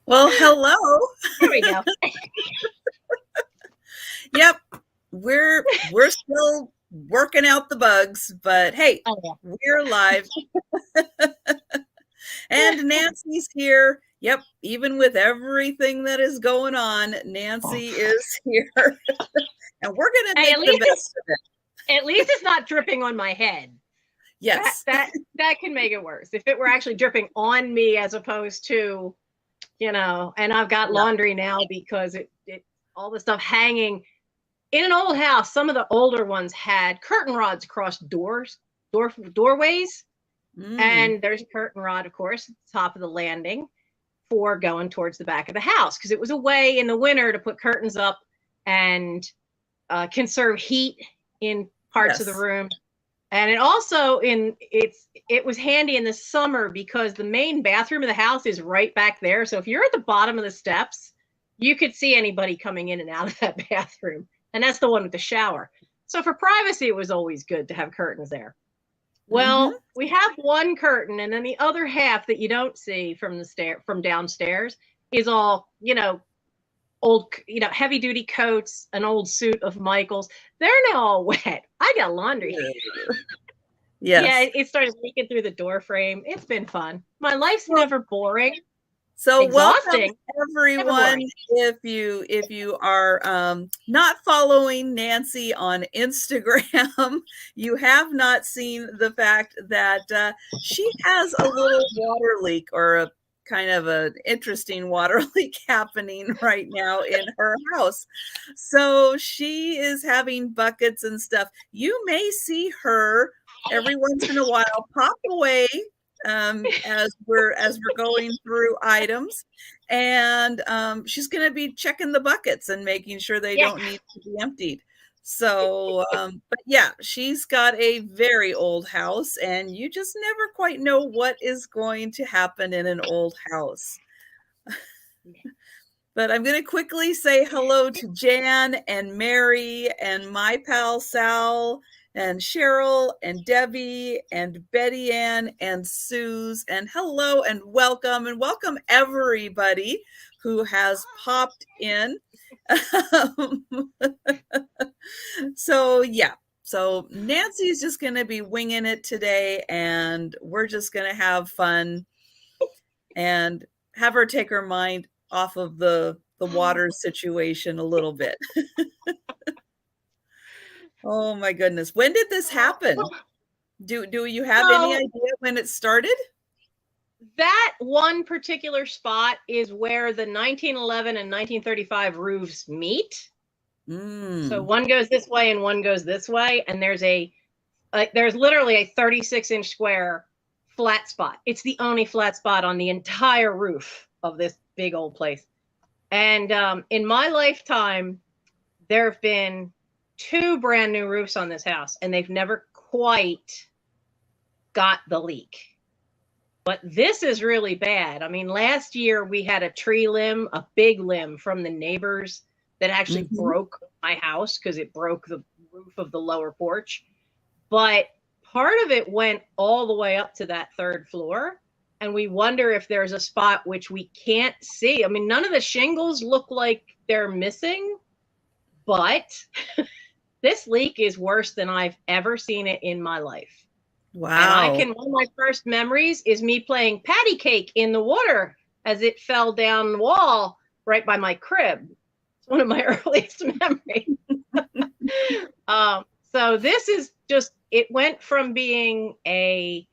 Well, hello. There we go. Yep, we're still working out the bugs, but hey, Oh we're live and Nancy's here. Yep, even with everything that is going on, yeah. Nancy is here. And we're going to Hey, make the best of it. at least it's not dripping on my head. That Yes. that that can make it worse. If it were actually dripping on me as opposed to, and I've got Yeah. laundry now because it all the stuff hanging in an old house. Some of the older ones had curtain rods across doorways, Mm, and there's a curtain rod, of course, at the top of the landing for going towards the back of the house because it was a way in the winter to put curtains up and conserve heat in parts of the yes. room. And it was handy in the summer because the main bathroom of the house is right back there. So if you're at the bottom of the steps, you could see anybody coming in and out of that bathroom. And that's the one with the shower. So for privacy, it was always good to have curtains there. Mm-hmm. Well, we have one curtain, and then the other half that you don't see from downstairs is all, old, heavy duty coats, an old suit of Michael's. They're now all wet. I got laundry. Yeah, Yes. it started leaking through the door frame. It's been fun. My life's Well, never boring. so welcome Exhausting, never everyone. boring. If you are not following Nancy on Instagram, you have not seen the fact that she has a little water leak or a kind of an interesting water leak happening right now in her house. So she is having buckets and stuff. You may see her every once in a while pop away as we're going through items, and she's going to be checking the buckets and making sure they Yeah. don't need to be emptied. So, but yeah, she's got a very old house, and you just never quite know what is going to happen in an old house. But I'm going to quickly say hello to Jan and Mary and my pal Sal and Cheryl and Debbie and Betty Ann and Suze. And hello and welcome everybody who has popped in. So yeah, so Nancy's just going to be winging it today, and we're just going to have fun and have her take her mind off of the water situation a little bit. Oh my goodness. When did this happen? Do you have any So idea when it started? that one particular spot is where the 1911 and 1935 roofs meet. So Mm, one goes this way and one goes this way, and there's literally a 36-inch square flat spot. It's the only flat spot on the entire roof of this big old place. And in my lifetime, there have been two brand new roofs on this house, and they've never quite got the leak. But this is really bad. I mean, last year we had a tree limb, a big limb from the neighbors that actually mhm. broke my house because it broke the roof of the lower porch. But part of it went all the way up to that third floor. And we wonder if there's a spot which we can't see. I mean, none of the shingles look like they're missing, but this leak is worse than I've ever seen it in my life. And Wow. one of my first memories is me playing patty cake in the water as it fell down the wall right by my crib. It's one of my earliest memories. So this is just, it went from being a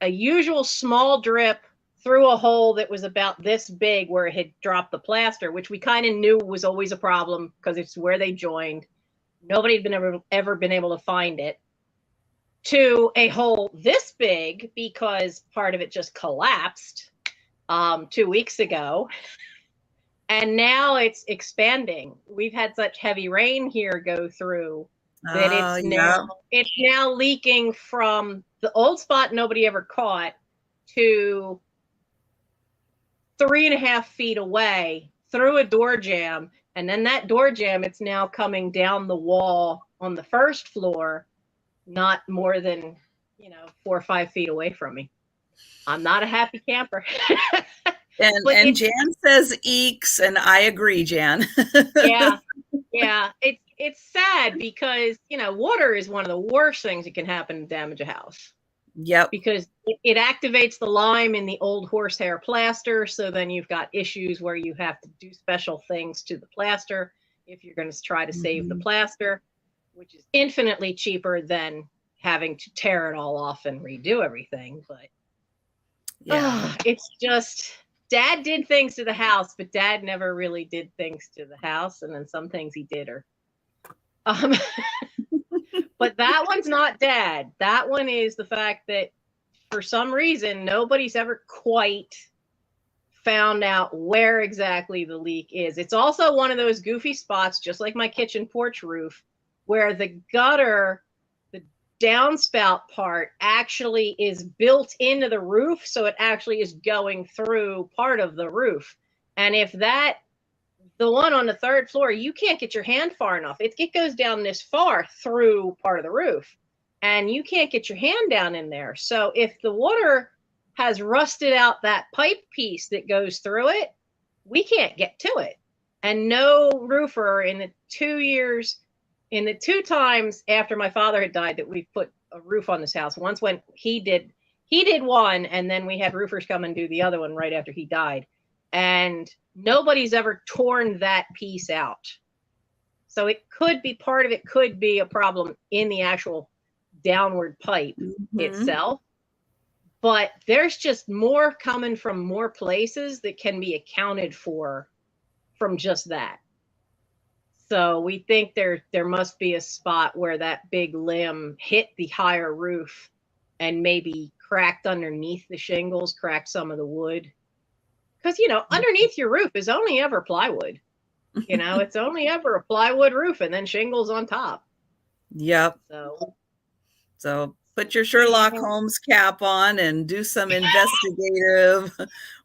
usual small drip through a hole that was about this big where it had dropped the plaster, which we kind of knew was always a problem because it's where they joined. Nobody had ever been able to find it, to a hole this big because part of it just collapsed 2 weeks ago. And now it's expanding. We've had such heavy rain here go through that Yeah. it's now leaking from the old spot nobody ever caught to 3.5 feet away through a door jamb. And then that door jamb, it's now coming down the wall on the first floor, not more than, 4 or 5 feet away from me. I'm not a happy camper. And Jan says eeks, and I agree, Jan. Yeah. Yeah. It's sad because, you know, water is one of the worst things that can happen to damage a house. Yep. Because it activates the lime in the old horsehair plaster. So then you've got issues where you have to do special things to the plaster if you're going to try to save the plaster, which is infinitely cheaper than having to tear it all off and redo everything. But yeah, it's just, Dad did things to the house, but Dad never really did things to the house. And then some things he did are but that one's not Dad. That one is the fact that for some reason, nobody's ever quite found out where exactly the leak is. It's also one of those goofy spots, just like my kitchen porch roof, where the gutter, the downspout part, actually is built into the roof. So it actually is going through part of the roof. And if the one on the third floor, you can't get your hand far enough. It goes down this far through part of the roof, and you can't get your hand down in there. So if the water has rusted out that pipe piece that goes through it, we can't get to it. And no roofer in the 2 years, in the 2 times after my father had died that we put a roof on this house, once when he did one, and then we had roofers come and do the other one right after he died. And nobody's ever torn that piece out. So it could be part of it, could be a problem in the actual downward pipe itself. But there's just more coming from more places that can be accounted for from just that. So we think there must be a spot where that big limb hit the higher roof and maybe cracked underneath the shingles, cracked some of the wood. Because, you know, underneath your roof is only ever plywood. You know, it's only ever a plywood roof and then shingles on top. Yep. So put your Sherlock Holmes cap on and do some investigative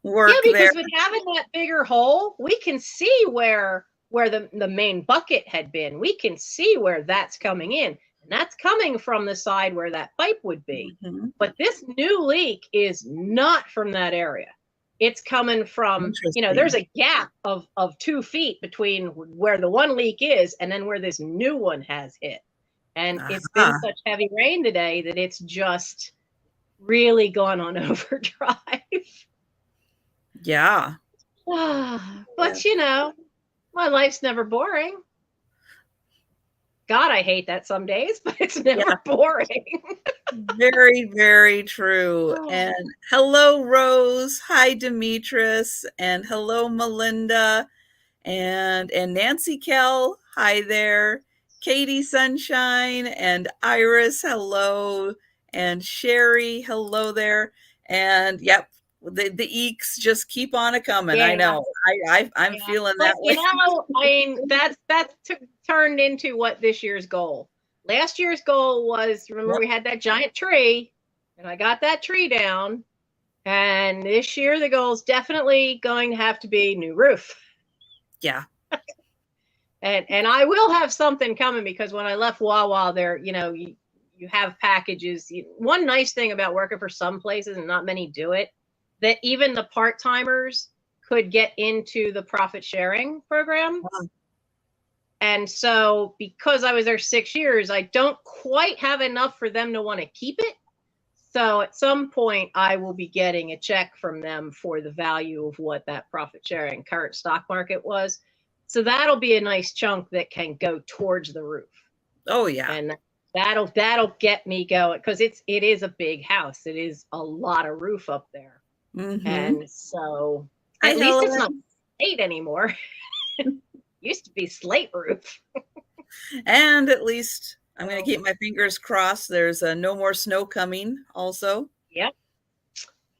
work. Yeah, because with having that bigger hole, we can see where the main bucket had been. We can see where that's coming in. And that's coming from the side where that pipe would be. But this new leak is not from that area. It's coming from, you know, there's a gap of 2 feet between where the one leak is and then where this new one has hit. And it's been such heavy rain today that it's just really gone on overdrive. Yeah. But, you know, my life's never boring. God, I hate that some days, but it's never boring. Very, very true. And hello, Rose. Hi, Demetris. And hello, Melinda. And Nancy Kell. Hi there. Katie Sunshine and Iris. Hello. And Sherry. Hello there. And yep, the eeks just keep on a coming. I know. I'm feeling that way. You know, I mean, that's turned into what this year's goal. Last year's goal was, remember, we had that giant tree, and I got that tree down. And this year, the goal is definitely going to have to be new roof. Yeah. And I will have something coming, because when I left Wawa there, you know, you have packages. One nice thing about working for some places, and not many do it, that even the part-timers could get into the profit sharing program. And so because I was there 6 years, I don't quite have enough for them to want to keep it. So at some point, I will be getting a check from them for the value of what that profit sharing current stock market was. So that'll be a nice chunk that can go towards the roof. Oh, yeah. And that'll get me going, because it is a big house. It is a lot of roof up there. And so at least it's not slate anymore. Used to be slate roof. And at least I'm going to keep my fingers crossed. There's no more snow coming also. Yep.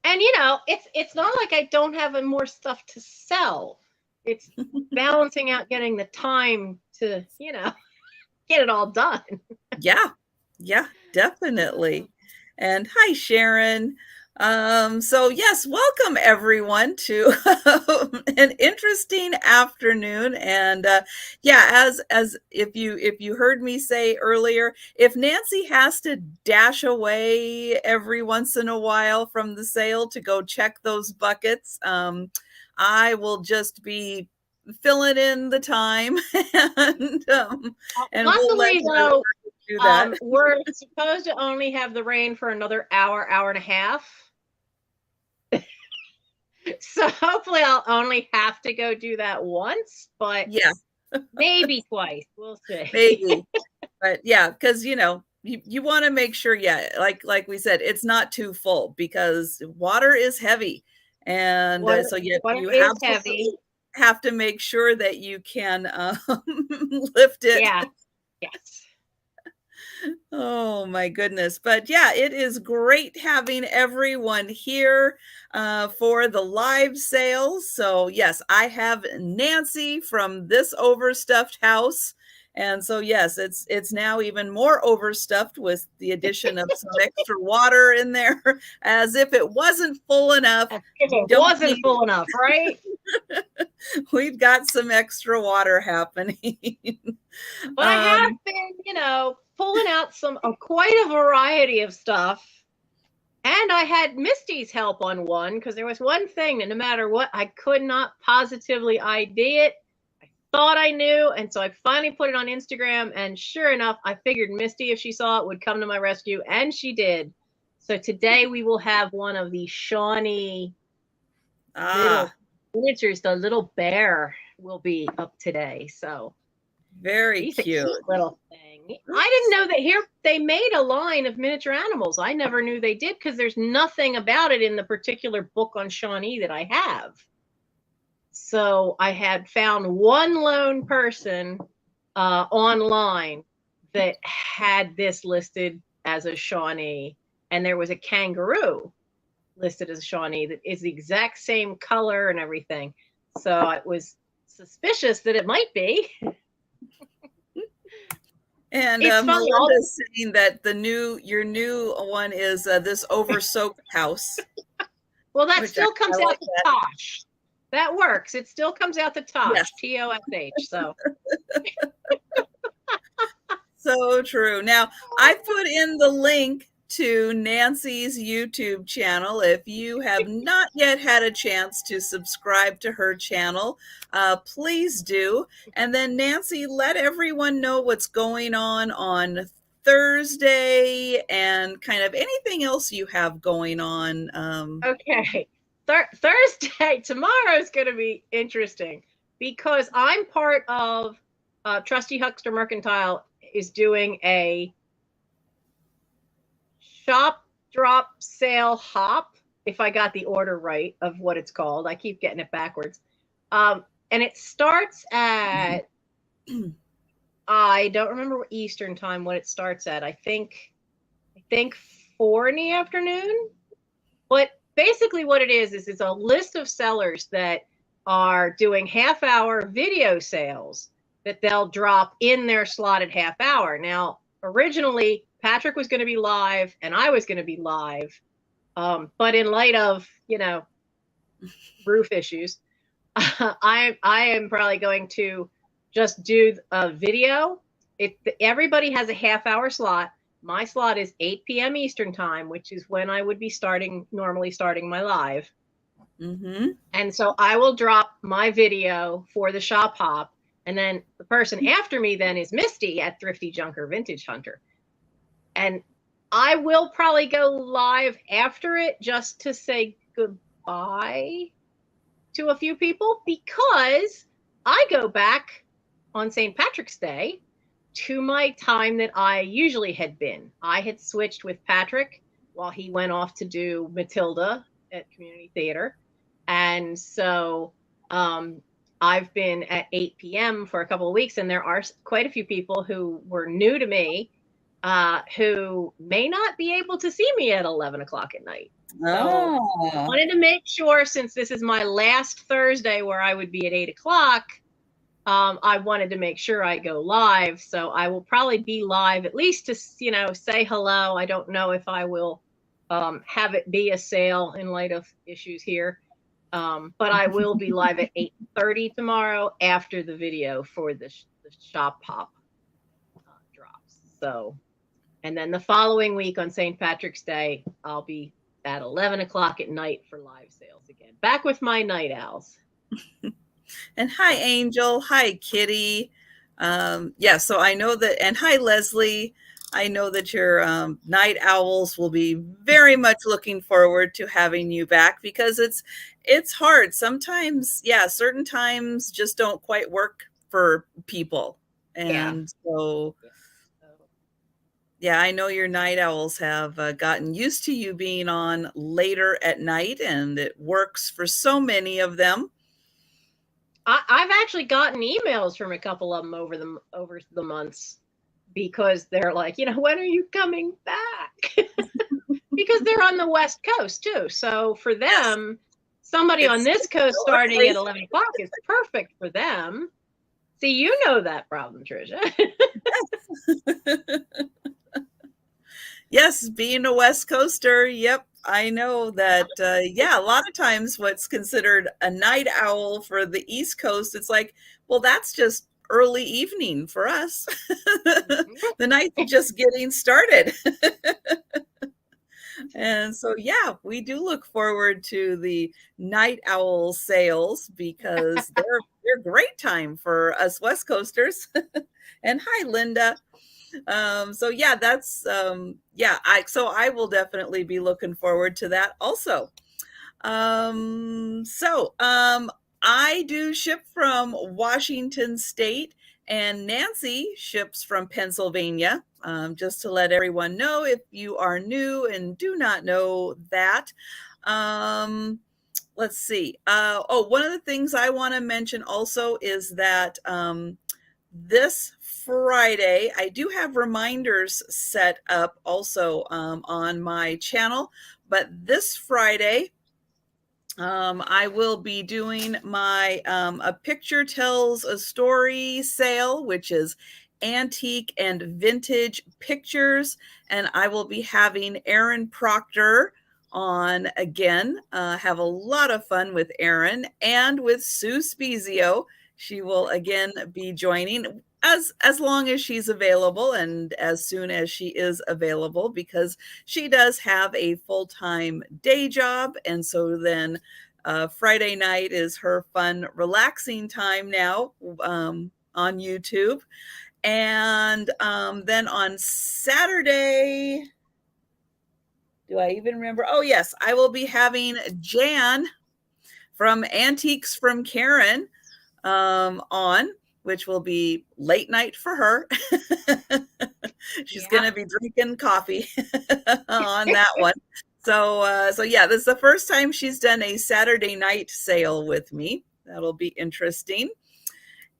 And, you know, it's not like I don't have more stuff to sell. It's balancing out getting the time to, you know, get it all done. Yeah, definitely. And hi, Sharon. So yes, welcome everyone to an interesting afternoon. And as if you heard me say earlier, if Nancy has to dash away every once in a while from the sale to go check those buckets, I will just be filling in the time, and we'll let Luckily, her though, do that. we're supposed to only have the rain for another hour, hour and a half. So hopefully I'll only have to go do that once, but Yeah, maybe twice. We'll see. maybe. But yeah, because you want to make sure, yeah, like we said, it's not too full because water is heavy, and so Water you is absolutely heavy. have to make sure that you can lift it. Yeah. Yes. Oh my goodness. But yeah, it is great having everyone here for the live sales. So yes, I have Nancy from this overstuffed house. And so yes, it's now even more overstuffed with the addition of some extra water in there, as if it wasn't full enough. If We it don't wasn't need, full enough, right? we've got some extra water happening. But I have been, pulling out quite a variety of stuff. And I had Misty's help on one because there was one thing that no matter what, I could not positively ID it. I thought I knew. And so I finally put it on Instagram. And sure enough, I figured Misty, if she saw it, would come to my rescue. And she did. So today we will have one of the Shawnee little miniatures. The little bear will be up today. So very he's cute. a cute little thing. I didn't know that here they made a line of miniature animals. I never knew they did because there's nothing about it in the particular book on Shawnee that I have. So I had found one lone person online that had this listed as a Shawnee, and there was a kangaroo listed as a Shawnee that is the exact same color and everything. So I was suspicious that it might be. And Melinda's saying that your new one is this over-soaked house. Well, that still comes out the Tosh. That works. It still comes out the Tosh, yes. Tosh. So. So true. Now, I put in the link to Nancy's YouTube channel. If you have not yet had a chance to subscribe to her channel, please do. And then Nancy, let everyone know what's going on Thursday and kind of anything else you have going on. Okay. Thursday, tomorrow is going to be interesting because I'm part of Trusty Huckster Mercantile is doing a shop drop sale hop, if I got the order right of what it's called. I keep getting it backwards. And it starts at, I don't remember what Eastern time, what it starts at. I think 4 in the afternoon. But basically what it is it's a list of sellers that are doing half-hour video sales that they'll drop in their slotted half hour. Now, originally, Patrick was going to be live and I was going to be live. But in light of, roof issues, I am probably going to just do a video. Everybody has a half-hour slot. My slot is 8 p.m. Eastern time, which is when I would be normally starting my live. Mm-hmm. And so I will drop my video for the shop hop. And then the person after me then is Misty at Thrifty Junker Vintage Hunter. And I will probably go live after it just to say goodbye to a few people because I go back on St. Patrick's Day to my time that I usually had been. I had switched with Patrick while he went off to do Matilda at Community Theater. And so I've been at 8 p.m. for a couple of weeks, and there are quite a few people who were new to me who may not be able to see me at 11 o'clock at night. So I wanted to make sure, since this is my last Thursday where I would be at 8 o'clock, I wanted to make sure I go live. So I will probably be live at least to, say hello. I don't know if I will have it be a sale in light of issues here. But I will be live at 8:30 tomorrow after the video for the shop hop drops. So, and then the following week on St. Patrick's Day, I'll be at 11 o'clock at night for live sales again. Back with my night owls. And hi, Angel. Hi, Kitty. Yeah, so I know that, and hi, Leslie. I know that your night owls will be very much looking forward to having you back because it's hard. Sometimes, yeah, certain times just don't quite work for people. Yeah. And so, yeah, I know your night owls have gotten used to you being on later at night, and it works for so many of them. I've actually gotten emails from a couple of them over the months because they're like, when are you coming back? Because they're on the West Coast too. So for Yes, them, somebody on it's this coast so starting at early. 11 o'clock is perfect for them. See, you know that problem, Trisha. Yes, being a West Coaster, yep, I know that. Yeah, a lot of times what's considered a night owl for the East Coast, it's like, well, that's just early evening for us. The night's just getting started. And so, yeah, we do look forward to the night owl sales because they're a great time for us West Coasters. And hi, Linda. So yeah, that's yeah, I will definitely be looking forward to that also. So I do ship from Washington State, and Nancy ships from Pennsylvania. Just to let everyone know, if you are new and do not know that. Um, let's see. One of the things I want to mention also is that this Friday, I do have reminders set up also on my channel, but this Friday, I will be doing my A Picture Tells a Story sale, which is antique and vintage pictures. And I will be having Erin Proctor on again. Have a lot of fun with Erin and with Sue Spezio. She will again be joining as long as she's available and as soon as she is available, because she does have a full-time day job. And so then Friday night is her fun, relaxing time now on YouTube. And then on Saturday, do I even remember? Oh, yes, I will be having Jan from Antiques from Karen on, which will be late night for her. She's Yeah. going to be drinking coffee on that one. So yeah, this is the first time she's done a Saturday night sale with me. That'll be interesting.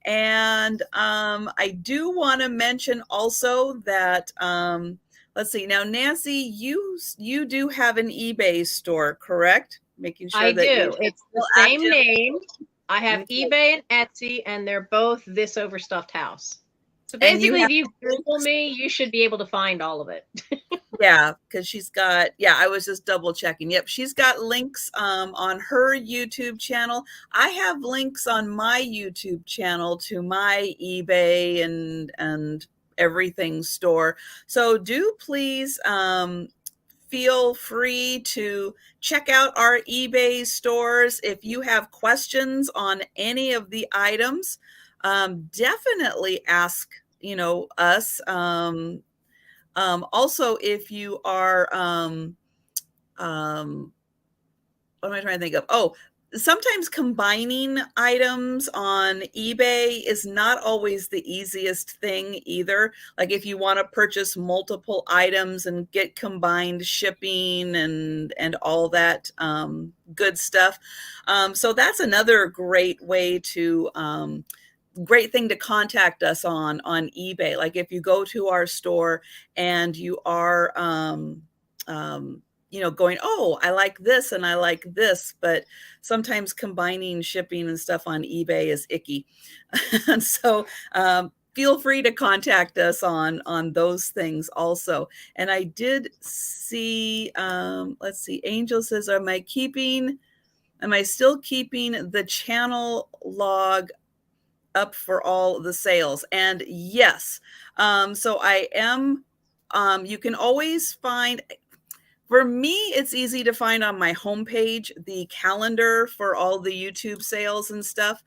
And I do want to mention also that let's see. Now, Nancy, you do have an eBay store, correct? Making sure I that do. it's It's the still same active. name. I have Okay. eBay and Etsy, and they're both This Overstuffed House. So And you basically, have if you Google me, you should be able to find all of it. Yeah, because she's got, yeah, I was just double checking. Yep, she's got links on her YouTube channel. I have links on my YouTube channel to my eBay and everything store. So do please feel free to check out our eBay stores. If you have questions on any of the items, definitely ask, us. Also, if you are, what am I trying to think of? Oh, sometimes combining items on eBay is not always the easiest thing either. Like if you want to purchase multiple items and get combined shipping and all that good stuff. So that's another great thing to contact us on eBay. Like if you go to our store and you are going, oh, I like this and I like this, but sometimes combining shipping and stuff on eBay is icky. And so feel free to contact us on those things also. And I did see, let's see, Angel says, am I still keeping the channel log up for all the sales? And yes, so I am. You can always find, For me, it's easy to find on my homepage, the calendar for all the YouTube sales and stuff.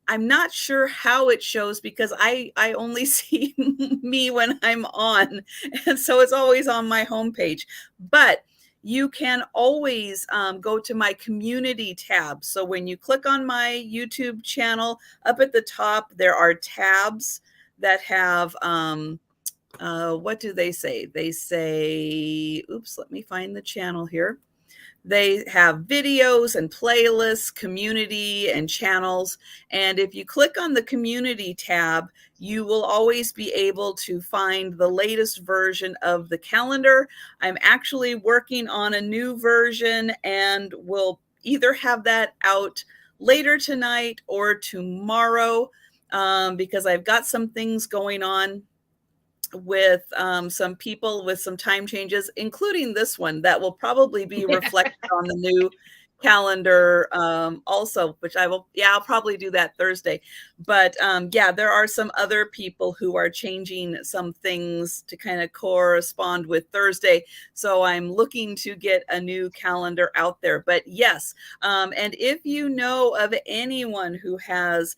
I'm not sure how it shows because I only see me when I'm on, and so it's always on my homepage. But you can always go to my community tab. So when you click on my YouTube channel, up at the top, there are tabs that have, what do they say? They say, oops, let me find the channel here. They have videos and playlists, community and channels. And if you click on the community tab, you will always be able to find the latest version of the calendar. I'm actually working on a new version and will either have that out later tonight or tomorrow, because I've got some things going on with some people with some time changes, including this one that will probably be reflected on the new calendar also, which I'll probably do that Thursday. But yeah, there are some other people who are changing some things to kind of correspond with Thursday. So I'm looking to get a new calendar out there. But yes, and if you know of anyone who has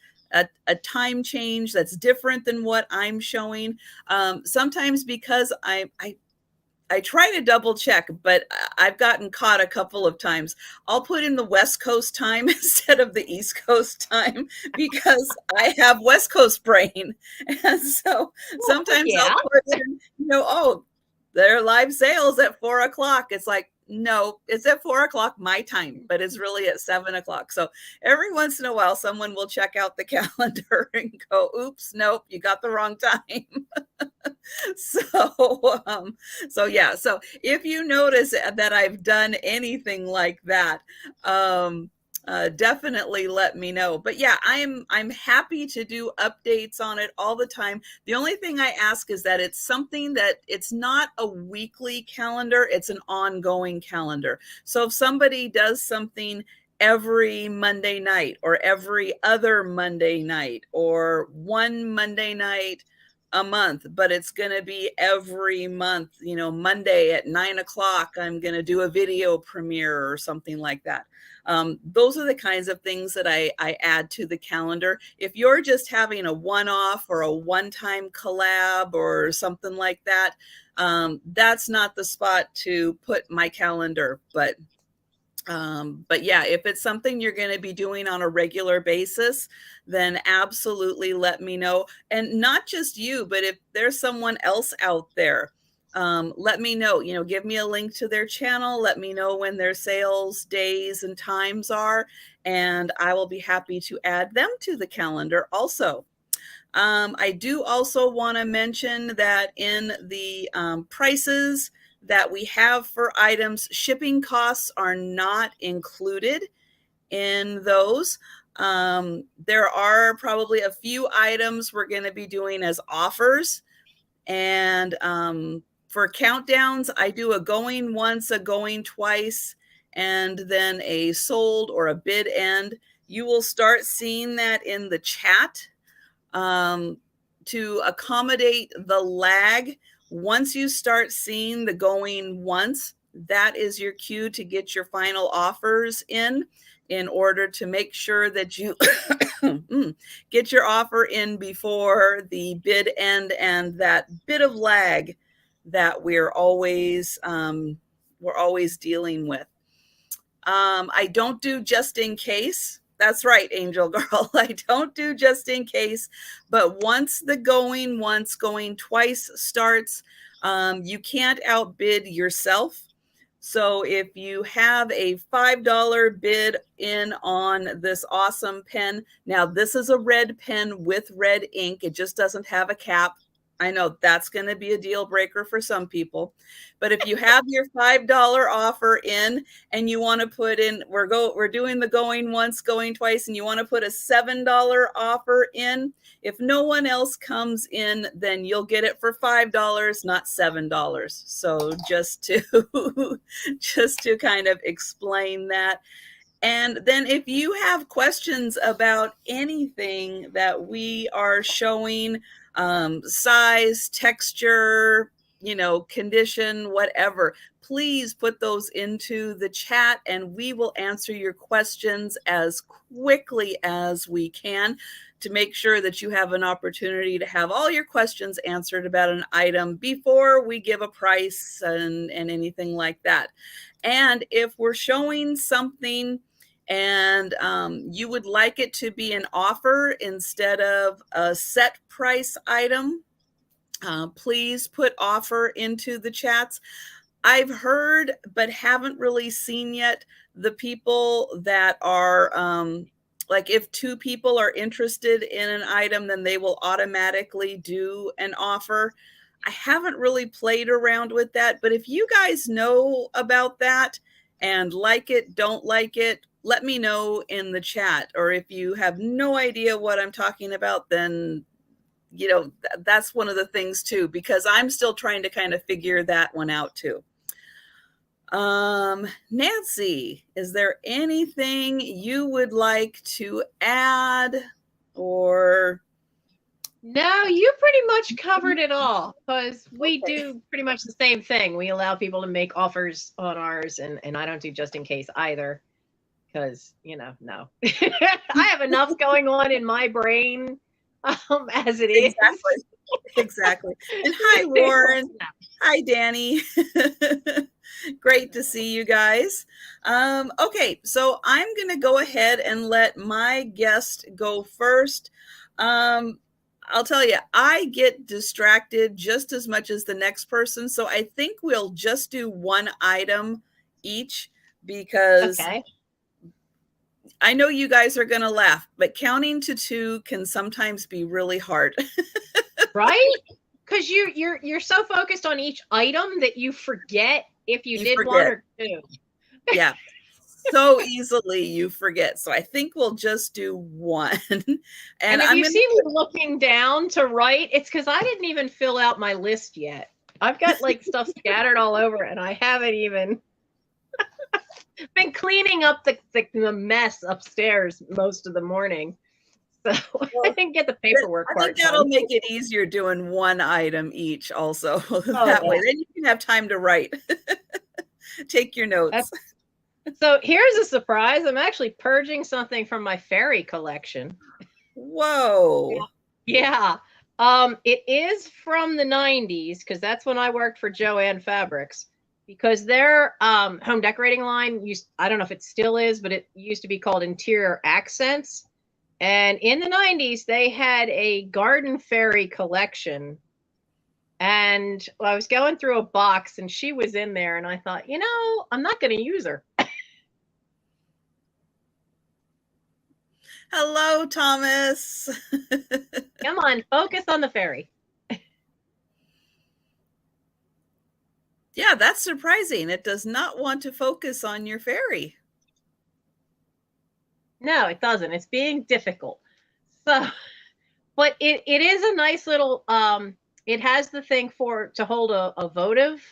a time change that's different than what I'm showing. Sometimes because I try to double check, but I've gotten caught a couple of times. I'll put in the West Coast time instead of the East Coast time because I have West Coast brain. And so sometimes yeah. I'll put in, oh, there are live sales at 4:00. It's like, no, it's at 4:00 my time, but it's really at 7:00. So every once in a while, someone will check out the calendar and go, oops, nope, you got the wrong time. So yeah, so if you notice that I've done anything like that, definitely let me know. But yeah, I'm happy to do updates on it all the time. The only thing I ask is that it's something that it's not a weekly calendar, it's an ongoing calendar. So if somebody does something every Monday night or every other Monday night or one Monday night a month, but it's going to be every month, Monday at 9:00, I'm going to do a video premiere or something like that. Those are the kinds of things that I add to the calendar. If you're just having a one-off or a one-time collab or something like that, that's not the spot to put my calendar. But yeah, if it's something you're going to be doing on a regular basis, then absolutely let me know. And not just you, but if there's someone else out there, let me know. Give me a link to their channel. Let me know when their sales days and times are, and I will be happy to add them to the calendar also. I do also want to mention that in the prices that we have for items, shipping costs are not included in those. There are probably a few items we're going to be doing as offers. And for countdowns, I do a going once, a going twice, and then a sold or a bid end. You will start seeing that in the chat. To accommodate the lag, once you start seeing the going once, that is your cue to get your final offers in order to make sure that you get your offer in before the bid end and that bit of lag that we're always dealing with. I don't do just in case. That's right, Angel Girl. I don't do just in case. But once the going once, going twice starts, you can't outbid yourself. So if you have a $5 bid in on this awesome pen, now this is a red pen with red ink. It just doesn't have a cap. I know that's going to be a deal breaker for some people. But if you have your $5 offer in and you want to put in, we're doing the going once, going twice, and you want to put a $7 offer in, if no one else comes in, then you'll get it for $5, not $7. So just to kind of explain that. And then if you have questions about anything that we are showing, size, texture, condition, whatever, please put those into the chat and we will answer your questions as quickly as we can to make sure that you have an opportunity to have all your questions answered about an item before we give a price and anything like that. And if we're showing something and you would like it to be an offer instead of a set price item, please put offer into the chats. I've heard, but haven't really seen yet, the people that are like if two people are interested in an item, then they will automatically do an offer. I haven't really played around with that, but if you guys know about that and like it, don't like it, let me know in the chat. Or if you have no idea what I'm talking about, then that's one of the things too, because I'm still trying to kind of figure that one out too. Nancy, is there anything you would like to add? Or no, you pretty much covered it all, because we do pretty much the same thing. We allow people to make offers on ours, and I don't do just in case either, because no. I have enough going on in my brain as it is. Exactly. And hi, Warren. Hi, Danny. Great to see you guys. Okay, so I'm going to go ahead and let my guest go first. I'll tell you, I get distracted just as much as the next person. So I think we'll just do one item each, because I know you guys are going to laugh, but counting to 2 can sometimes be really hard. Right? Because you're so focused on each item that you forget if you did forget 1 or 2. Yeah. So easily you forget. So I think we'll just do 1. And if you see me looking down to write, it's because I didn't even fill out my list yet. I've got like stuff scattered all over, and I haven't even been cleaning up the mess upstairs most of the morning. So I didn't get the paperwork part. I think that'll make it easier doing 1 item each also. That way. Then you can have time to write. Take your notes. So here's a surprise. I'm actually purging something from my fairy collection. Whoa. Yeah. It is from the 90s, because that's when I worked for Joann Fabrics, because their home decorating line I don't know if it still is, but it used to be called Interior Accents. And in the 90s, they had a garden fairy collection. And I was going through a box, and she was in there, and I thought, I'm not going to use her. Hello, Thomas. Come on, focus on the fairy. Yeah, that's surprising. It does not want to focus on your fairy. No, it doesn't. It's being difficult. So, but it is a nice little, it has the thing to hold a votive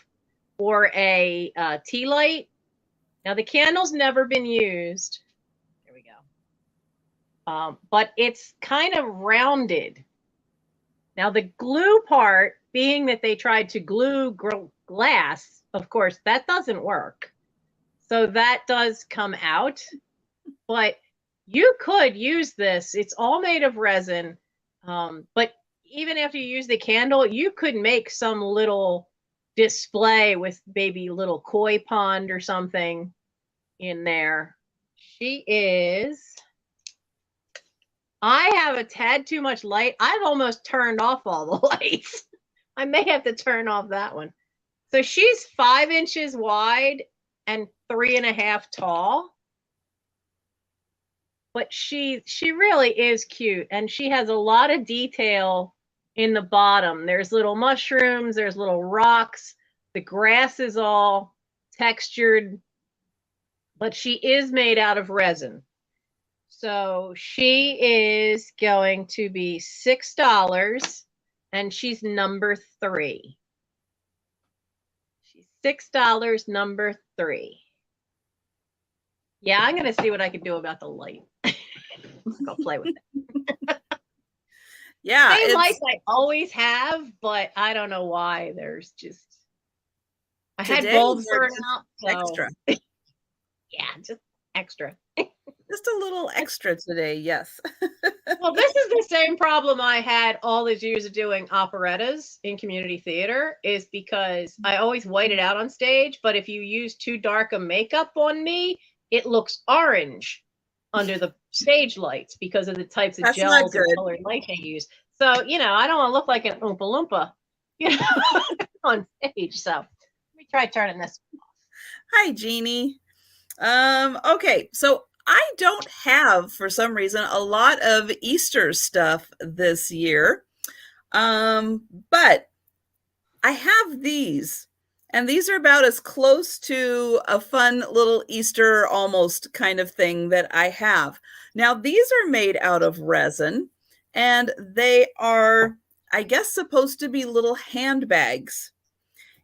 or a tea light. Now, the candle's never been used. There we go. But it's kind of rounded. Now, the glue part, being that they tried to glue glass, of course, that doesn't work. So that does come out. But you could use this. It's all made of resin. But even after you use the candle, you could make some little display with maybe a little koi pond or something in there. I have a tad too much light. I've almost turned off all the lights. I may have to turn off that one. So she's 5 inches wide and 3.5 tall. But she really is cute, and she has a lot of detail in the bottom. There's little mushrooms, there's little rocks. The grass is all textured, but she is made out of resin. So she is going to be $6, and she's number 3. She's $6, number 3. Yeah, I'm going to see what I can do about the light. I'll play with it. Yeah, Same lights it's I always have, but I don't know why. There's just I had today bulbs they're burn just out, so extra. yeah, just extra. Just a little extra today, yes. Well, this is the same problem I had all these years of doing operettas in community theater, is because I always white it out on stage, but if you use too dark a makeup on me, it looks orange under the stage lights because of the types of That's not gels and good. colored light they use. So, I don't want to look like an Oompa Loompa, on stage. So let me try turning this. Hi, Jeannie. Okay, so I don't have, for some reason, a lot of Easter stuff this year. But I have these, and these are about as close to a fun little Easter almost kind of thing that I have. Now, these are made out of resin, and they are, I guess, supposed to be little handbags.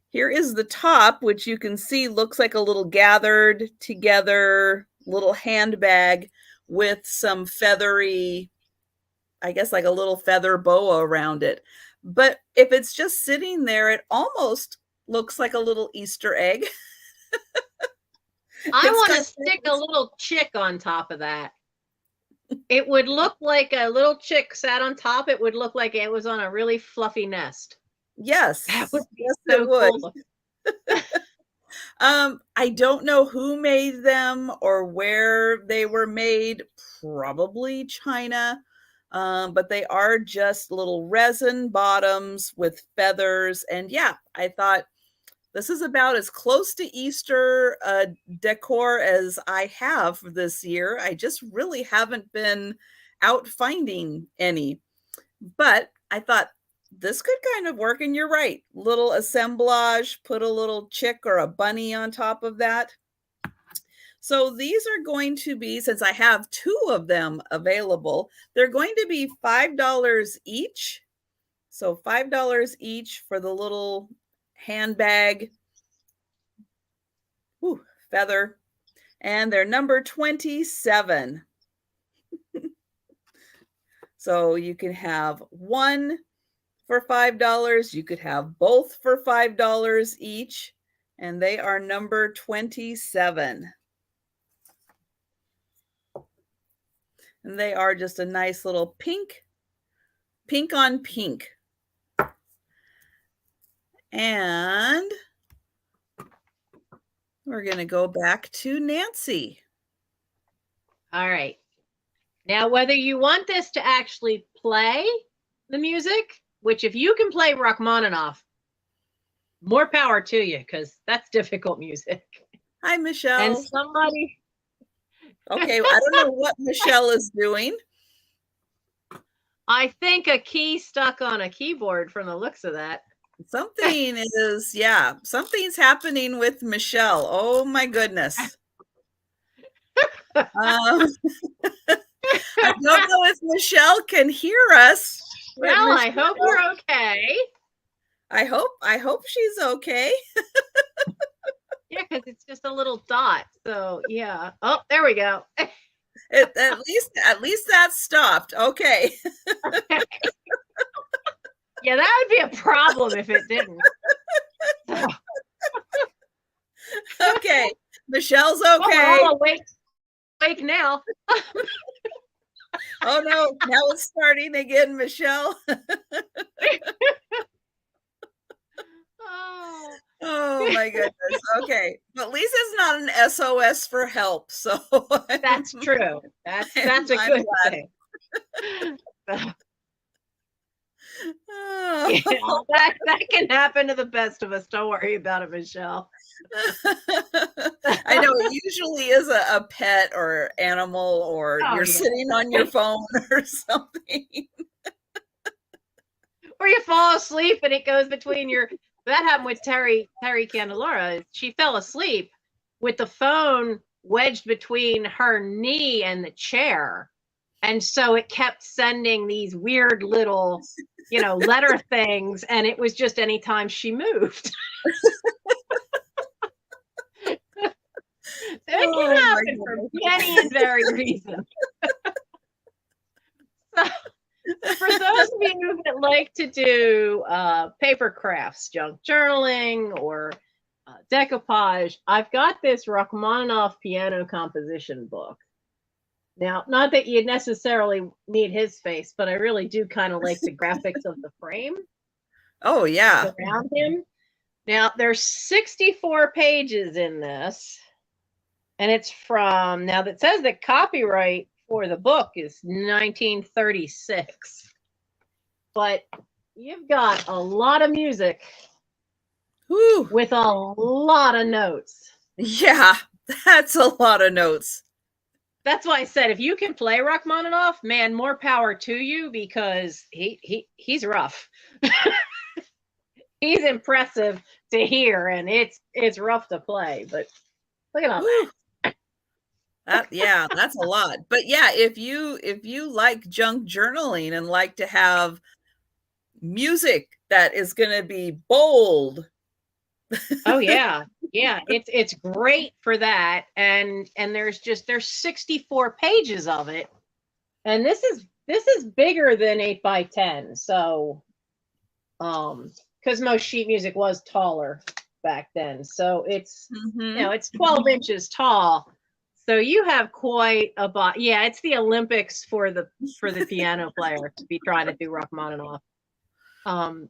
Here is the top, which you can see looks like a little gathered together little handbag with some feathery, I guess like a little feather boa around it. But if it's just sitting there, it almost looks like a little Easter egg. I It's want got to stick a little chick on top of that. It would look like a little chick sat on top. It would look like it was on a really fluffy nest. That would yes, be yes, it so would. cool. I don't know who made them or where they were made, probably China. But they are just little resin bottoms with feathers. And yeah, I thought this is about as close to Easter decor as I have for this year. I just really haven't been out finding any. But I thought this could kind of work, and you're right. Little assemblage, put a little chick or a bunny on top of that. So these are going to be, since I have two of them available, they're going to be $5 each. So $5 each for the little handbag, feather, and they're number 27. So you can have one for $5. You could have both for $5 each, and they are number 27. And they are just a nice little pink on pink. And we're going to go back to Nancy. All right. Now, whether you want this to actually play the music, which if you can play Rachmaninoff, more power to you, because that's difficult music. Hi, Michelle. And somebody. Okay, I don't know what Michelle is doing. I think a key stuck on a keyboard from the looks of that. Something is, yeah, something's happening with Michelle. Oh my goodness. I don't know if Michelle can hear us. Well, Michelle, I hope you're okay. I hope she's okay. Yeah, because it's just a little dot. So yeah. Oh, there we go. At least that stopped. Okay. Yeah, that would be a problem if it didn't. Okay. Michelle's okay. Oh, awake now. Oh no, now it's starting again, Michelle. Oh my goodness. Okay. But at least it's not an SOS for help. So that's true. That's a good thing. Oh. Yeah, that can happen to the best of us. Don't worry about it, Michelle. I know it usually is a pet or animal, or you're sitting on your phone or something. Or you fall asleep and it goes between your. That happened with Terry Candelara. She fell asleep with the phone wedged between her knee and the chair. And so it kept sending these weird little, letter things. And it was just anytime she moved. So it can happen for many and varied reasons. For those of you that like to do paper crafts, junk journaling, or decoupage, I've got this Rachmaninoff piano composition book. Now, not that you necessarily need his face, but I really do kind of like the graphics of the frame. Oh, yeah. Around him. Now, there's 64 pages in this, and it's from, now that says the copyright for the book is 1936. But you've got a lot of music with a lot of notes. Yeah, that's a lot of notes. That's why I said if you can play Rachmaninoff, man, more power to you, because he's rough. He's impressive to hear, and it's rough to play. But look at all that. Yeah, that's a lot. But yeah, if you like junk journaling and like to have music that is going to be bold. Oh yeah. Yeah, it's great for that. And there's 64 pages of it. And this is bigger than 8x10. So because most sheet music was taller back then. So it's it's 12 inches tall. So you have quite a yeah, it's the Olympics for the piano player to be trying to do Rachmaninoff.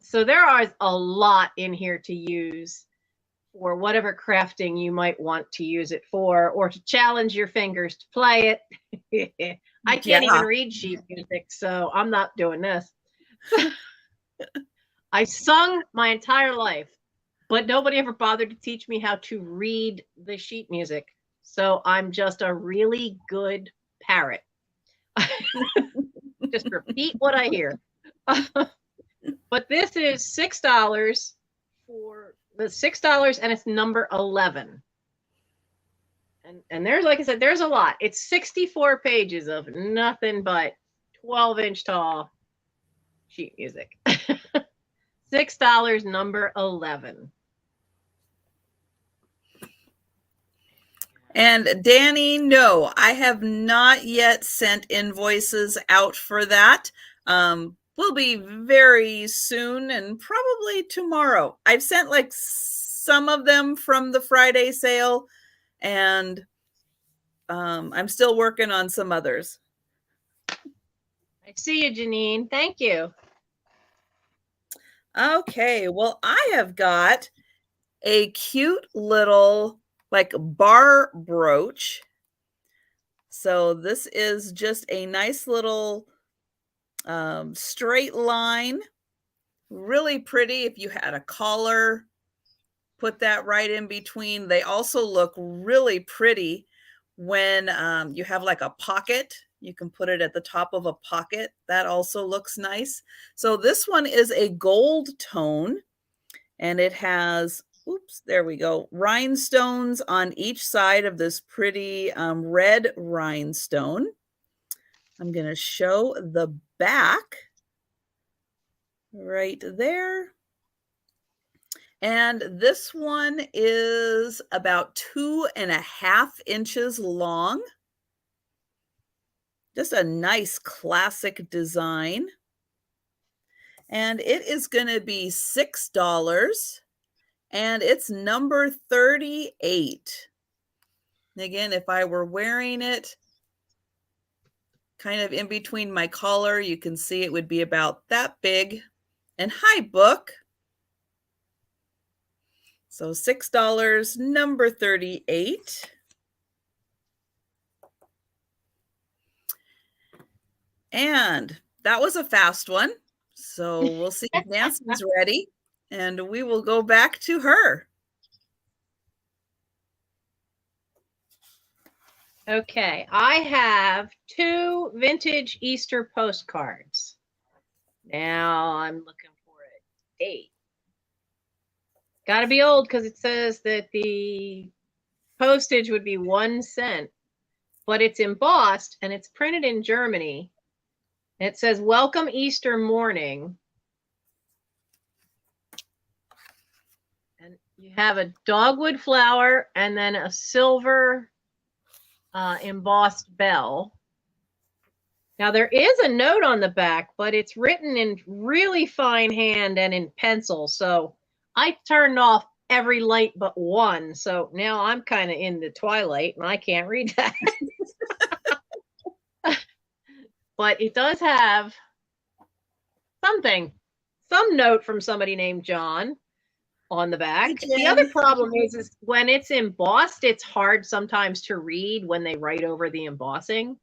So there are a lot in here to use for whatever crafting you might want to use it for, or to challenge your fingers to play it. I can't even read sheet music, so I'm not doing this. I sung my entire life, but nobody ever bothered to teach me how to read the sheet music. So I'm just a really good parrot. Just repeat what I hear. But this is $6 for the $6, and it's number 11. And there's, like I said, there's a lot. It's 64 pages of nothing but 12-inch tall sheet music. $6, number 11. And Danny, no, I have not yet sent invoices out for that. Will be very soon, and probably tomorrow. I've sent like some of them from the Friday sale, and I'm still working on some others. I see you, Janine. Thank you. Okay, well, I have got a cute little like bar brooch. So this is just a nice little straight line, really pretty. If you had a collar, put that right in between. They also look really pretty when you have like a pocket. You can put it at the top of a pocket. That also looks nice. So this one is a gold tone, and it has, oops, there we go, rhinestones on each side of this pretty red rhinestone. I'm going to show the back right there. And this one is about 2.5 inches long. Just a nice classic design. And it is going to be $6. And it's number 38. And again, if I were wearing it kind of in between my collar, you can see it would be about that big. And hi, book. So $6, number 38. And that was a fast one. So we'll see if Nancy's ready, and we will go back to her. Okay, I have 2 vintage Easter postcards. Now I'm looking for a date. Got to be old because it says that the postage would be 1 cent, but it's embossed and it's printed in Germany. It says, "Welcome Easter morning." And you have a dogwood flower and then a silver embossed bell. Now there is a note on the back, but it's written in really fine hand and in pencil. So I turned off every light but one. So now I'm kind of in the twilight and I can't read that. But it does have some note from somebody named John on the back. The other problem is when it's embossed, it's hard sometimes to read when they write over the embossing,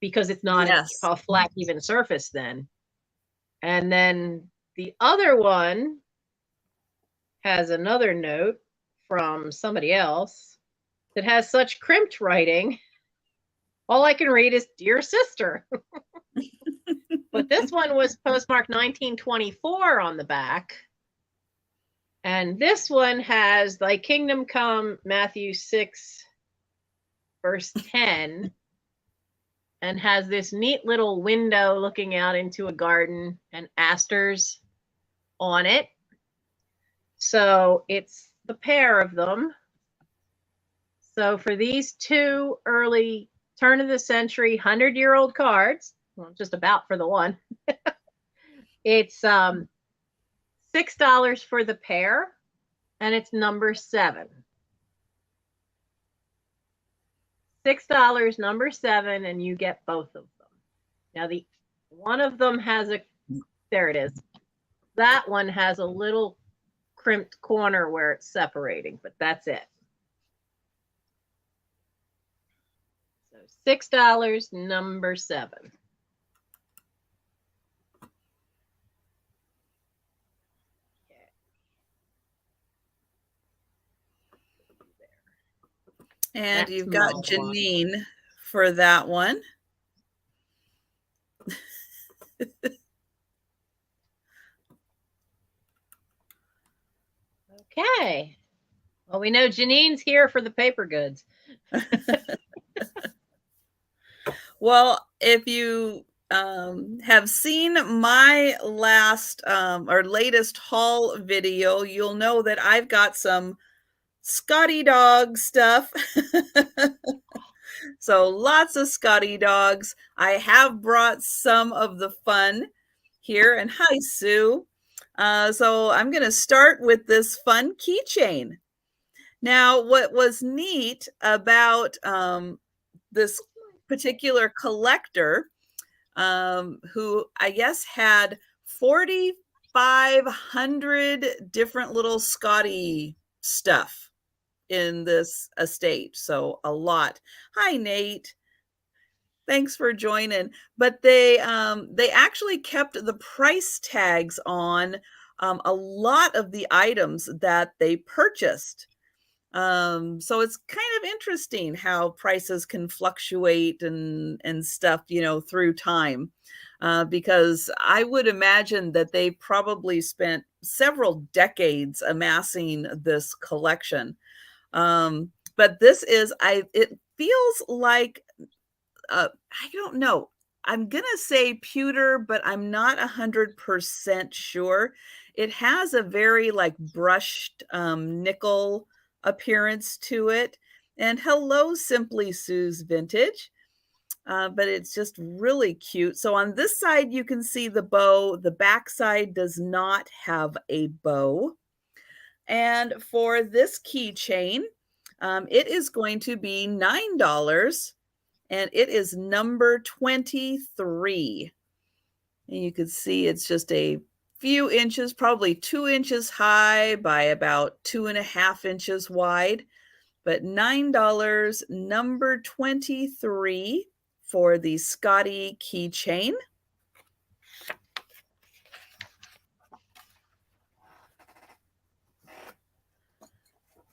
because it's not a flat, even surface then. And then the other one has another note from somebody else that has such crimped writing. All I can read is "Dear Sister." But this one was postmarked 1924 on the back. And this one has "Thy kingdom come," Matthew 6, verse 10. And has this neat little window looking out into a garden and asters on it. So it's the pair of them. So for these two early turn of the century 100-year-old cards, well, just about for the one, it's $6 for the pair, and it's number 7. $6, number 7, and you get both of them. Now the one of them has there it is. That one has a little crimped corner where it's separating, but that's it. So $6, number 7. And that's you've got Janine one for that one. Okay. Well, we know Janine's here for the paper goods. Well, if you have seen my last or latest haul video, you'll know that I've got some Scotty dog stuff. So lots of Scotty dogs. I have brought some of the fun here. And hi, Sue. So I'm going to start with this fun keychain. Now, what was neat about this particular collector, who I guess had 4,500 different little Scotty stuff in this estate. So a lot. Hi, Nate. Thanks for joining. But they actually kept the price tags on a lot of the items that they purchased. So it's kind of interesting how prices can fluctuate and stuff, you know, through time. Because I would imagine that they probably spent several decades amassing this collection. But this is, it feels like, I don't know. I'm going to say pewter, but I'm not 100% sure. It has a very like brushed nickel appearance to it. And hello, Simply Sue's Vintage. But it's just really cute. So on this side, you can see the bow. The back side does not have a bow. And for this keychain, it is going to be $9. And it is number 23. And you can see it's just a few inches, probably 2 inches high by about 2.5 inches wide. But $9, number 23 for the Scotty keychain.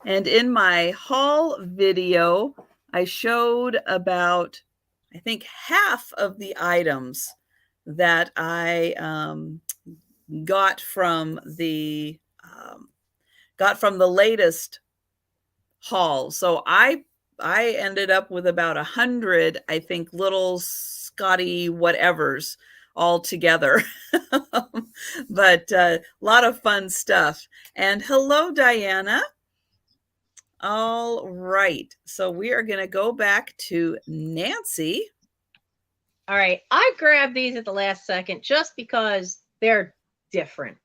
And in my haul video, I showed about, I think, half of the items that I got from the latest haul. So I ended up with about 100, I think, little Scotty whatevers all together. But a lot of fun stuff. And hello, Diana. All right, so we are going to go back to Nancy. All right. I grabbed these at the last second just because they're different.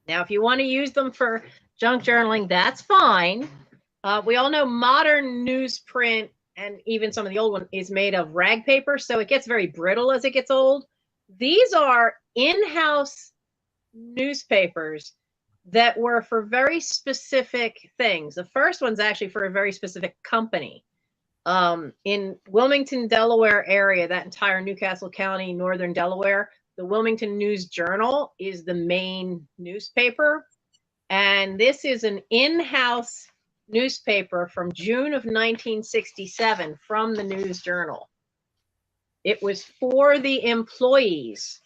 Now, if you want to use them for junk journaling, that's fine. We all know modern newsprint and even some of the old one is made of rag paper, so it gets very brittle as it gets old. These are in-house newspapers that were for very specific things. The first one's actually for a very specific company. In Wilmington, Delaware area, that entire Newcastle County, northern Delaware, the Wilmington News Journal is the main newspaper. And this is an in-house newspaper from June of 1967 from the News Journal. It was for the employees,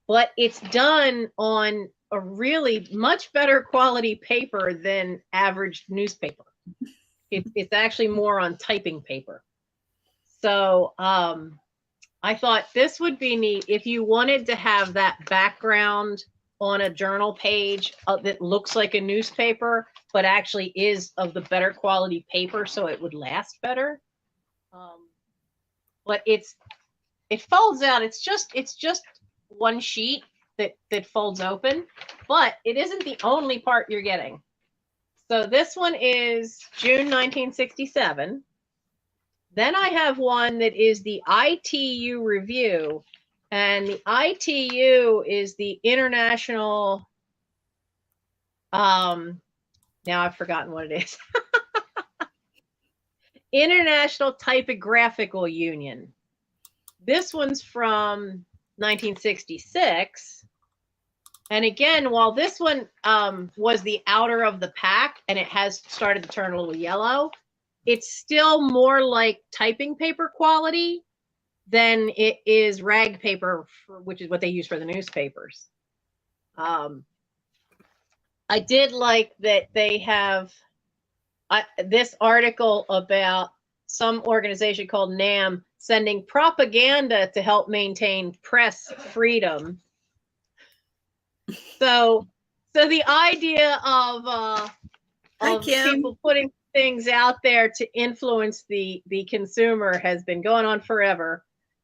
but it's done on a really much better quality paper than average newspaper. It's actually more on typing paper. So I thought this would be neat if you wanted to have that background on a journal page that looks like a newspaper, but actually is of the better quality paper, so it would last better. But it folds out. It's just one sheet that folds open, but it isn't the only part you're getting. So this one is June 1967. Then I have one that is the ITU review, and the ITU is the International, now I've forgotten what it is. International Typographical Union. This one's from 1966. And again, while this one was the outer of the pack and it has started to turn a little yellow, it's still more like typing paper quality than it is rag paper, which is what they use for the newspapers. I did like that they have this article about some organization called NAM sending propaganda to help maintain press freedom. So the idea of people putting things out there to influence the consumer has been going on forever.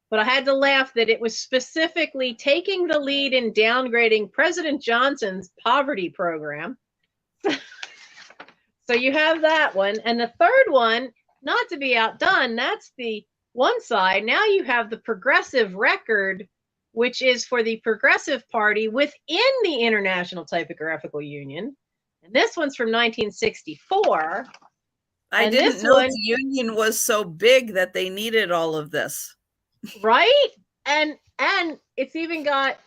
But I had to laugh that it was specifically taking the lead in downgrading President Johnson's poverty program. So you have that one. And the third one, not to be outdone, that's the one side. Now you have the Progressive Record, which is for the Progressive Party within the International Typographical Union. And this one's from 1964. I didn't know the union was so big that they needed all of this. Right? And it's even got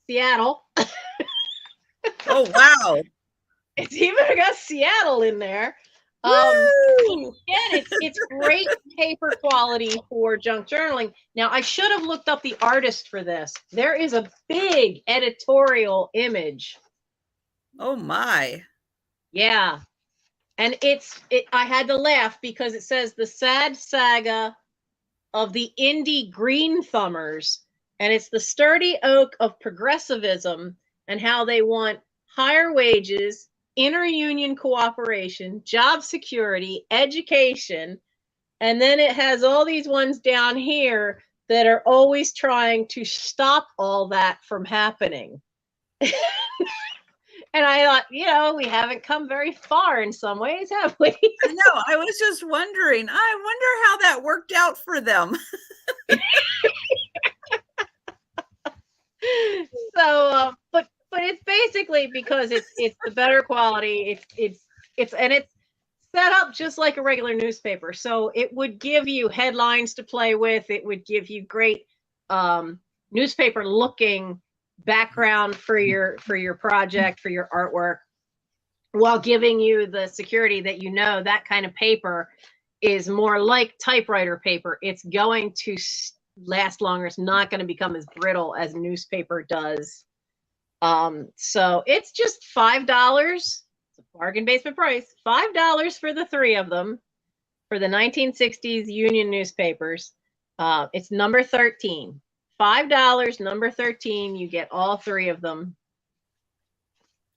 Seattle. Oh, wow. It's even got Seattle in there. Again, it's great paper quality for junk journaling. Now, I should have looked up the artist for this. There is a big editorial image. Oh, my. Yeah. And I had to laugh because it says the sad saga of the indie green thumbers. And it's the sturdy oak of progressivism and how they want higher wages, inter-union cooperation, job security, education. And then it has all these ones down here that are always trying to stop all that from happening. And I thought, we haven't come very far in some ways, have we? I know. I was just wondering. I wonder how that worked out for them. So, but it's basically because it's the better quality. It's set up just like a regular newspaper. So it would give you headlines to play with. It would give you great newspaper looking background for your project, for your artwork, while giving you the security that that kind of paper is more like typewriter paper. It's going to last longer. It's not going to become as brittle as newspaper does. So it's just $5. It's a bargain basement price. $5 for the three of them for the 1960s Union newspapers. It's number 13. $5, number 13. You get all three of them.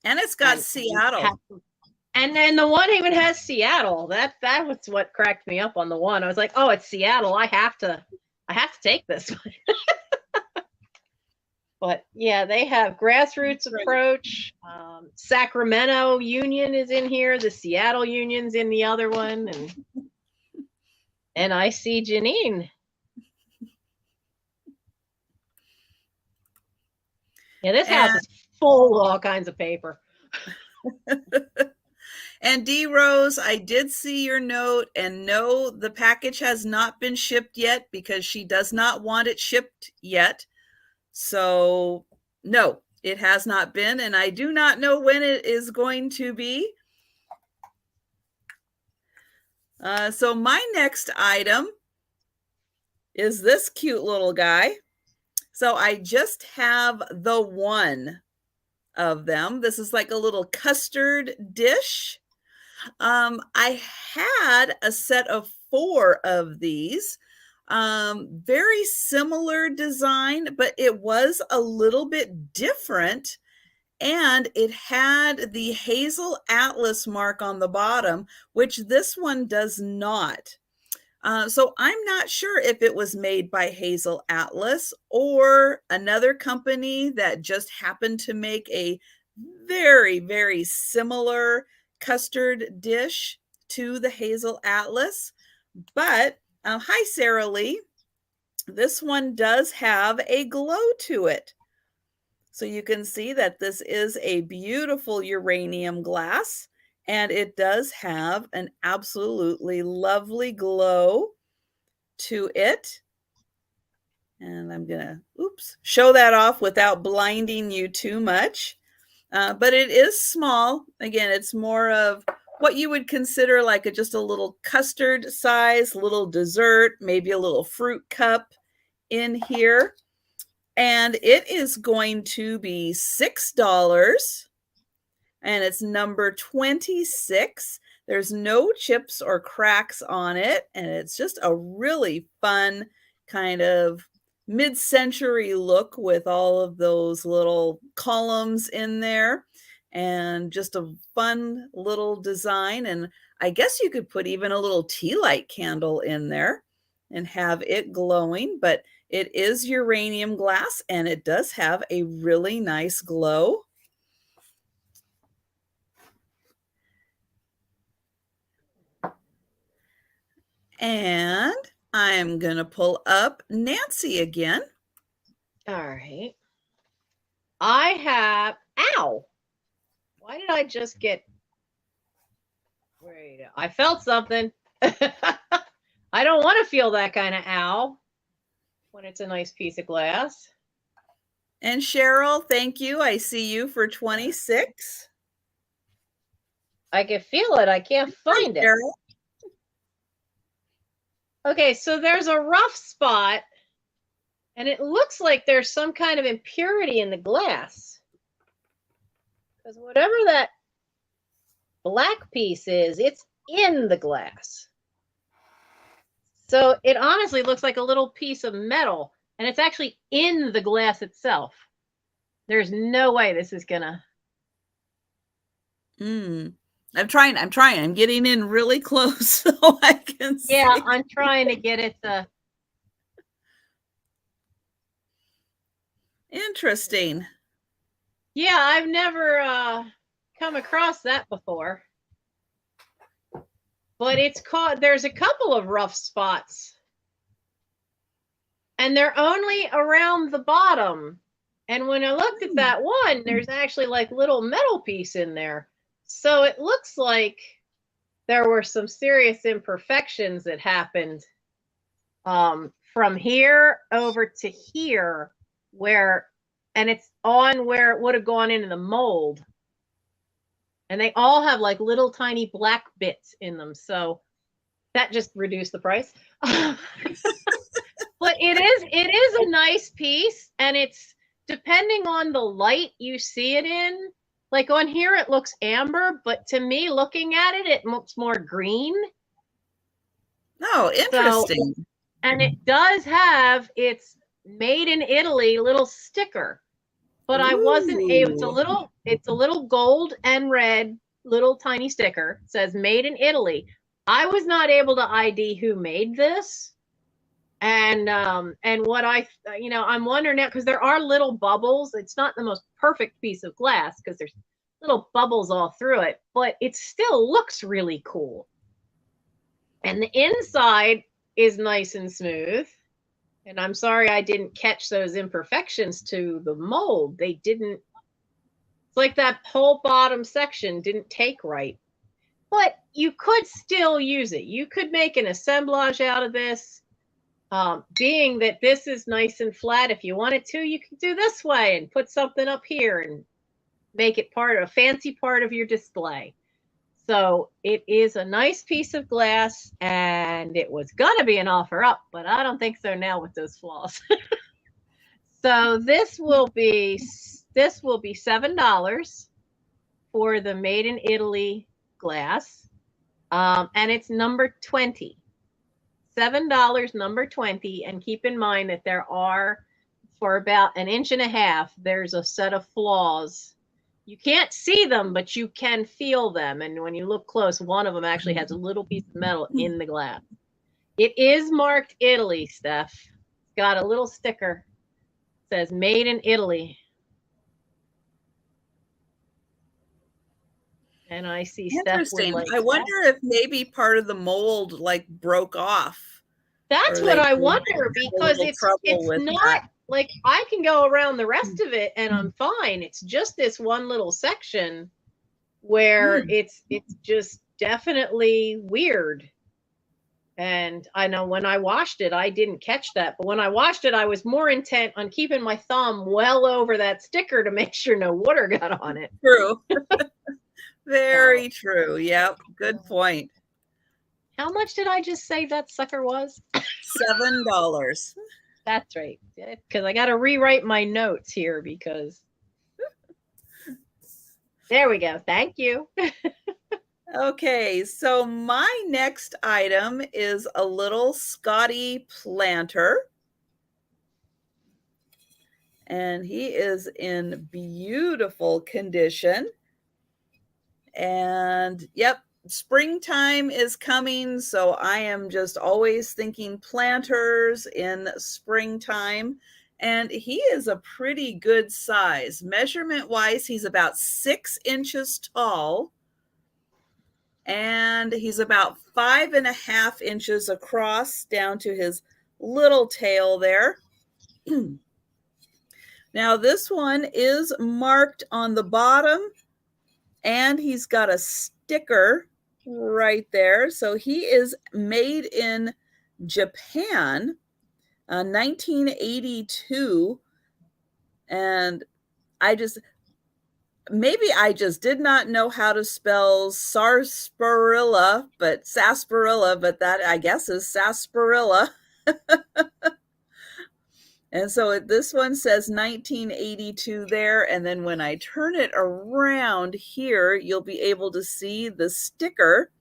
And it's got Seattle. And then the one even has Seattle. That was what cracked me up on the one. I was like, oh, it's Seattle. I have to I have to take this one. But yeah, they have Grassroots Approach. Sacramento Union is in here. The Seattle Union's in the other one. And I see Janine. Yeah, this house is full of all kinds of paper. And D Rose, I did see your note, and no, the package has not been shipped yet because she does not want it shipped yet. So no, it has not been, and I do not know when it is going to be. So my next item is this cute little guy. So I just have the one of them. This is like a little custard dish. I had a set of 4 of these. Very similar design, but it was a little bit different. And it had the Hazel Atlas mark on the bottom, which this one does not. So I'm not sure if it was made by Hazel Atlas or another company that just happened to make a very, very similar custard dish to the Hazel Atlas. But hi, Sarah Lee. This one does have a glow to it. So you can see that this is a beautiful uranium glass, and it does have an absolutely lovely glow to it. And I'm gonna, show that off without blinding you too much. But it is small. Again, it's more of what you would consider like just a little custard size, little dessert, maybe a little fruit cup in here. And it is going to be $6. And it's number 26. There's no chips or cracks on it. And it's just a really fun kind of mid-century look with all of those little columns in there. And just a fun little design. And I guess you could put even a little tea light candle in there and have it glowing. But it is uranium glass, and it does have a really nice glow. And I'm going to pull up Nancy again. All right. I have, ow. Why did I just get, wait, I felt something. I don't want to feel that kind of ow when it's a nice piece of glass. And Cheryl, thank you. I see you for 26. I can feel it. I can't find it. Cheryl. Okay, so there's a rough spot, and it looks like there's some kind of impurity in the glass. Because whatever that black piece is, it's in the glass. So it honestly looks like a little piece of metal, and it's actually in the glass itself. There's no way this is gonna. I'm trying. I'm getting in really close so I can see. Yeah, I'm trying to get it to. Interesting. Yeah, I've never come across that before. But it's called, there's a couple of rough spots. And they're only around the bottom. And when I looked at that one, there's actually like little metal piece in there. So it looks like there were some serious imperfections that happened from here over to here, where, and it's on where it would have gone into the mold. And they all have like little tiny black bits in them. So that just reduced the price. But it is a nice piece, and it's depending on the light you see it in. Like on here, it looks amber, but to me, looking at it, it looks more green. Oh, interesting. So, and it does have its made in Italy little sticker, but I wasn't able. It's a little gold and red little tiny sticker. It says made in Italy. I was not able to ID who made this. And what I'm wondering now, because there are little bubbles. It's not the most perfect piece of glass because there's little bubbles all through it, but it still looks really cool. And the inside is nice and smooth. And I'm sorry I didn't catch those imperfections to the mold. They didn't, it's like that whole bottom section didn't take right. But you could still use it. You could make an assemblage out of this. Being that this is nice and flat, if you wanted to, you could do this way and put something up here and make it a fancy part of your display. So it is a nice piece of glass, and it was gonna be an offer up, but I don't think so now with those flaws. So this will be $7 for the Made in Italy glass, and it's number 20. $7, number 20, and keep in mind that there are, for about 1.5 inches, there's a set of flaws. You can't see them, but you can feel them. And when you look close, one of them actually has a little piece of metal in the glass. It is marked Italy, Steph. It's got a little sticker. It says Made in Italy. And I see interesting. I wonder if maybe part of the mold like broke off. That's what I wonder, because it's not like I can go around the rest of it and I'm fine. It's just this one little section where it's just definitely weird. And I know when I washed it, I didn't catch that. But when I washed it, I was more intent on keeping my thumb well over that sticker to make sure no water got on it. True. Very true. Yep. Good point. How much did I just say that sucker was? $7. That's right. Because I got to rewrite my notes here because. There we go. Thank you. Okay. So my next item is a little Scotty planter. And he is in beautiful condition. And yep, springtime is coming, so I am just always thinking planters in springtime. And he is a pretty good size. Measurement wise, he's about 6 inches tall. And he's about 5.5 inches across down to his little tail there. Now this one is marked on the bottom, and he's got a sticker right there. So he is made in Japan, 1982. And maybe I just did not know how to spell sarsaparilla, but that I guess is sarsaparilla. And so this one says 1982 there. And then when I turn it around here, you'll be able to see the sticker.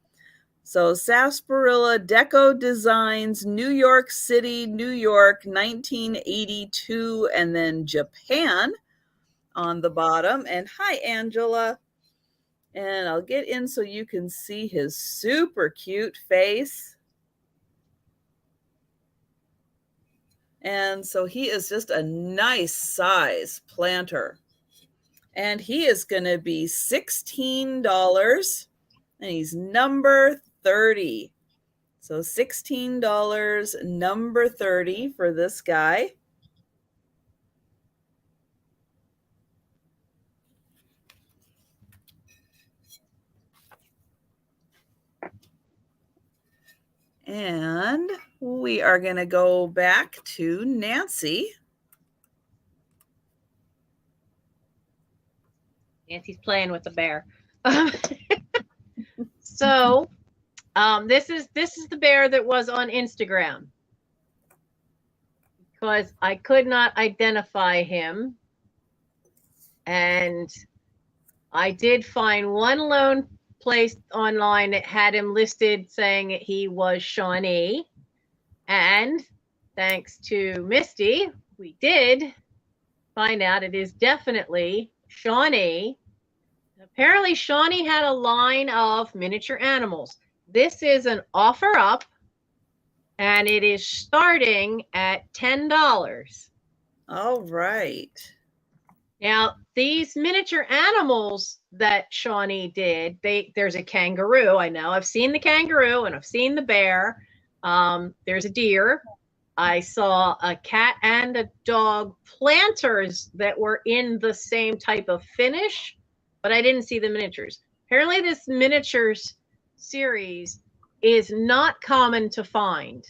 So Sarsaparilla Deco Designs, New York City, New York, 1982, and then Japan on the bottom. And hi, Angela. And I'll get in so you can see his super cute face. And so he is just a nice size planter. And he is going to be $16. And he's number 30. So $16, number 30 for this guy. And we are going to go back to Nancy. Nancy's playing with the bear. So this is the bear that was on Instagram, because I could not identify him. And I did find one lone place online that had him listed saying that he was Shawnee. And thanks to Misty, we did find out it is definitely Shawnee. Apparently, Shawnee had a line of miniature animals. This is an offer up, And it is starting at $10. All right. Now, these miniature animals that Shawnee did, there's a kangaroo. I know I've seen the kangaroo and I've seen the bear. There's a deer. I saw a cat and a dog planters that were in the same type of finish, but I didn't see the miniatures. Apparently, this miniatures series is not common to find.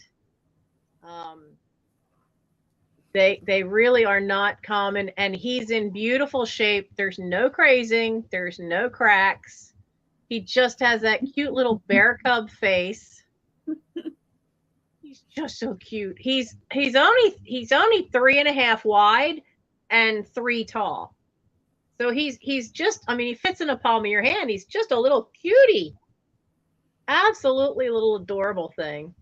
They really are not common, and he's in beautiful shape. There's no crazing. There's no cracks. He just has that cute little bear cub face. He's just so cute. He's only 3.5 wide and 3 tall. So he's just, I mean, he fits in the palm of your hand. He's just a little cutie. Absolutely little adorable thing.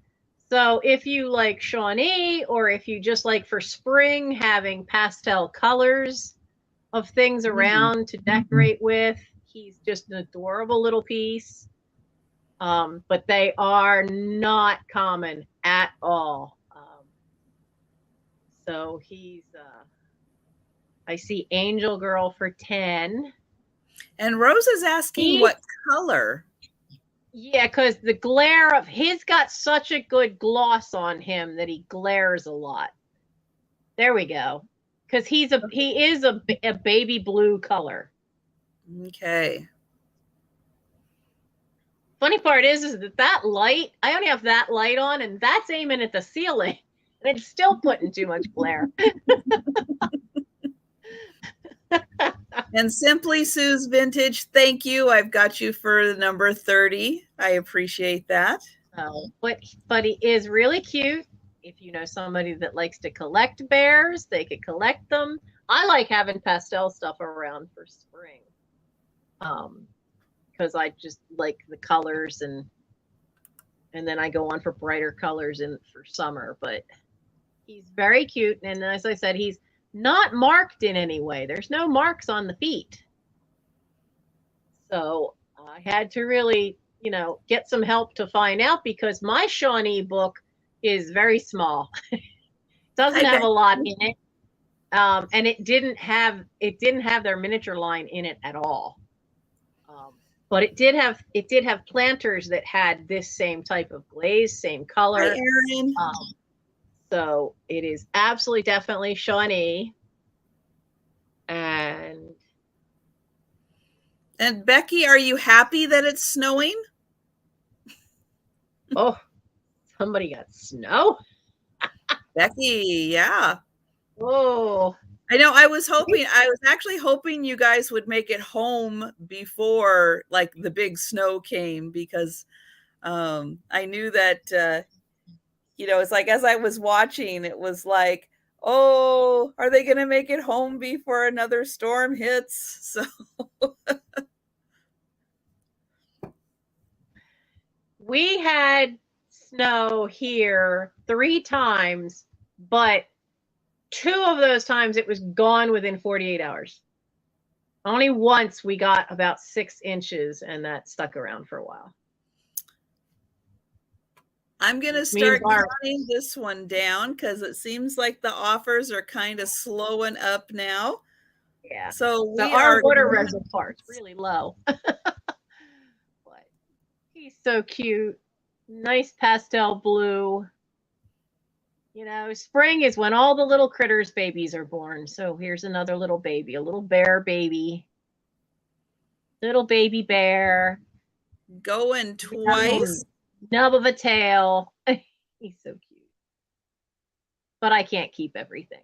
So if you like Shawnee, or if you just like for spring having pastel colors of things around to decorate with, he's just an adorable little piece. But they are not common at all. So he's, I see Angel Girl for 10. And Rose is asking what color. Yeah, because the glare of his got such a good gloss on him that he glares a lot. There we go. Because he is a baby blue color. Okay. Funny part is that light, I only have that light on, and that's aiming at the ceiling. And it's still putting too much glare. And Simply Sue's Vintage, thank you. I've got you for the number 30. I appreciate that. But he is really cute. If you know somebody that likes to collect bears, they could collect them. I like having pastel stuff around for spring. Because I just like the colors, and then I go on for brighter colors for summer. But he's very cute, and as I said, he's not marked in any way. There's no marks on the feet. So I had to really, get some help to find out, because my Shawnee book is very small. Doesn't have a lot in it. And it didn't have their miniature line in it at all. But it did have planters that had this same type of glaze, same color. Hi, Erin. So it is absolutely definitely Shawnee. And Becky, are you happy that it's snowing? Oh, somebody got snow? Becky, yeah. Oh. I know. I was actually hoping you guys would make it home before like the big snow came, because I knew that it's like, as I was watching, it was like, oh, are they going to make it home before another storm hits? So we had snow here 3 times, but 2 of those times it was gone within 48 hours. Only once we got about 6 inches, and that stuck around for a while. I'm going to start counting this one down, because it seems like the offers are kind of slowing up now. Yeah. So our water reservoir is really low. But he's so cute. Nice pastel blue. Spring is when all the little critters babies are born. So here's another little baby, a little bear baby. Little baby bear. Going twice. Nub of a tail. He's so cute. But I can't keep everything.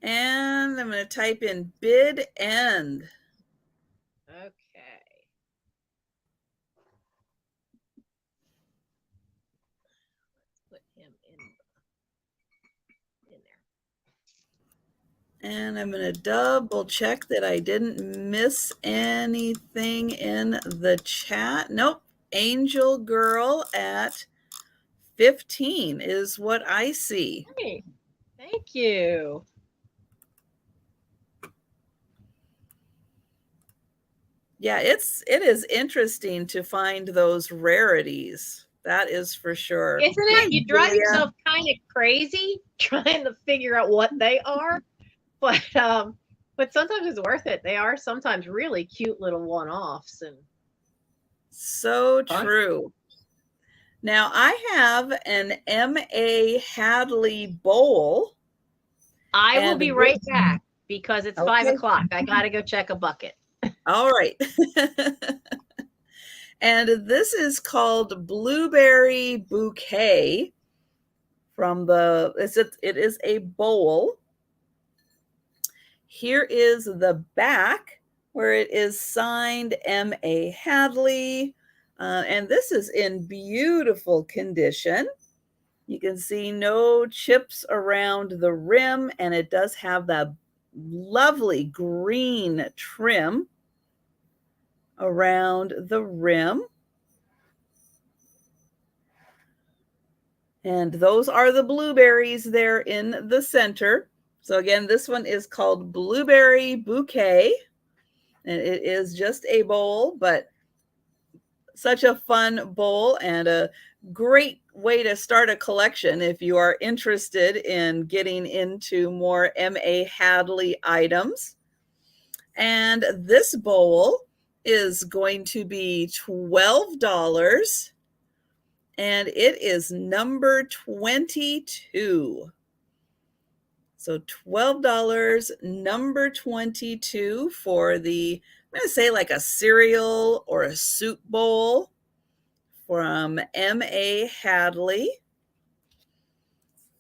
And I'm going to type in bid end. Okay. Let's put him in there. And I'm going to double check that I didn't miss anything in the chat. Nope. Angel Girl at 15 is what I see. Hey, thank you. Yeah, it is interesting to find those rarities. That is for sure. Isn't Hi, it? You drive Julia. yourself kind of crazy trying to figure out what they are, but sometimes it's worth it. They are sometimes really cute little one-offs and So fun. true. Now I have an M.A. Hadley bowl. I will And be right back because it's okay, 5 o'clock. I got to go check a bucket. all right. And this is called Blueberry Bouquet from it is a bowl. Here is the back where it is signed M.A. Hadley. And this is in beautiful condition. You can see no chips around the rim, and it does have that lovely green trim around the rim. And those are the blueberries there in the center. So again, this one is called Blueberry Bouquet, and it is just a bowl, but such a fun bowl and a great way to start a collection if you are interested in getting into more M.A. Hadley items. And this bowl is going to be $12, and it is number 22. So $12, number 22 for the, I'm going to say like a cereal or a soup bowl from M.A. Hadley.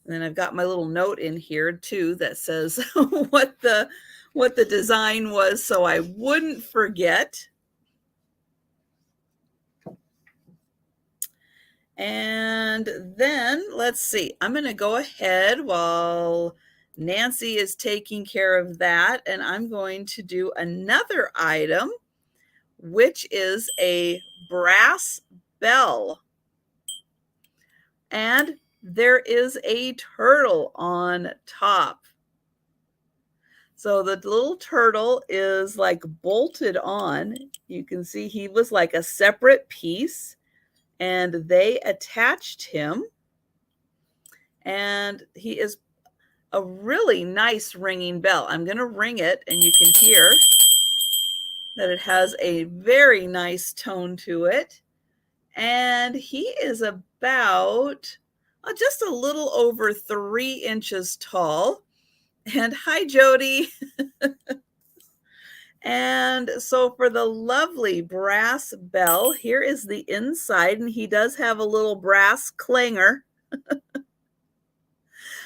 And then I've got my little note in here too that says what the design was so I wouldn't forget. And then let's see, I'm going to go ahead while Nancy is taking care of that, and I'm going to do another item, which is a brass bell. And there is a turtle on top. So the little turtle is like bolted on. You can see he was like a separate piece, and they attached him. And he is a really nice ringing bell. I'm going to ring it, and you can hear that it has a very nice tone to it. And he is about just a little over 3 inches tall. And hi, Jody. And so for the lovely brass bell, here is the inside, and he does have a little brass clanger.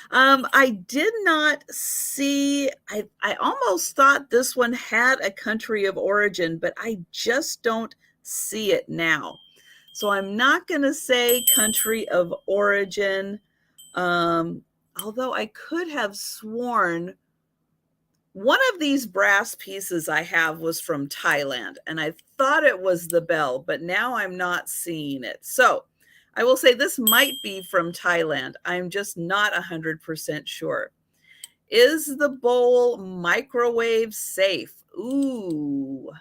I did not see, I almost thought this one had a country of origin, but I just don't see it now. So I'm not going to say country of origin, although I could have sworn one of these brass pieces I have was from Thailand, and I thought it was the bell, but now I'm not seeing it. So I will say this might be from Thailand. I'm just not 100% sure. Is the bowl microwave safe? Ooh,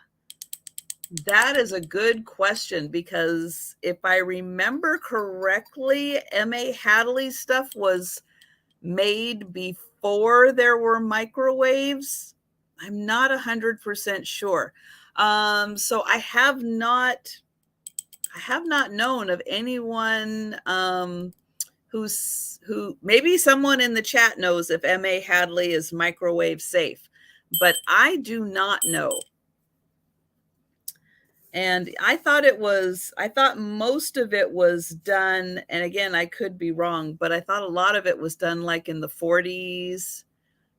that is a good question, because if I remember correctly, M.A. Hadley stuff was made before there were microwaves. I'm not 100% sure. So I have not known of anyone who maybe someone in the chat knows if M.A. Hadley is microwave safe, but I do not know. And I thought most of it was done, and again, I could be wrong, but I thought a lot of it was done like in the 40s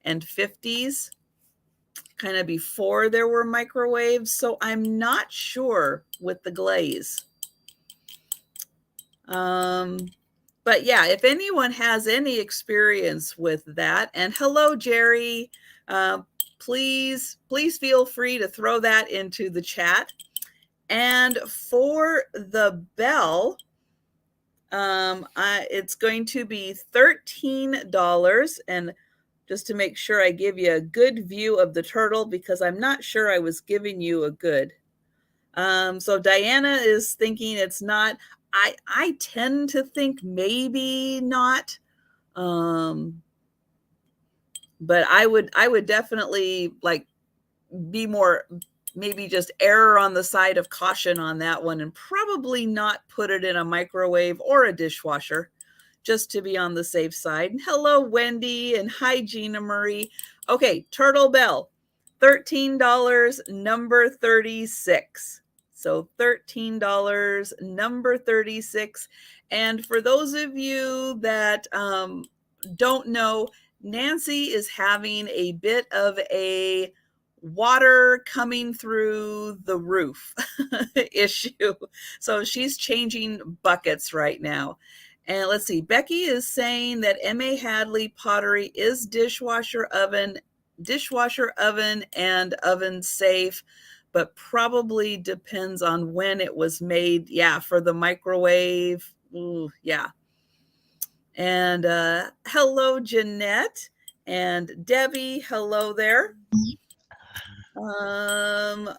and 50s, kind of before there were microwaves. So I'm not sure with the glaze. But yeah, if anyone has any experience with that, and hello, Jerry, please feel free to throw that into the chat. And for the bell, it's going to be $13. And just to make sure I give you a good view of the turtle, because I'm not sure I was giving you a good So Diana is thinking it's not. I tend to think maybe not. But I would definitely like be more, maybe just err on the side of caution on that one and probably not put it in a microwave or a dishwasher just to be on the safe side. Hello, Wendy, and hi, Gina Marie. Okay, Turtle Bell, $13, number 36. So $13, number 36. And for those of you that don't know, Nancy is having a bit of a water coming through the roof issue. So she's changing buckets right now. And let's see, Becky is saying that M.A. Hadley Pottery is dishwasher oven and oven safe, but probably depends on when it was made. Yeah, for the microwave. Ooh, yeah. And hello, Jeanette and Debbie. Hello there.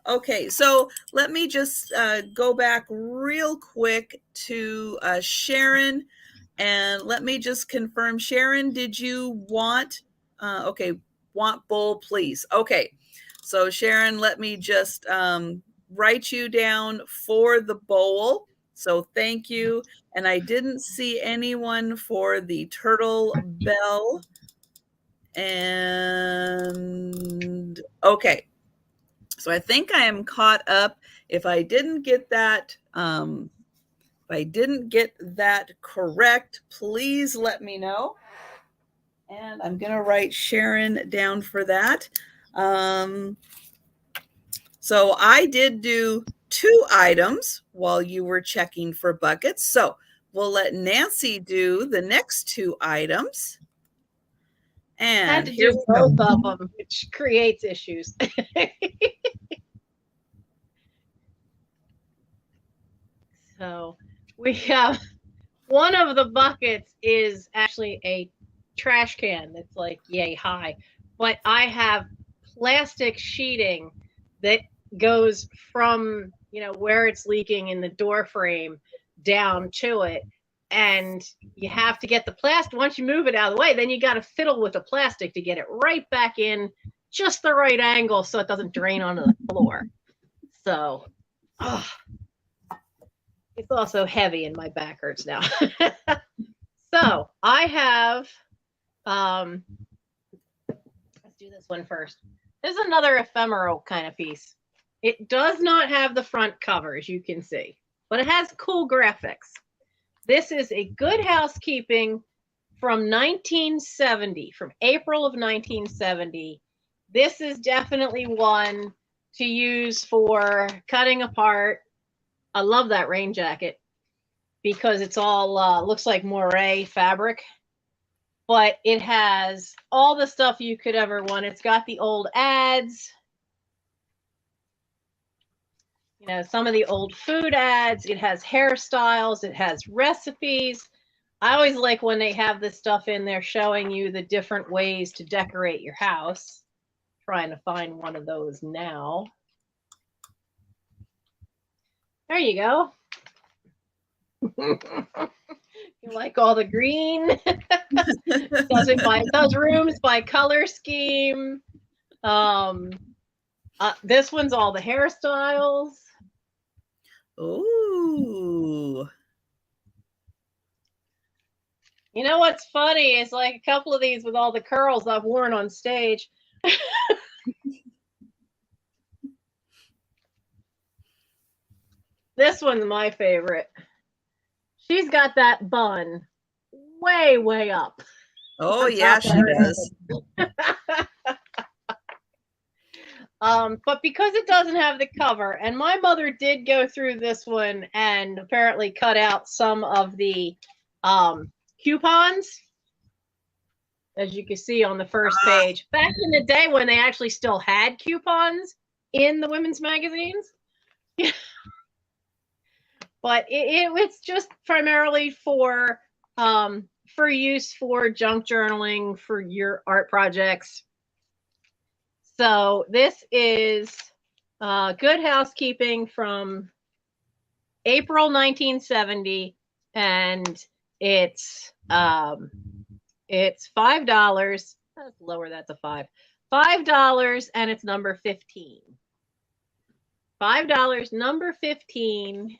Okay, so let me just go back real quick to Sharon, and let me just confirm. Sharon, did you want, okay, want bowl, please. Okay, so Sharon, let me just write you down for the bowl. So thank you. And I didn't see anyone for the turtle bell. And okay. So I think I am caught up. If I didn't get that, correct, please let me know. And I'm going to write Sharon down for that. So I did do 2 items while you were checking for buckets. So we'll let Nancy do the next 2 items. And had to do both of them, which creates issues. So we have, one of the buckets is actually a trash can that's like yay high, but I have plastic sheeting that goes from, you know, where it's leaking in the door frame down to it. And you have to get the plastic, once you move it out of the way, then you got to fiddle with the plastic to get it right back in just the right angle so it doesn't drain onto the floor. So, it's also heavy and my back hurts now. So I have, let's do this one first. There's another ephemeral kind of piece. It does not have the front cover, as you can see, but it has cool graphics. This is a Good Housekeeping from 1970, from April of 1970. This is definitely one to use for cutting apart. I love that rain jacket because it's all looks like moire fabric, but it has all the stuff you could ever want. It's got the old ads, you know, some of the old food ads. It has hairstyles. It has recipes. I always like when they have this stuff in there showing you the different ways to decorate your house. Trying to find one of those now. There you go. You like all the green? Does rooms by color scheme. This one's all the hairstyles. Ooh. You know what's funny is like a couple of these with all the curls I've worn on stage. This one's my favorite. She's got that bun way, way up. Oh, yeah, she does. But because it doesn't have the cover, and my mother did go through this one and apparently cut out some of the coupons, as you can see on the first page. Back in the day when they actually still had coupons in the women's magazines. But it's just primarily for use for junk journaling, for your art projects. So this is Good Housekeeping from April 1970, and it's $5. Let's lower that to $5, and it's number 15. $5, number 15.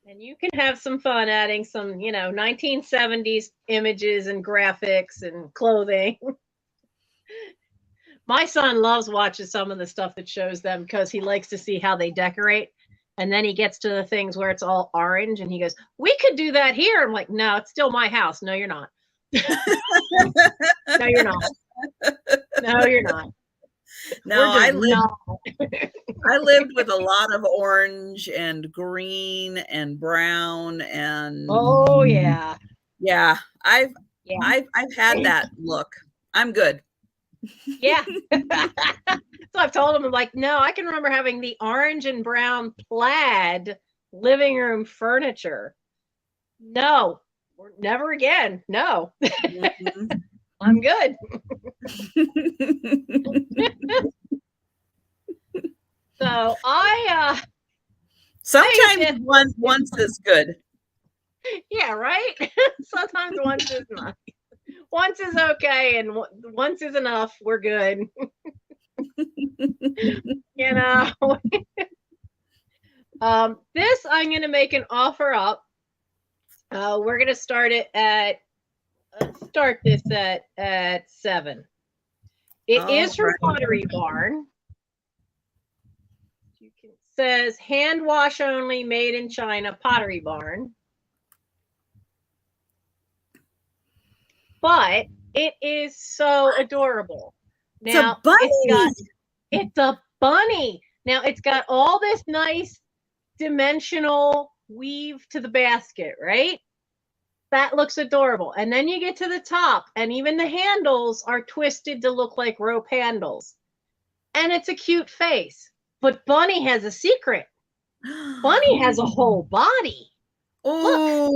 And you can have some fun adding some, 1970s images and graphics and clothing. My son loves watching some of the stuff that shows them because he likes to see how they decorate. And then he gets to the things where it's all orange and he goes, "We could do that here." I'm like, "No, it's still my house." "No, you're not." "No, you're not." "No, you're not." No, I lived with a lot of orange and green and brown and oh yeah. Yeah, I've had that look. I'm good. Yeah. So I've told him, I'm like, "No, I can remember having the orange and brown plaid living room furniture. No, never again. No." Mm-hmm. I'm good. So sometimes once is good. Yeah, right? Sometimes once is nice. Once is okay, and once is enough. We're good. This I'm going to make an offer up. We're going to start it at. Let's start this at 7. It is from Pottery Barn. It says hand wash only, made in China, Pottery Barn. But it is so adorable. Now it's a bunny. Now it's got all this nice dimensional weave to the basket, right? That looks adorable. And then you get to the top, and even the handles are twisted to look like rope handles. And it's a cute face. But Bunny has a secret. Bunny has a whole body. Look,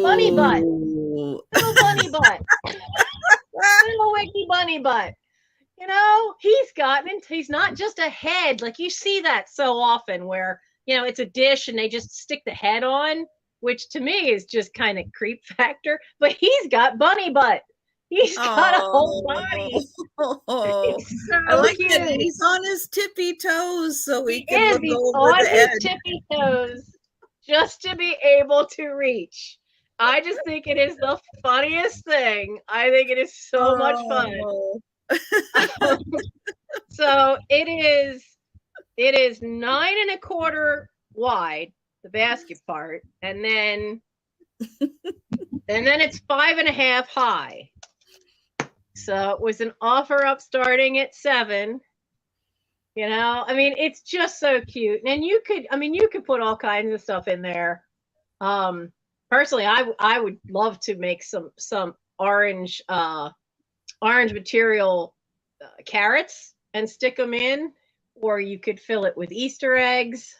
bunny butt. Little bunny butt. Little wicky bunny butt. He's not just a head. Like you see that so often where, it's a dish and they just stick the head on, which to me is just kind of creep factor. But he's got bunny butt. He's got a whole body. He's so I like cute. that he's on his tippy toes so he can look over on the his edge. Tippy toes just to be able to reach. I just think it is the funniest thing. I think it is so much fun. So it is 9.25 wide, the basket part, and then it's 5.5 high. So it was an offer up starting at 7. It's just so cute. And you could put all kinds of stuff in there. Personally, I would love to make some orange material carrots and stick them in, or you could fill it with Easter eggs.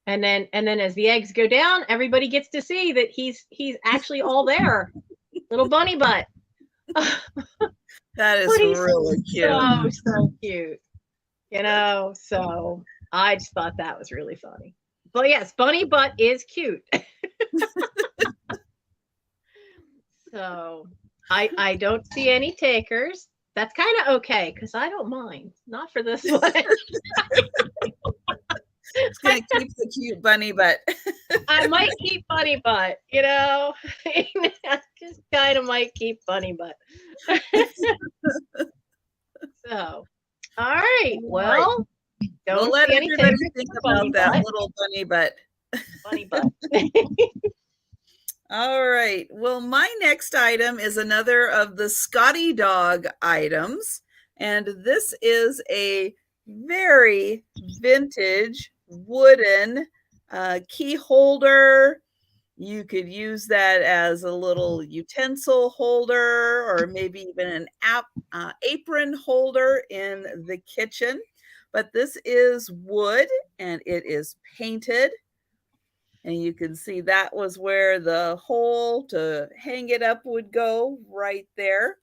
And then as the eggs go down, everybody gets to see that he's actually all there. Little bunny butt. That is really cute. So cute. So I just thought that was really funny. But yes, bunny butt is cute. So I don't see any takers. That's kind of okay because I don't mind. Not for this one. It's gonna keep the cute bunny butt. I might keep bunny butt, just kind of might keep bunny butt. So, all right. Well, don't let anybody think about that little bunny butt. Bunny butt. All right. Well, my next item is another of the Scotty dog items, and this is a very vintage wooden key holder. You could use that as a little utensil holder or maybe even an apron holder in the kitchen. But this is wood and it is painted. And you can see that was where the hole to hang it up would go right there.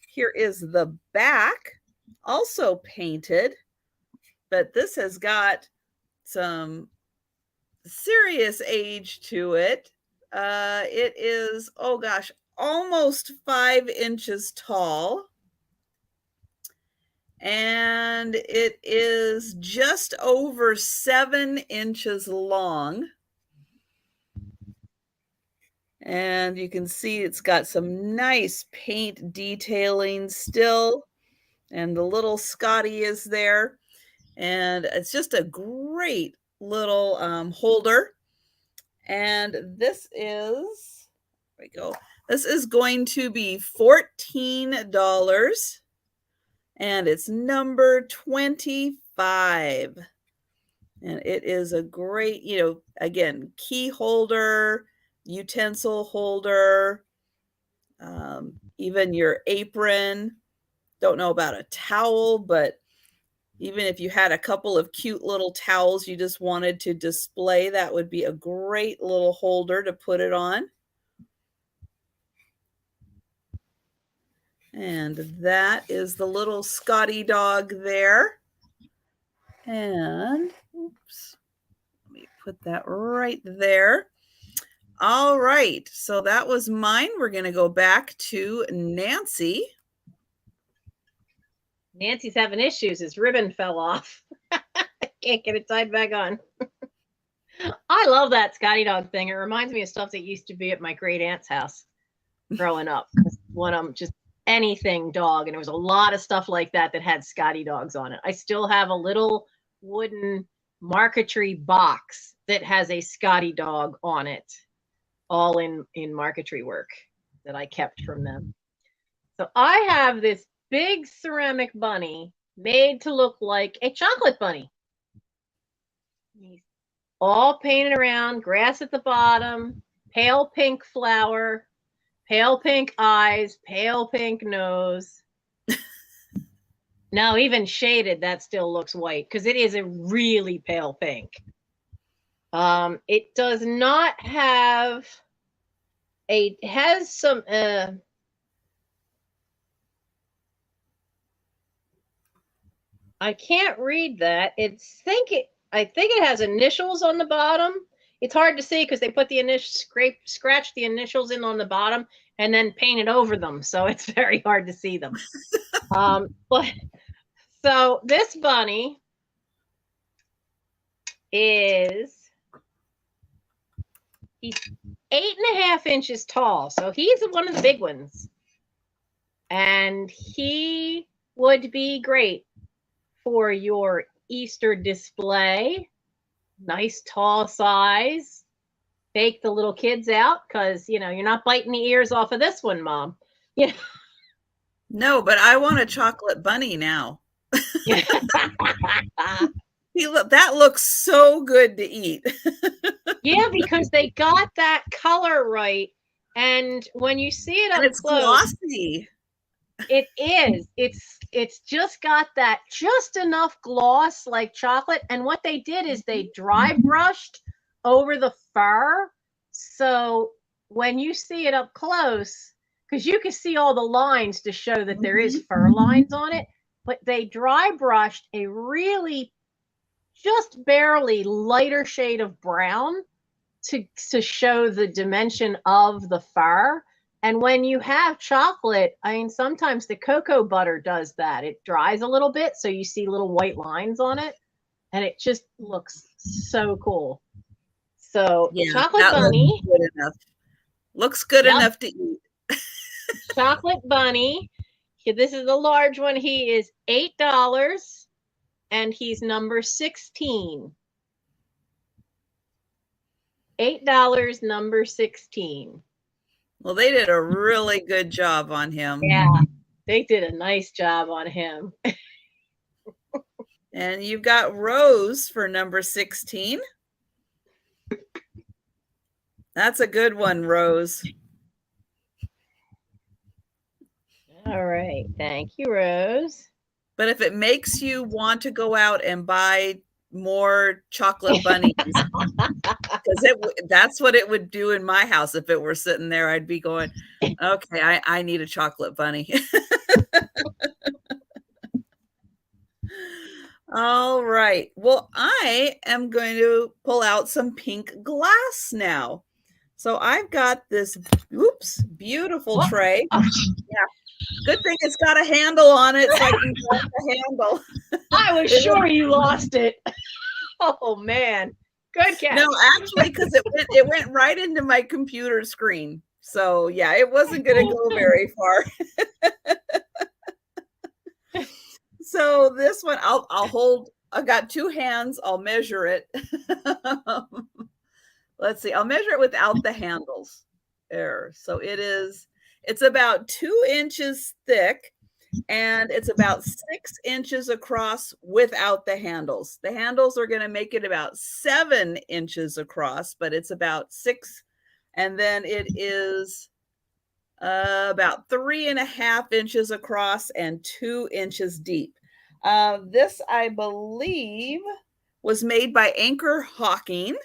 Here is the back, also painted. but this has got some serious age to it. It is, oh gosh, almost 5 inches tall. And it is just over 7 inches long. And you can see it's got some nice paint detailing still. And the little Scotty is there. And it's just a great little holder. And this is, there we go. This is going to be $14. And it's number 25. And it is a great, again, key holder, utensil holder, even your apron. Don't know about a towel, but even if you had a couple of cute little towels you just wanted to display, that would be a great little holder to put it on. And that is the little Scotty dog there. And, oops, let me put that right there. All right, so that was mine. We're going to go back to Nancy. Nancy's having issues. His ribbon fell off. Can't get it tied back on. I love that Scotty dog thing. It reminds me of stuff that used to be at my great aunt's house growing up. One of them, just anything dog. And there was a lot of stuff like that that had Scotty dogs on it. I still have a little wooden marquetry box that has a Scotty dog on it, all in marquetry work that I kept from them. So I have this big ceramic bunny made to look like a chocolate bunny. He's all painted around, grass at the bottom, pale pink flower, pale pink eyes, pale pink nose. No, even shaded, that still looks white because it is a really pale pink. It does not have it has some I can't read that. I think it has initials on the bottom. It's hard to see because they put the scratch the initials in on the bottom and then painted over them, so it's very hard to see them. But so this bunny he's 8.5 inches tall, so he's one of the big ones, and he would be great for your Easter display. Nice tall size. Fake the little kids out because you're not biting the ears off of this one, Mom. Yeah. No, but I want a chocolate bunny now. That looks so good to eat. Yeah, because they got that color right, and when you see it up it's close, glossy. It is. It's just got that just enough gloss like chocolate. And what they did is they dry brushed over the fur. So when you see it up close, because you can see all the lines to show that there is fur lines on it, but they dry brushed a really just barely lighter shade of brown to show the dimension of the fur. And when you have chocolate, I mean, sometimes the cocoa butter does that. It dries a little bit, so you see little white lines on it, and it just looks so cool. So yeah, chocolate bunny. Looks good enough to eat. Chocolate bunny. This is the large one. He is $8, and he's number 16. $8, number 16. Well, they did a really good job on him. Yeah, they did a nice job on him. And you've got Rose for number 16. That's a good one, Rose. All right. Thank you, Rose. But if it makes you want to go out and buy more chocolate bunnies, because that's what it would do in my house. If it were sitting there, I'd be going, okay, I need a chocolate bunny. All right. Well, I am going to pull out some pink glass now. So I've got this, oops, beautiful Oh, tray. oh, Yeah, good thing it's got a handle on it so I can grab the handle. I was sure you lost it. Oh man, good catch. No, actually, because it went right into my computer screen. So yeah, it wasn't going to go very far. So this one, I'll hold. I've got two hands. I'll measure it. Let's see. I'll measure it without the handles. There. So it's about 2 inches thick, and it's about 6 inches across without the handles. The handles are going to make it about 7 inches across, but it's about 6. And then it is about 3.5 inches across and 2 inches deep. This, I believe, was made by Anchor Hawking.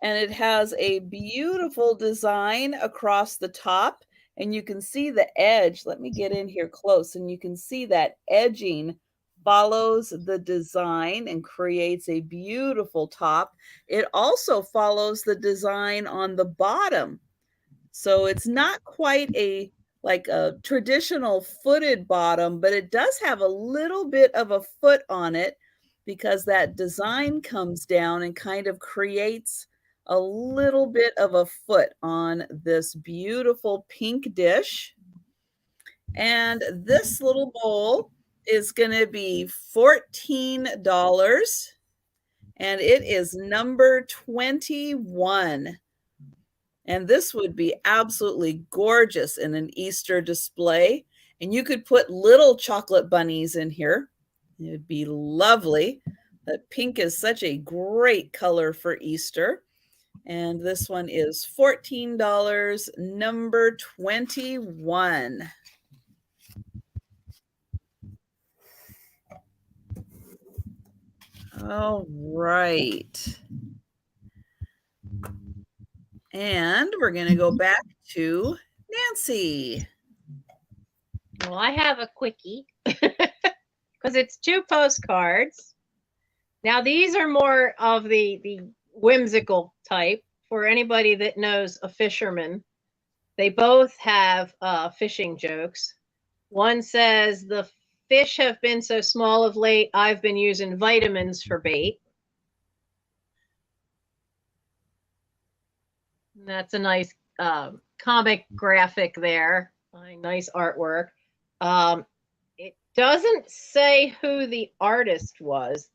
And it has a beautiful design across the top. And you can see the edge. Let me get in here close. And you can see that edging follows the design and creates a beautiful top. It also follows the design on the bottom. So it's not quite like a traditional footed bottom, but it does have a little bit of a foot on it because that design comes down and kind of creates a little bit of a foot on this beautiful pink dish. And this little bowl is going to be $14, and it is number 21. And this would be absolutely gorgeous in an Easter display. And you could put little chocolate bunnies in here. It would be lovely. The pink is such a great color for Easter. And this one is $14, number 21. All right. And we're going to go back to Nancy. Well, I have a quickie because it's 2 postcards. Now, these are more of the whimsical type for anybody that knows a fisherman. They both have fishing jokes. One says, "The fish have been so small of late, I've been using vitamins for bait." And that's a nice comic graphic there. Nice artwork. It doesn't say who the artist was.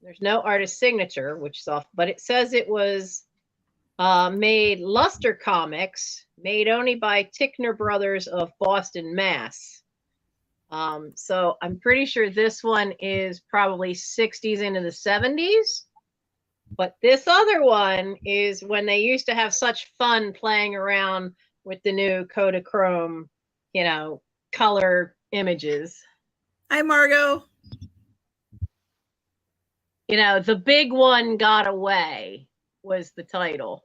There's no artist signature, which is off, but it says it was made Luster Comics, made only by Tickner Brothers of Boston, Mass. So I'm pretty sure this one is probably 60s into the 70s. But this other one is when they used to have such fun playing around with the new Kodachrome, color images. Hi, Margot. The big one got away was the title.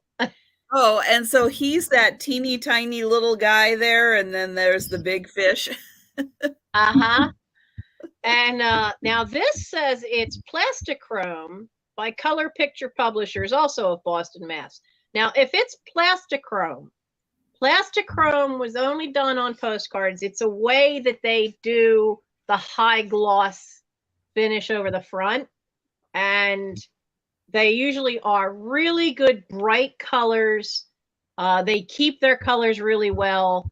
Oh, and so he's that teeny tiny little guy there, and then there's the big fish. Uh-huh. And now this says it's Plastichrome by Color Picture Publishers, also of Boston, Mass. Now, if it's Plastichrome was only done on postcards. It's a way that they do the high gloss finish over the front. And they usually are really good, bright colors. They keep their colors really well.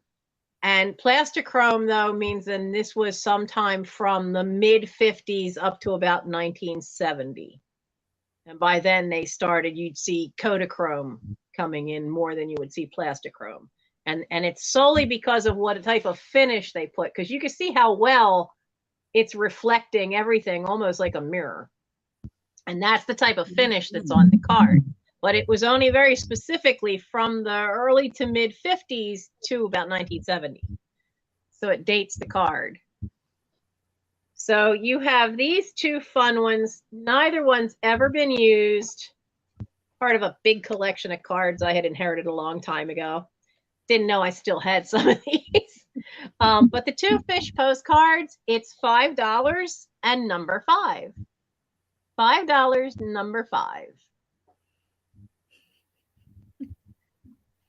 And Plastichrome, though, means then this was sometime from the mid-50s up to about 1970. And by then they started, you'd see Kodachrome coming in more than you would see Plastichrome. And it's solely because of what type of finish they put, because you can see how well it's reflecting everything, almost like a mirror. And that's the type of finish that's on the card. But it was only very specifically from the early to mid 50s to about 1970. So it dates the card. So you have these 2 fun ones. Neither one's ever been used. Part of a big collection of cards I had inherited a long time ago. Didn't know I still had some of these. But the 2 fish postcards, it's $5. and number 5. $5, number 5.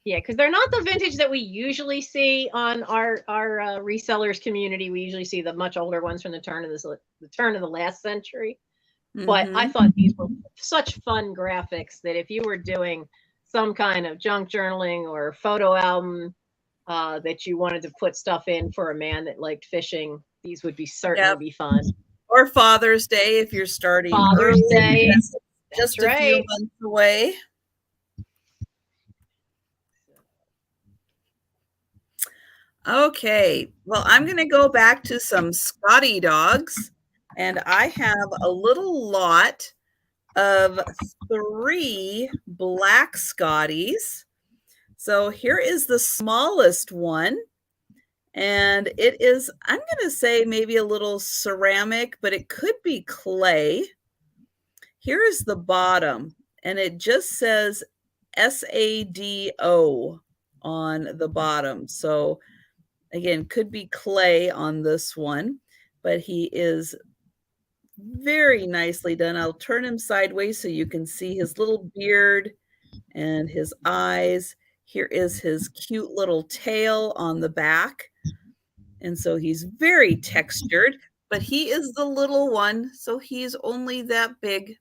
Yeah, because they're not the vintage that we usually see on our resellers community. We usually see the much older ones from the turn of the last century. But I thought these were such fun graphics that if you were doing some kind of junk journaling or photo album that you wanted to put stuff in for a man that liked fishing, these would be certainly be fun. Or Father's Day if you're starting Father's Day, just a few months away. Okay, well, I'm going to go back to some Scotty dogs, and I have a little lot of 3 black Scotties. So here is the smallest one, and it is, I'm going to say maybe a little ceramic, but it could be clay. Here is the bottom, and it just says SADO on the bottom. So again, could be clay on this one, but he is very nicely done. I'll turn him sideways so you can see his little beard and his eyes. Here is his cute little tail on the back. And so he's very textured, but he is the little one, so he's only that big.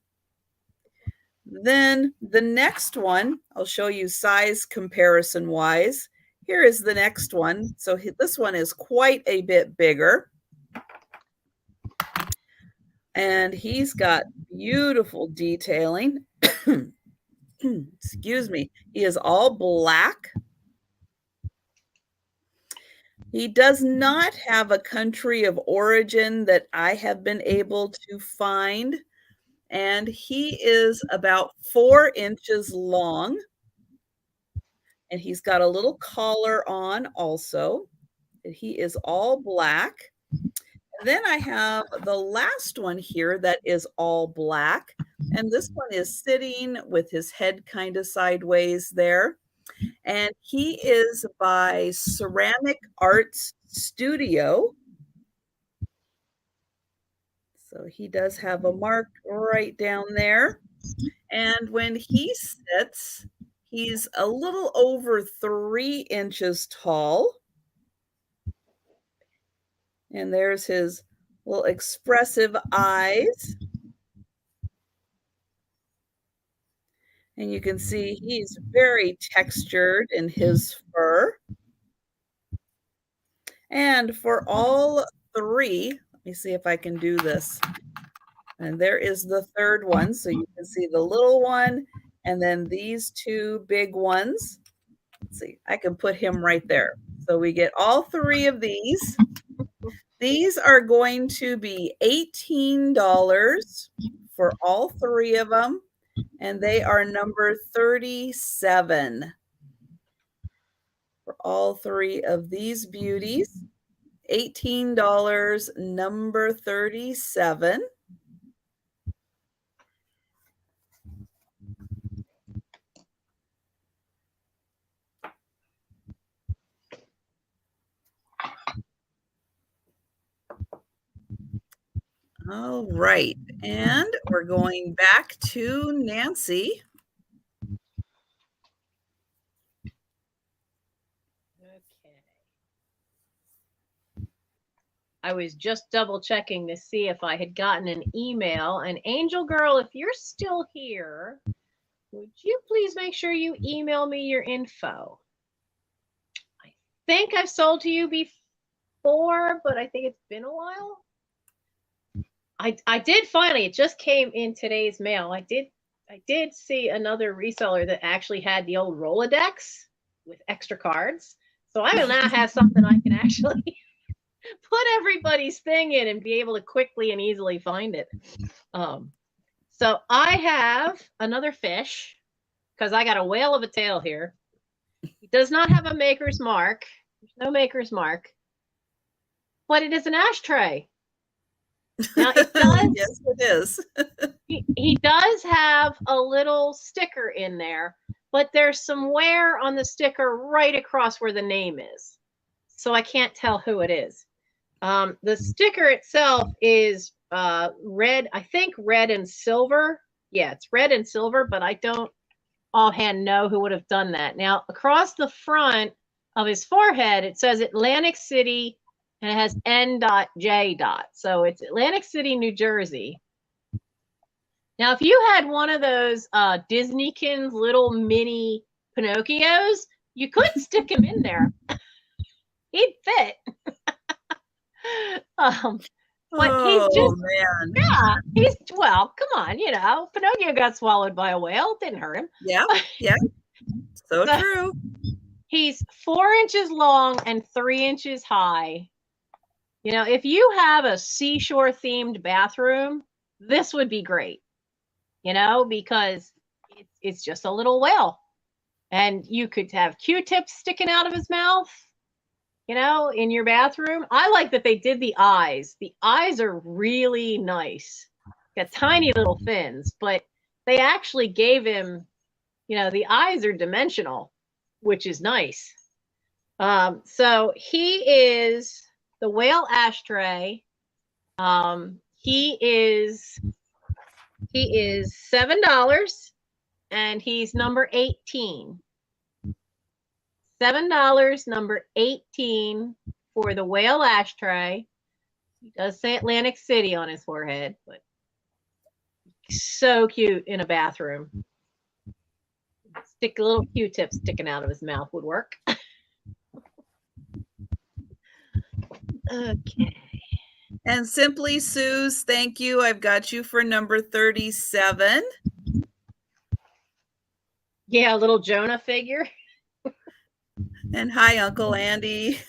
Then the next one, I'll show you size comparison wise. Here is the next one. So this one is quite a bit bigger. And he's got beautiful detailing. Excuse me. He is all black. He does not have a country of origin that I have been able to find. And he is about 4 inches long. And he's got a little collar on also. And he is all black. And then I have the last one here that is all black. And this one is sitting with his head kind of sideways there. And he is by Ceramic Arts Studio. So he does have a mark right down there. And when he sits, he's a little over 3 inches tall. And there's his little expressive eyes. And you can see he's very textured in his fur. And for all 3, let me see if I can do this. And there is the third one. So you can see the little one and then these 2 big ones. Let's see, I can put him right there. So we get all 3 of these. These are going to be $18 for all 3 of them. And they are number 37 for all 3 of these beauties. $18, number 37. All right, and we're going back to Nancy. Okay. I was just double checking to see if I had gotten an email. And Angel Girl, if you're still here, would you please make sure you email me your info? I think I've sold to you before, but I think it's been a while. I did finally, it just came in today's mail. I did see another reseller that actually had the old Rolodex with extra cards. So I will now have something I can actually put everybody's thing in and be able to quickly and easily find it. So I have another fish because I got a whale of a tail here. It does not have a maker's mark. There's no maker's mark, but it is an ashtray. Now it does. Yes, it is. he does have a little sticker in there, but there's some wear on the sticker right across where the name is. So I can't tell who it is. The sticker itself is red, I think red and silver. Yeah, it's red and silver, but I don't offhand know who would have done that. Now, across the front of his forehead, it says Atlantic City, and it has N.J. So it's Atlantic City, New Jersey. Now, if you had one of those Disneykins little mini Pinocchios, you could stick him in there. He'd fit. But he's just, man. Yeah, he's, well, come on, you know, Pinocchio got swallowed by a whale. It didn't hurt him. Yeah, yeah. So true. He's 4 inches long and 3 inches high. You know, if you have a seashore themed bathroom, this would be great, you know, because it's just a little whale. And you could have Q-tips sticking out of his mouth, you know, in your bathroom. I like that they did the eyes. The eyes are really nice. Got tiny little fins, but they actually gave him, you know, the eyes are dimensional, which is nice. So he is the whale ashtray. He is $7, and he's number 18. $7, number 18 for the whale ashtray. He does say Atlantic City on his forehead, but so cute in a bathroom. Stick a little Q-tip sticking out of his mouth would work. Okay. And Simply Sue's, thank you. I've got you for number 37. Yeah, a little Jonah figure. And hi, Uncle Andy.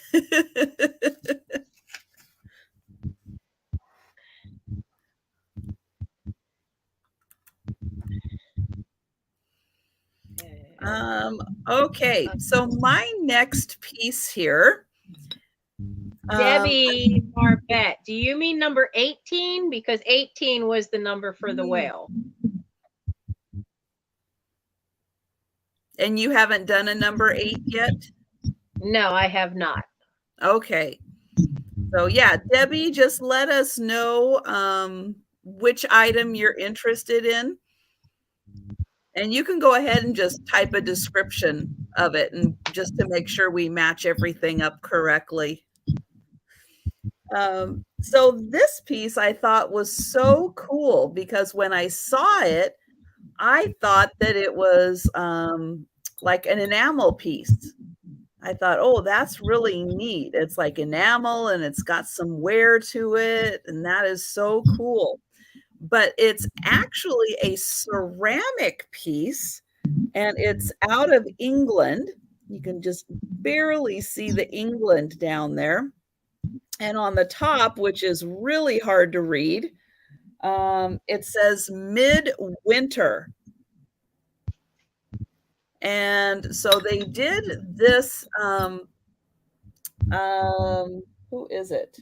Okay, so my next piece here. Debbie Barbette, do you mean number 18? Because 18 was the number for the whale. And you haven't done a number 8 yet? No, I have not. Okay. So yeah, Debbie, just let us know which item you're interested in. And you can go ahead and just type a description of it, and just to make sure we match everything up correctly. So this piece I thought was so cool because when I saw it, I thought that it was like an enamel piece. I thought, oh, that's really neat. It's like enamel and it's got some wear to it, and that is so cool. But it's actually a ceramic piece, and it's out of England. You can just barely see the England down there. And on the top, which is really hard to read, it says midwinter. And so they did this, who is it?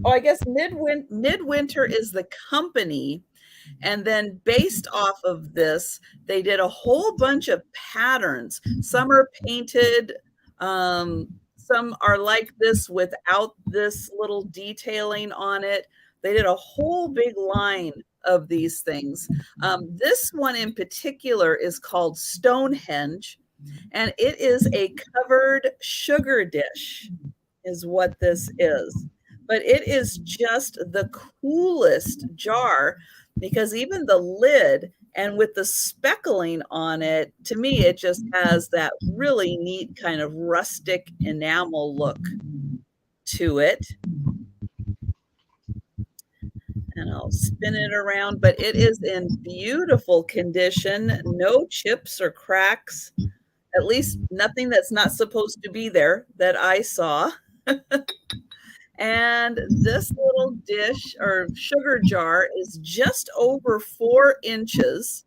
Oh, I guess Midwinter is the company. And then based off of this, they did a whole bunch of patterns. Some are painted, some are like this without this little detailing on it. They did a whole big line of these things. This one in particular is called Stonehenge, and it is a covered sugar dish is what this is. But it is just the coolest jar because even the lid and with the speckling on it, to me, it just has that really neat kind of rustic enamel look to it. And I'll spin it around, but it is in beautiful condition. No chips or cracks, at least nothing that's not supposed to be there that I saw. And this little dish or sugar jar is just over 4 inches.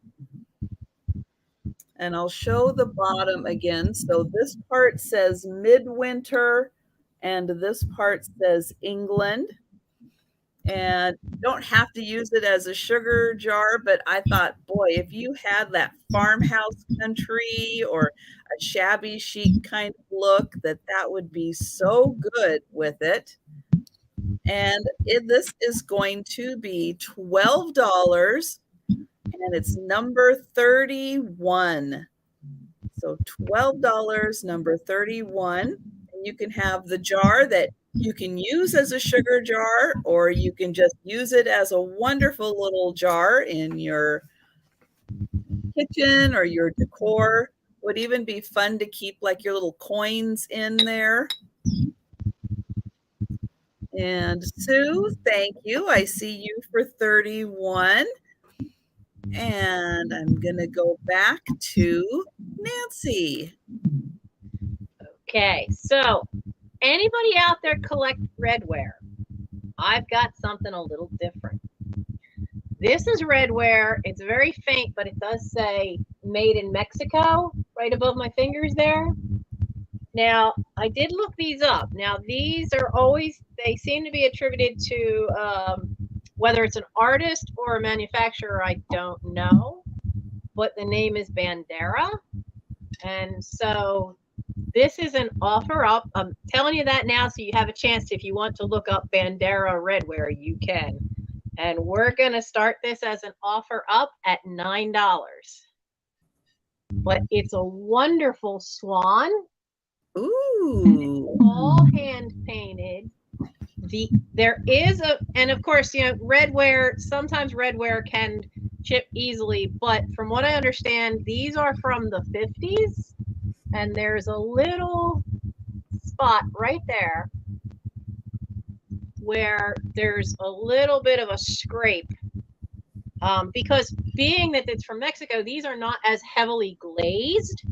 And I'll show the bottom again. So this part says midwinter, and this part says England. And you don't have to use it as a sugar jar, but I thought, boy, if you had that farmhouse country or a shabby chic kind of look, that would be so good with it. And this is going to be $12, and it's number 31. So $12, number 31. And you can have the jar that you can use as a sugar jar, or you can just use it as a wonderful little jar in your kitchen or your decor. Would even be fun to keep like your little coins in there. And Sue, thank you. I see you for 31. And I'm going to go back to Nancy. Okay, so anybody out there collect redware? I've got something a little different. This is redware. It's very faint, but it does say made in Mexico right above my fingers there. Now, I did look these up. Now, these are always, they seem to be attributed to whether it's an artist or a manufacturer, I don't know. But the name is Bandera. And so this is an offer up. I'm telling you that now so you have a chance. If you want to look up Bandera redware, you can. And we're going to start this as an offer up at $9. But it's a wonderful swan. Ooh. And it's all hand painted. There is a, and of course, you know, redware, sometimes redware can chip easily, but from what I understand, these are from the 50s, and there's a little spot right there where there's a little bit of a scrape. Because being that it's from Mexico, these are not as heavily glazed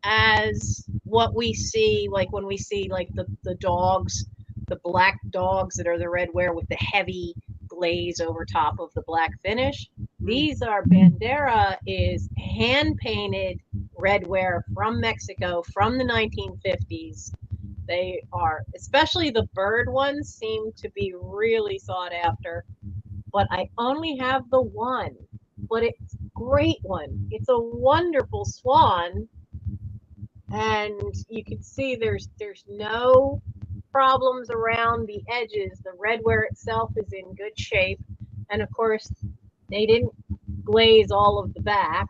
as what we see, like when we see like the dogs, the black dogs that are the redware with the heavy glaze over top of the black finish. These are, Bandera is hand painted redware from Mexico from the 1950s. They are, especially the bird ones, seem to be really sought after. But I only have the one, but it's a great one. It's a wonderful swan. And you can see there's no problems around the edges. The redware itself is in good shape. And of course, they didn't glaze all of the back.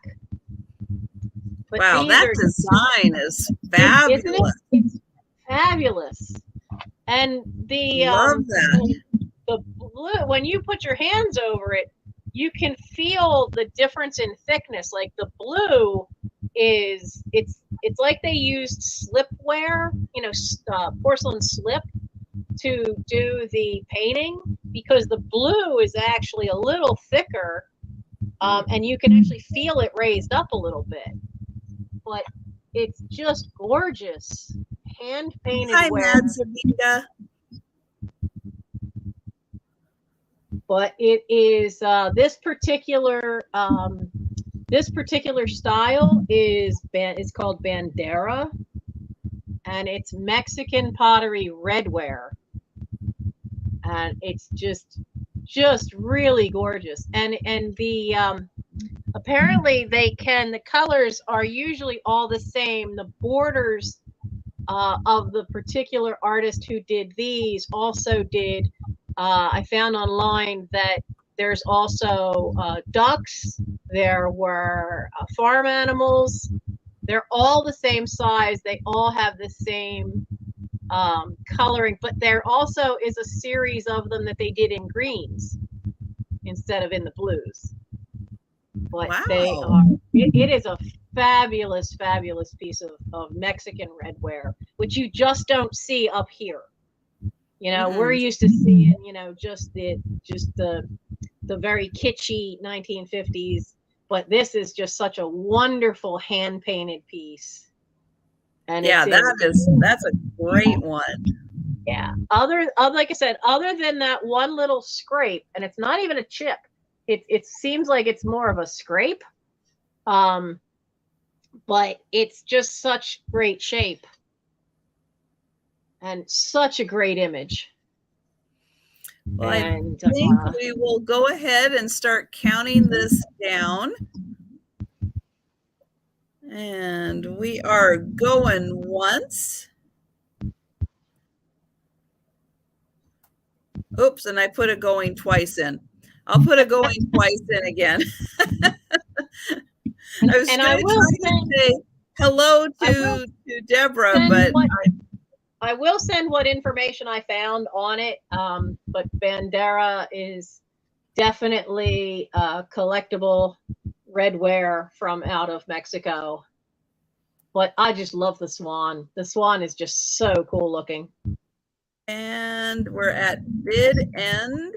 But wow, that design is fabulous. Isn't it? It's fabulous. And the love that. The blue, when you put your hands over it, you can feel the difference in thickness. Like the blue is, it's like they used slipware, you know, porcelain slip to do the painting, because the blue is actually a little thicker, and you can actually feel it raised up a little bit. But it's just gorgeous, hand painted. Hi, Madsabita. But it is this particular style is called Bandera, and it's Mexican pottery redware, and it's just really gorgeous. And the apparently the colors are usually all the same. The borders of the particular artist who did these also did. I found online that there's also ducks. There were farm animals. They're all the same size. They all have the same coloring, but there also is a series of them that they did in greens instead of in the blues. But wow. They are, it is a fabulous piece of Mexican redware, which you just don't see up here. You know, we're used to seeing, you know, just the very kitschy 1950s, but this is just such a wonderful hand painted piece. And yeah, that's a great one. Yeah. Like I said, other than that one little scrape, and it's not even a chip. It seems like it's more of a scrape. But it's just such great shape. And such a great image. Well, I think we will go ahead and start counting this down. And we are going once. Oops, and I put a going twice in. I'll put a going twice in again. I was And going I to will try to send say hello I will to Deborah, send but what I will send what information I found on it. But Bandera is definitely collectible redware from out of Mexico. But I just love the swan. The swan is just so cool looking. and we're at bid end.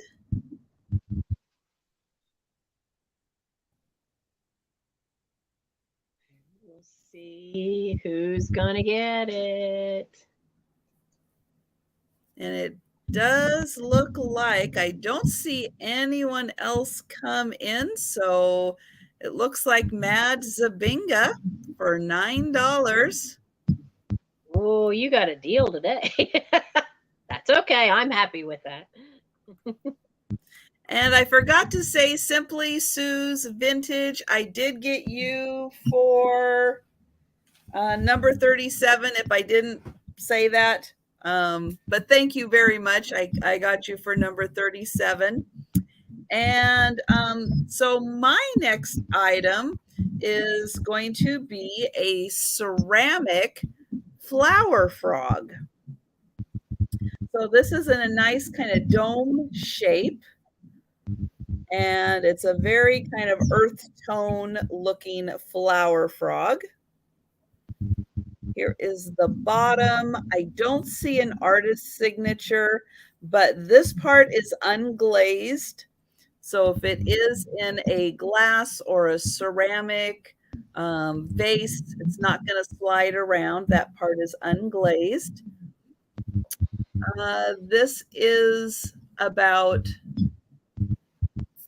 We'll see who's gonna get it. And it does look like I don't see anyone else come in. So it looks like Mad Zabinga for $9. Oh, you got a deal today. That's okay. I'm happy with that. And I forgot to say Simply Sue's Vintage. I did get you for number 37 if I didn't say that. But thank you very much. I got you for number 37. And so my next item is going to be a ceramic flower frog. So this is in a nice kind of dome shape. And it's a very kind of earth tone looking flower frog. Here is the bottom. I don't see an artist's signature, but this part is unglazed. So if it is in a glass or a ceramic vase, it's not going to slide around. That part is unglazed. This is about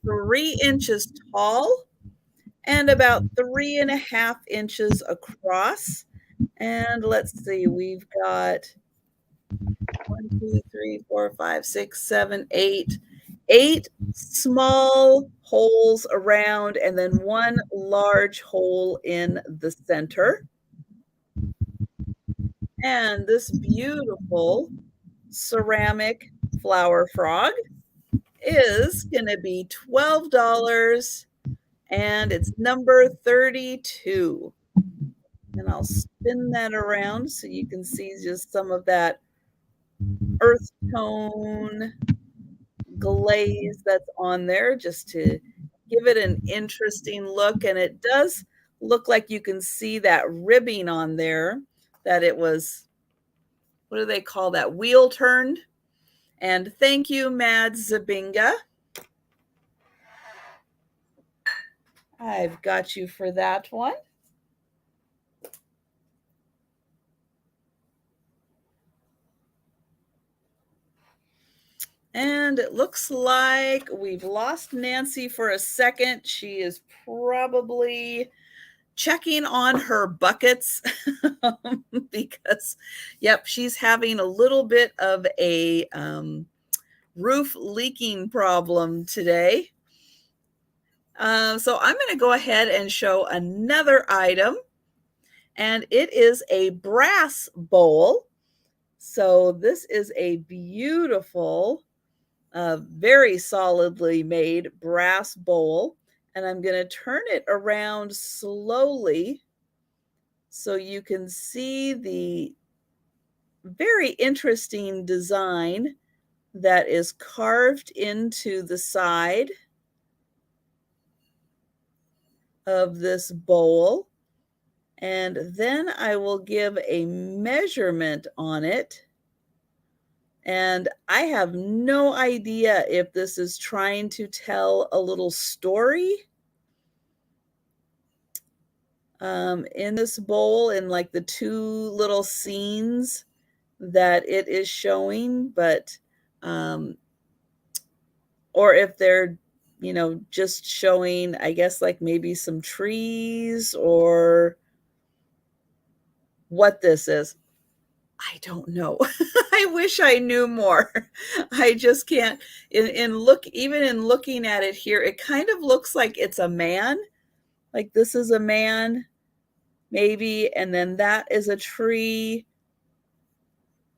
3 inches tall and about 3.5 inches across. And let's see, we've got 1, 2, 3, 4, 5, 6, 7, 8 small holes around, and then one large hole in the center. And this beautiful ceramic flower frog is going to be $12, and it's number 32. And I'll spin that around so you can see just some of that earth tone glaze that's on there, just to give it an interesting look. And it does look like you can see that ribbing on there, that it was, what do they call that, wheel turned. And thank you, Mad Zabinga. I've got you for that one. And it looks like we've lost Nancy for a second. She is probably checking on her buckets because, yep, she's having a little bit of a roof leaking problem today. So I'm going to go ahead and show another item, and it is a brass bowl. So this is a beautiful, very solidly made brass bowl, and I'm going to turn it around slowly so you can see the very interesting design that is carved into the side of this bowl. And then I will give a measurement on it. And I have no idea if this is trying to tell a little story in this bowl, in like the two little scenes that it is showing, but or if they're, just showing, I guess, like maybe some trees or what this is. I don't know. I wish I knew more. I just can't. Even in looking at it here, it kind of looks like it's a man. Like this is a man, maybe, and then that is a tree.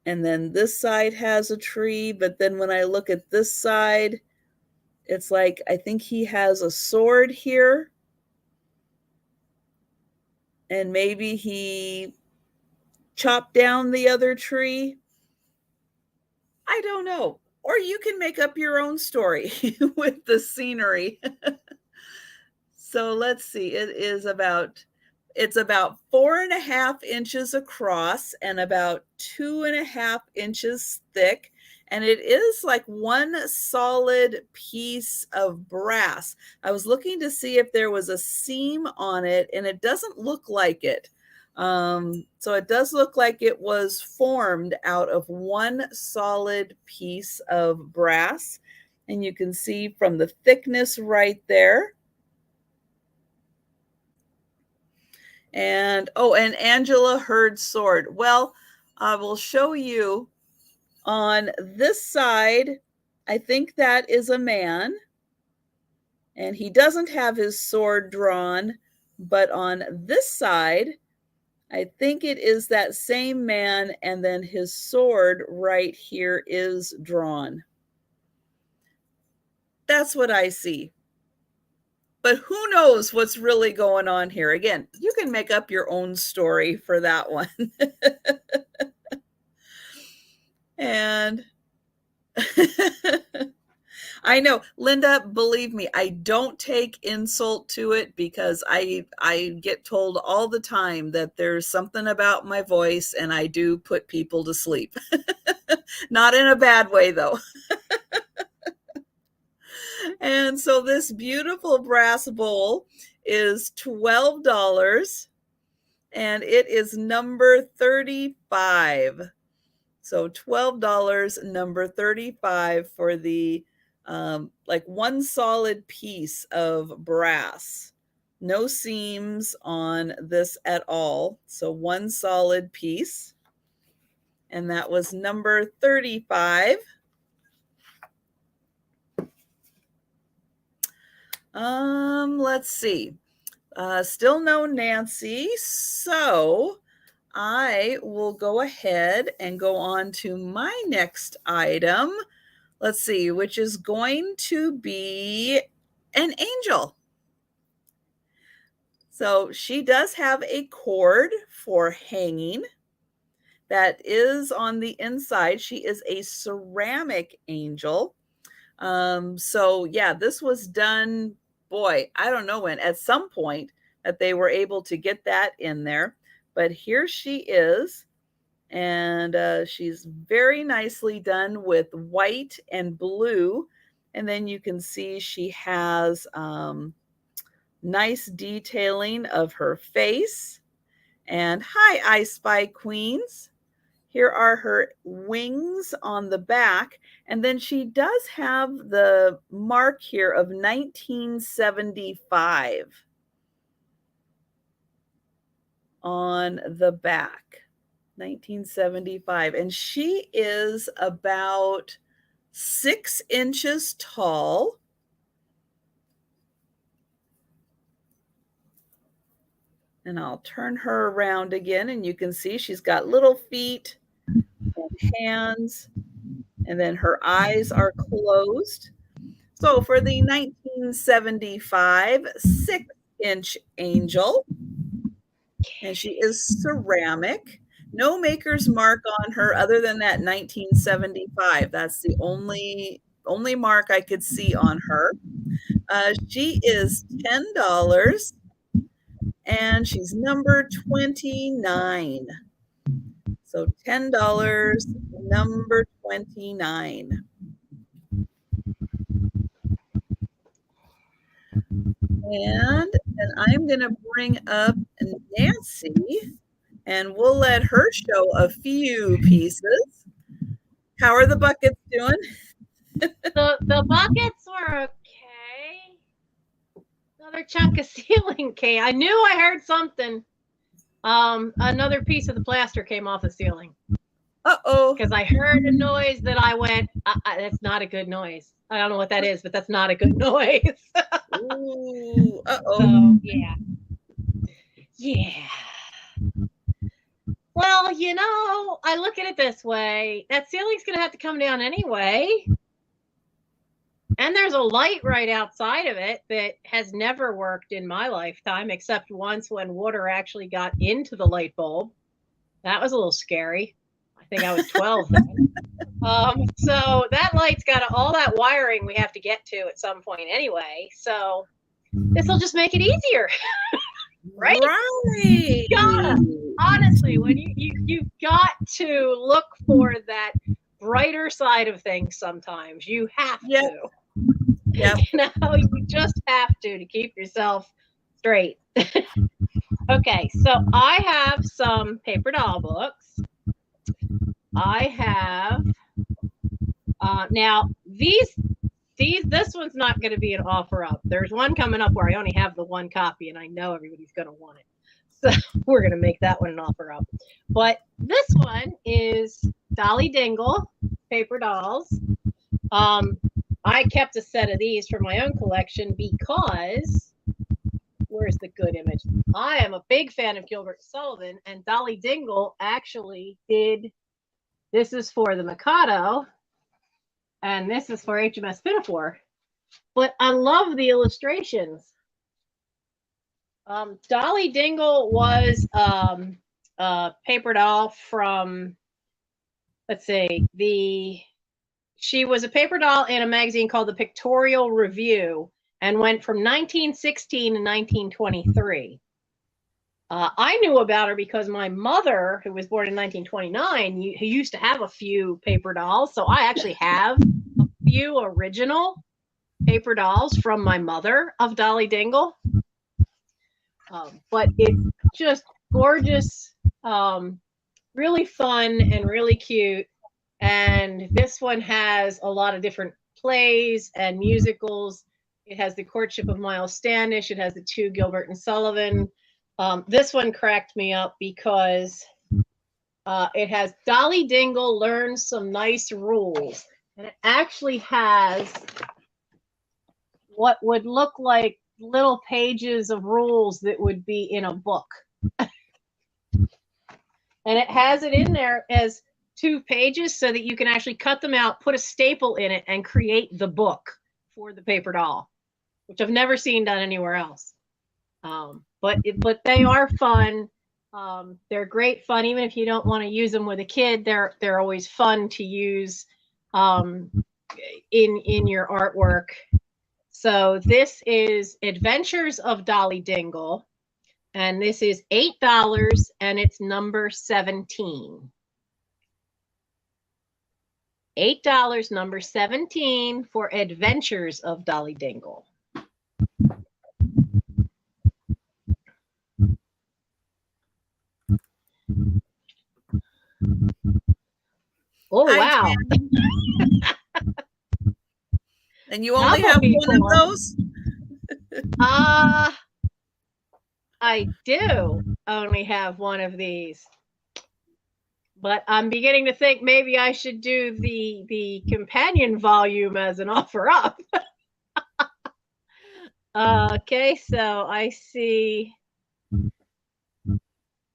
And then this side has a tree, but then when I look at this side, it's like, I think he has a sword here. And maybe he chopped down the other tree. I don't know. Or you can make up your own story with the scenery. So let's see. It's about 4.5 inches across and about 2.5 inches thick. And it is like one solid piece of brass. I was looking to see if there was a seam on it, and it doesn't look like it. So it does look like it was formed out of one solid piece of brass. And you can see from the thickness right there. And and Angela heard sword. Well, I will show you on this side. I think that is a man, and he doesn't have his sword drawn, but on this side, I think it is that same man, and then his sword right here is drawn. That's what I see. But who knows what's really going on here? Again, you can make up your own story for that one. And I know, Linda, believe me, I don't take insult to it, because I get told all the time that there's something about my voice and I do put people to sleep. Not in a bad way, though. And so this beautiful brass bowl is $12, and it is number 35. So $12, number 35 for the like one solid piece of brass. No seams on this at all. So one solid piece. And that was number 35. Let's see. Still no Nancy. So I will go ahead and go on to my next item. Let's see, which is going to be an angel. So she does have a cord for hanging that is on the inside. She is a ceramic angel. So yeah, this was done, boy, I don't know when, at some point that they were able to get that in there. But here she is. And she's very nicely done with white and blue. And then you can see she has nice detailing of her face. And hi, I Spy Queens. Here are her wings on the back. And then she does have the mark here of 1975 on the back. 1975. And she is about 6 inches tall. And I'll turn her around again, and you can see she's got little feet and hands, and then her eyes are closed. So for the 1975 6-inch angel, and she is ceramic. No maker's mark on her other than that 1975. That's the only mark I could see on her. She is $10, and she's number 29. So $10, number 29. And then I'm going to bring up Nancy, and we'll let her show a few pieces. How are the buckets doing? The buckets were okay. Another chunk of ceiling came. I knew I heard something. Another piece of the plaster came off the ceiling. Uh-oh. Because I heard a noise that I went, that's not a good noise. I don't know what that is, but that's not a good noise. Ooh, uh-oh. So, yeah. Yeah. Well, well, you know, I look at it this way. That ceiling's going to have to come down anyway. And there's a light right outside of it that has never worked in my lifetime, except once when water actually got into the light bulb. That was a little scary. I think I was 12 then. So that light's got all that wiring we have to get to at some point anyway. So this will just make it easier. Right? Right. Honestly, when you've got to look for that brighter side of things sometimes. You have to. Yep. You know, you just have to keep yourself straight. Okay, so I have some paper doll books. I have now this one's not going to be an offer up. There's one coming up where I only have the one copy and I know everybody's going to want it. So we're going to make that one an offer up. But this one is Dolly Dingle paper dolls. I kept a set of these for my own collection because, where's the good image? I am a big fan of Gilbert Sullivan, and Dolly Dingle actually did, this is for the Mikado, and this is for HMS Pinafore. But I love the illustrations. Dolly Dingle was a paper doll from, let's see, she was a paper doll in a magazine called the Pictorial Review and went from 1916 to 1923. I knew about her because my mother, who was born in 1929, who used to have a few paper dolls. So I actually have a few original paper dolls from my mother of Dolly Dingle. But it's just gorgeous, really fun and really cute. And this one has a lot of different plays and musicals. It has the Courtship of Miles Standish. It has the two Gilbert and Sullivan. This one cracked me up because it has Dolly Dingle learns some nice rules. And it actually has what would look like little pages of rules that would be in a book. And it has it in there as 2 pages so that you can actually cut them out, put a staple in it, and create the book for the paper doll, which I've never seen done anywhere else. But they are fun. They're great fun, even if you don't want to use them with a kid. They're always fun to use in your artwork. So this is Adventures of Dolly Dingle, and this is $8, and it's number 17. $8, number 17 for Adventures of Dolly Dingle. Oh, wow. And you only have one of those? I do only have one of these. But I'm beginning to think maybe I should do the companion volume as an offer up. Okay, so I see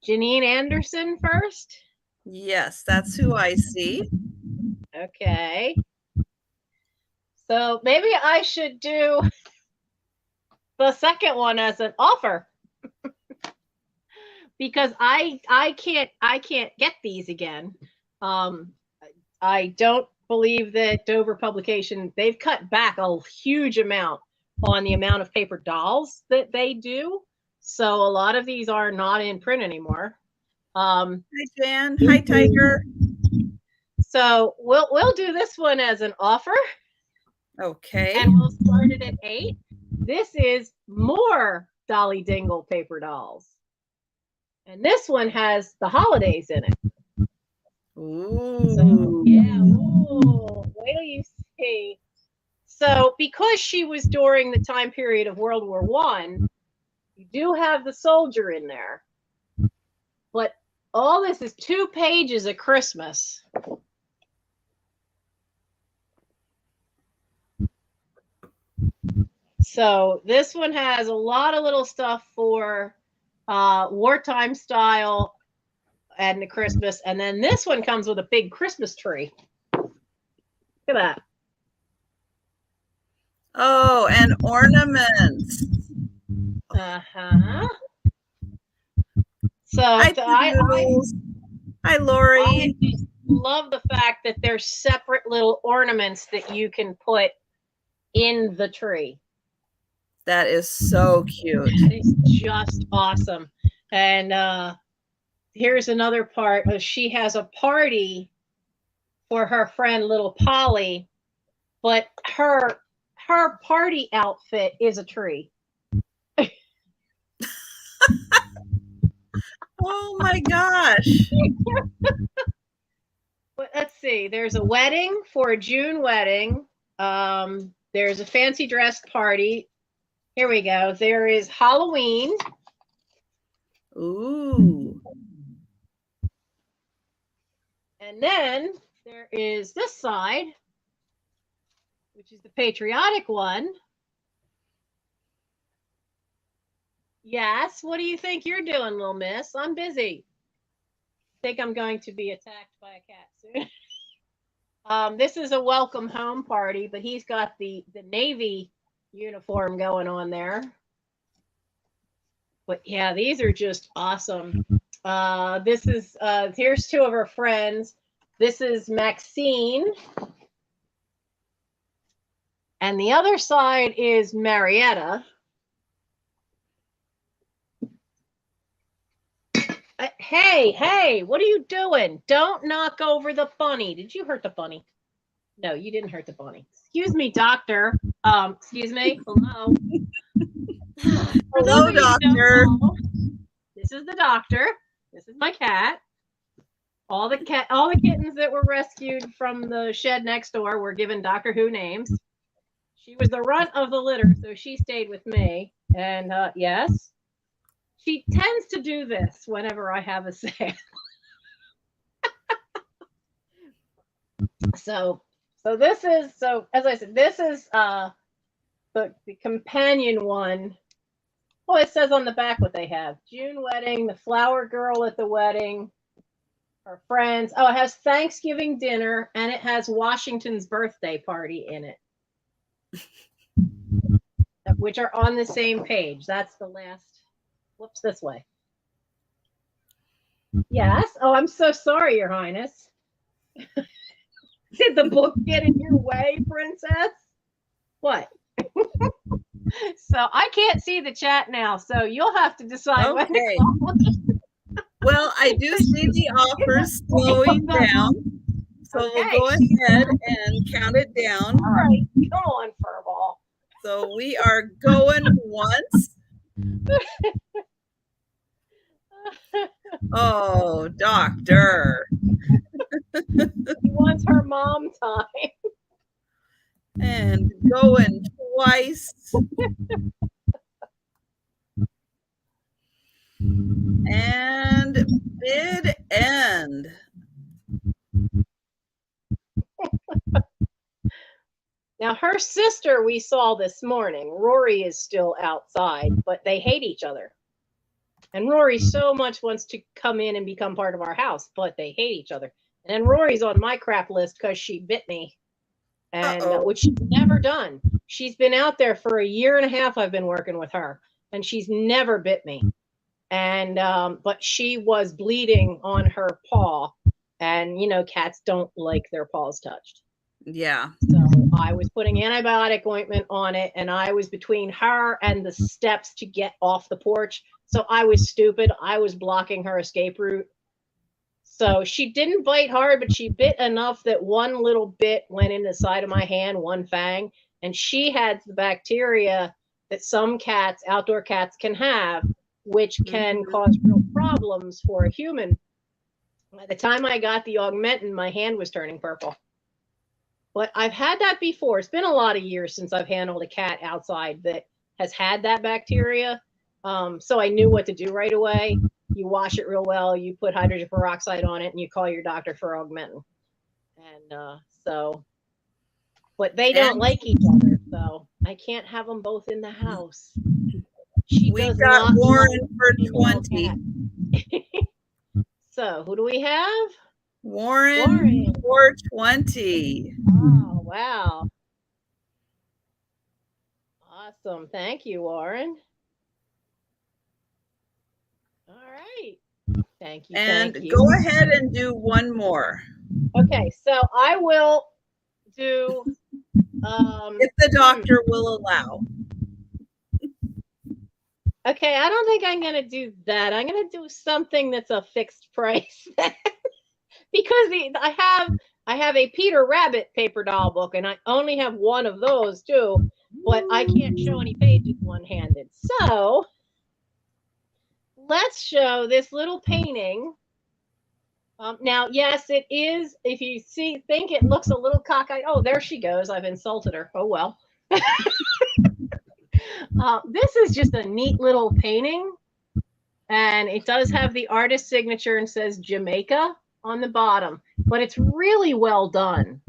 Janine Anderson first. Yes, that's who I see. Okay. So maybe I should do the second one as an offer. Because I can't get these again. I don't believe that Dover Publication, they've cut back a huge amount on the amount of paper dolls that they do. So a lot of these are not in print anymore. Hi Jan. Hi Tiger. So we'll do this one as an offer. Okay. And we'll start it at 8. This is more Dolly Dingle paper dolls. And this one has the holidays in it. Ooh. So, yeah. Ooh, wait till you see. So because she was during the time period of World War I, you do have the soldier in there. But all this is 2 pages of Christmas. So this one has a lot of little stuff for wartime style adding to Christmas. And then this one comes with a big Christmas tree. Look at that. Oh, and ornaments. Uh-huh. So Hi, hi, Lori. I just love the fact that there's separate little ornaments that you can put in the tree. That is so cute. That is just awesome. And here's another part. She has a party for her friend little Polly, but her party outfit is a tree. Oh my gosh. But let's see. There's a wedding for a June wedding. There's a fancy dress party. Here we go. There is Halloween. Ooh. And then there is this side, which is the patriotic one. Yes, what do you think you're doing, little miss? I'm busy. I think I'm going to be attacked by a cat soon. This is a welcome home party, but he's got the Navy uniform going on there. But yeah, these are just awesome. This is here's two of her friends. This is Maxine. And the other side is Marietta. Hey, what are you doing? Don't knock over the bunny. Did you hurt the bunny? No, you didn't hurt the bunny. Excuse me, doctor. Excuse me. Hello. Hello, doctor. This is the doctor. This is my cat. All the kittens that were rescued from the shed next door were given Doctor Who names. She was the runt of the litter, so she stayed with me. And yes, she tends to do this whenever I have a sale. So this is, as I said, this is the companion one. Oh, it says on the back what they have. June wedding, the flower girl at the wedding, her friends. Oh, it has Thanksgiving dinner, and it has Washington's birthday party in it, which are on the same page. That's the last. Whoops, this way. Yes. Oh, I'm so sorry, Your Highness. Did the book get in your way, Princess? What? So I can't see the chat now, so you'll have to decide when to call. Well, I do see the offers slowing down, so we'll go ahead and count it down. All right, come on, Furball. So we are going once. Oh, doctor. She wants her mom time. And going twice. And bid end. Now, her sister we saw this morning. Rory is still outside, but they hate each other. And Rory so much wants to come in and become part of our house, but they hate each other. And then Rory's on my crap list because she bit me, and which she's never done. She's been out there for 1.5 years. I've been working with her, and she's never bit me. And but she was bleeding on her paw, and you know, cats don't like their paws touched. Yeah. So I was putting antibiotic ointment on it, and I was between her and the steps to get off the porch. So I was stupid. I was blocking her escape route. So she didn't bite hard, but she bit enough that one little bit went in the side of my hand, one fang. And she had the bacteria that some cats, outdoor cats, can have, which can cause real problems for a human. By the time I got the augmentin, my hand was turning purple. But I've had that before. It's been a lot of years since I've handled a cat outside that has had that bacteria. So I knew what to do right away. You wash it real well, you put hydrogen peroxide on it, and you call your doctor for augmentin. And but they don't like each other, so I can't have them both in the house. We got Warren for 20. So who do we have? Warren 420. Oh, wow. Awesome. Thank you, Warren. All right. Thank you. And thank you. Go ahead and do one more. Okay, so I will do if the doctor will allow. Okay, I don't think I'm going to do that. I'm going to do something that's a fixed price. Because I have a Peter Rabbit paper doll book, and I only have one of those too, but I can't show any pages one-handed. So let's show this little painting. Now, yes, it is. If you think it looks a little cockeyed. Oh, there she goes. I've insulted her. Oh, well. This is just a neat little painting, and it does have the artist signature and says Jamaica on the bottom, but it's really well done.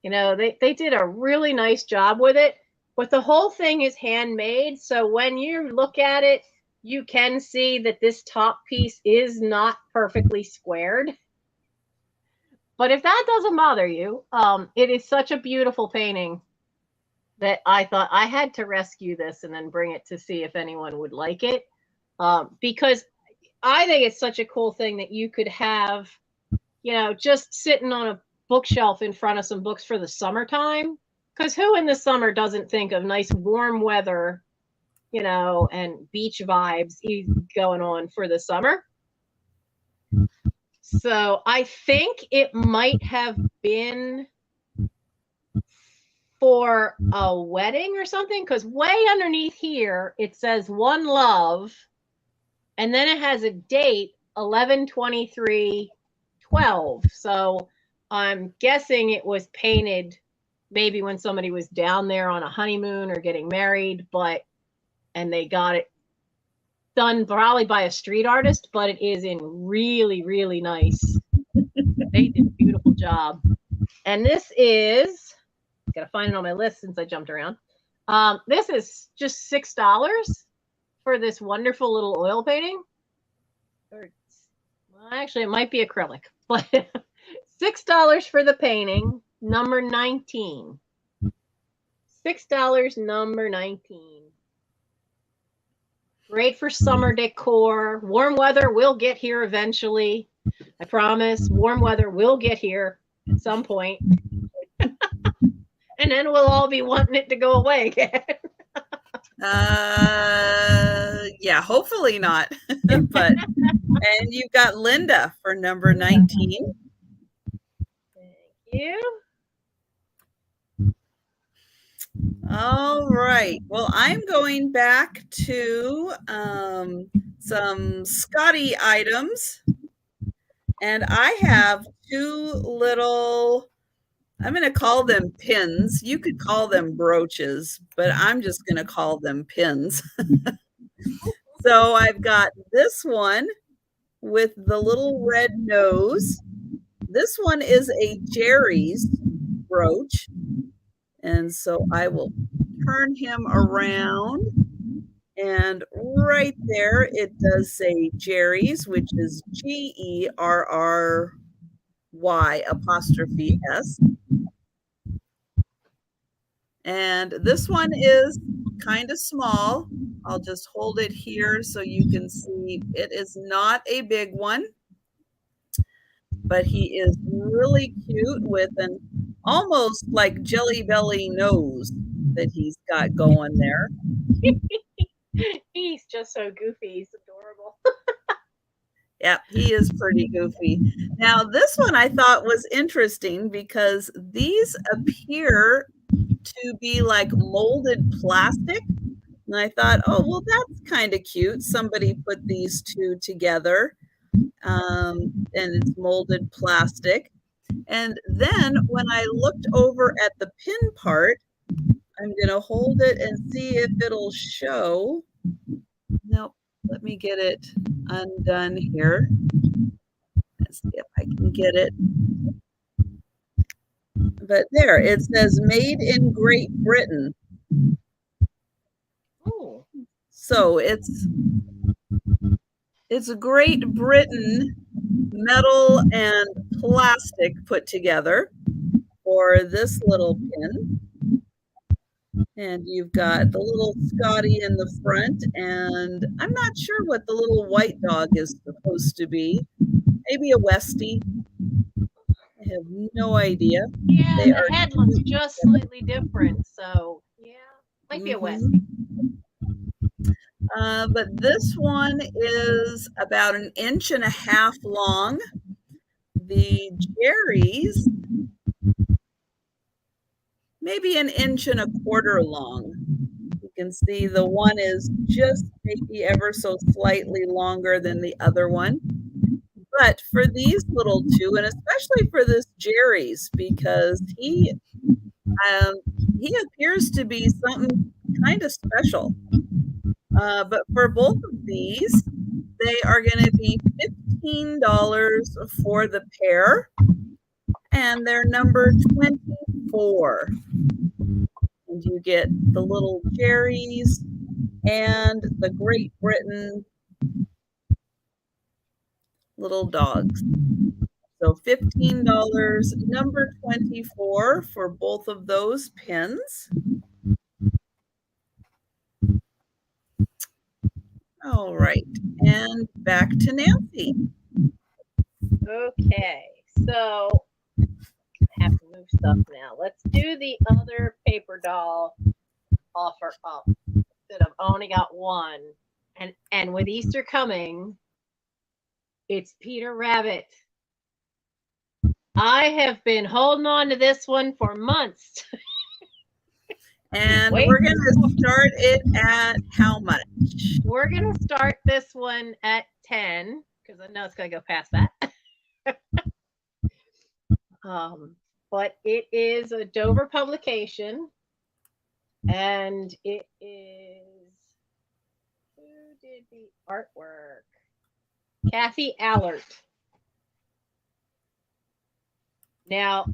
You know, they did a really nice job with it, but the whole thing is handmade. So when you look at it, you can see that this top piece is not perfectly squared. But if that doesn't bother you, it is such a beautiful painting that I thought I had to rescue this and then bring it to see if anyone would like it. Because I think it's such a cool thing that you could have, you know, just sitting on a bookshelf in front of some books for the summertime. Because who in the summer doesn't think of nice warm weather, you know, and beach vibes going on for the summer? So I think it might have been for a wedding or something, because way underneath here it says One Love, and then it has a date 11/23/12. So I'm guessing it was painted maybe when somebody was down there on a honeymoon or getting married, and they got it done probably by a street artist, but it is in really, really nice. They did a beautiful job. And this is, gotta find it on my list since I jumped around. This is just $6 for this wonderful little oil painting. Or, well, actually, it might be acrylic, but $6 for the painting, number 19. $6, number 19. Great for summer decor. Warm weather will get here eventually. I promise. Warm weather will get here at some point. And then we'll all be wanting it to go away again. Yeah, hopefully not. But and you've got Linda for number 19. Thank you. All right. Well, I'm going back to some Scotty items. And I have two little, I'm going to call them pins. You could call them brooches, but I'm just going to call them pins. So I've got this one with the little red nose. This one is a Jerry's brooch. And so I will turn him around. And right there, it does say Jerry's, which is GERRY''S. And this one is kind of small. I'll just hold it here so you can see it is not a big one, but he is really cute with an almost like Jelly Belly nose that he's got going there. He's just so goofy. He's adorable. Yeah, he is pretty goofy. Now, this one I thought was interesting because these appear to be like molded plastic. And I thought, oh, well, that's kind of cute. Somebody put these two together, and it's molded plastic. And then when I looked over at the pin part, I'm going to hold it and see if it'll show. Nope, let me get it undone here. Let's see if I can get it. But there, it says made in Great Britain. Oh. So it's It's a Great Britain metal and plastic put together for this little pin. And you've got the little Scotty in the front, and I'm not sure what the little white dog is supposed to be. Maybe a Westie. I have no idea. Yeah, They the head looks just slightly different, so yeah, might be a Westie. But this one is about 1.5 inches long. The Jerry's maybe 1.25 inches long. You can see the one is just maybe ever so slightly longer than the other one. But for these little two, and especially for this Jerry's, because he appears to be something kind of special. But for both of these, they are going to be $15 for the pair, and they're number 24. And you get the little Jerry's and the Great Britain little dogs. So $15, number 24 for both of those pins. All right, and back to Nancy. Okay, so I have to move stuff now. Let's do the other paper doll offer up that I've only got one. And with Easter coming, it's Peter Rabbit. I have been holding on to this one for months. And we're going to start it at how much? We're going to start this one at 10 because I know it's going to go past that. But it is a Dover publication, and it is, who did the artwork? Kathy Allert. Now,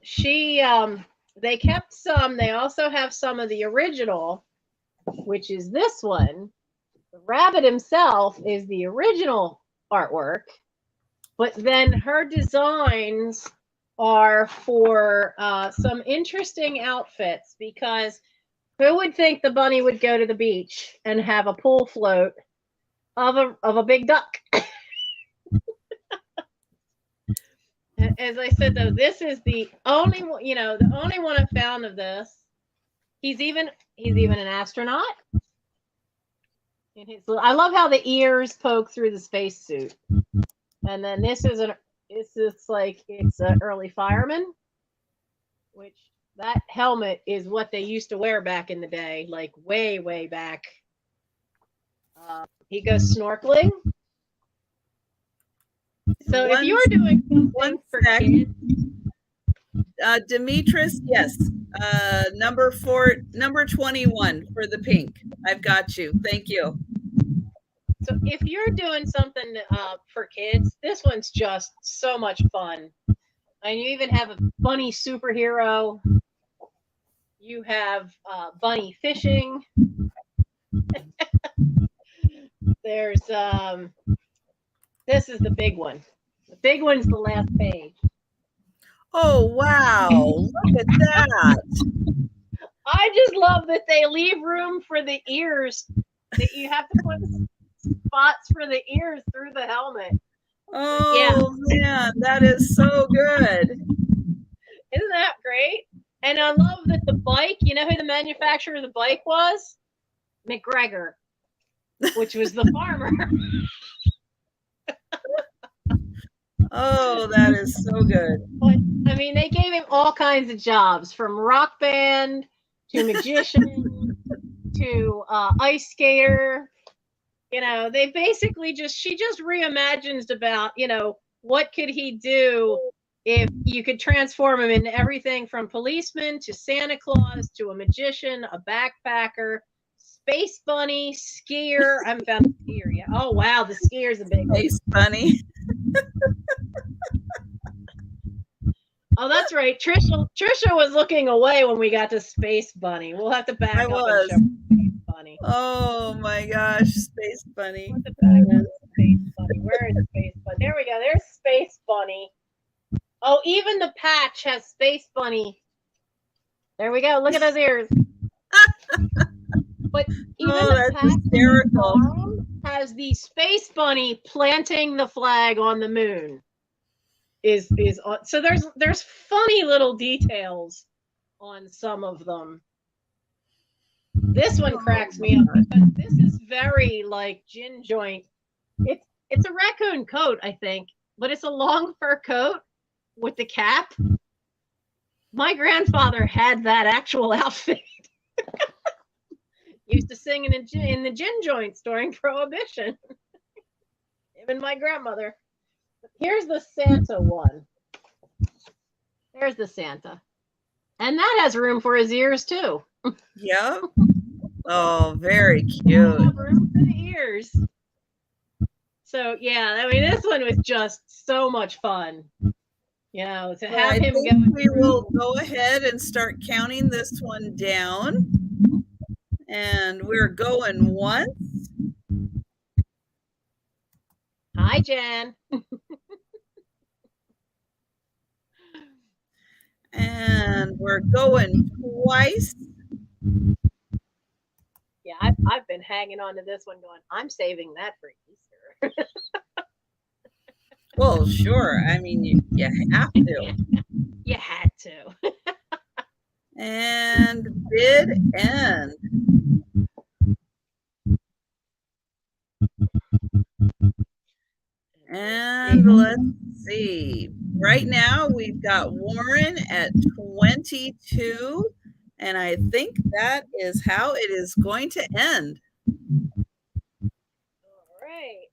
they kept some. They also have some of the original, which is this one. The rabbit himself is the original artwork, but then her designs are for some interesting outfits, because who would think the bunny would go to the beach and have a pool float of a big duck? As I said, though, this is the only one, the only one I found of this. He's even an astronaut. I love how the ears poke through the spacesuit. And then this is it's an early fireman, which that helmet is what they used to wear back in the day, like way, way back. He goes snorkeling. So if you were doing something for kids, Demetris, yes, number 21 for the pink. I've got you. Thank you. So if you're doing something for kids, this one's just so much fun. And you even have a bunny superhero. You have bunny fishing. There's this is the big one. The big one's the last page. Oh, wow. Look at that. I just love that they leave room for the ears, that you have to put spots for the ears through the helmet. Oh, yeah. Man, that is so good. Isn't that great? And I love that the bike, you know who the manufacturer of the bike was? McGregor, which was the farmer. Oh, that is so good. But, I mean, they gave him all kinds of jobs, from rock band to magician to ice skater. They basically she just reimagines about, what could he do if you could transform him into everything from policeman to Santa Claus to a magician, a backpacker, space bunny, skier. I haven't found the skier yet. Oh, wow, the skier's a big space bunny. Oh, that's right. Trisha was looking away when we got to Space Bunny. We'll have to back up and show Space Bunny. Oh my gosh, Space Bunny. Space Bunny? Where is Space Bunny? There we go. There's Space Bunny. Oh, even the patch has Space Bunny. There we go. Look at those ears. But even the patch hysterical. Has the Space Bunny planting the flag on the moon. Is on. So there's funny little details on some of them. This one cracks me up because this is very like gin joint. It's a raccoon coat, I think, but it's a long fur coat with the cap. My grandfather had that actual outfit. Used to sing in the gin joints during Prohibition. Him and my grandmother. Here's the Santa one. There's the Santa. And that has room for his ears too. Yep. Oh, very cute. Room for the ears. So yeah, I mean, this one was just so much fun. You know, to have him go. We will go ahead and start counting this one down. And we're going once. Hi, Jen. And we're going twice. Yeah, I've been hanging on to this one going, I'm saving that for Easter. Well, sure. I mean, you have to. You had to. And bid end. And let's see. Right now, we've got Warren at 22. And I think that is how it is going to end. All right.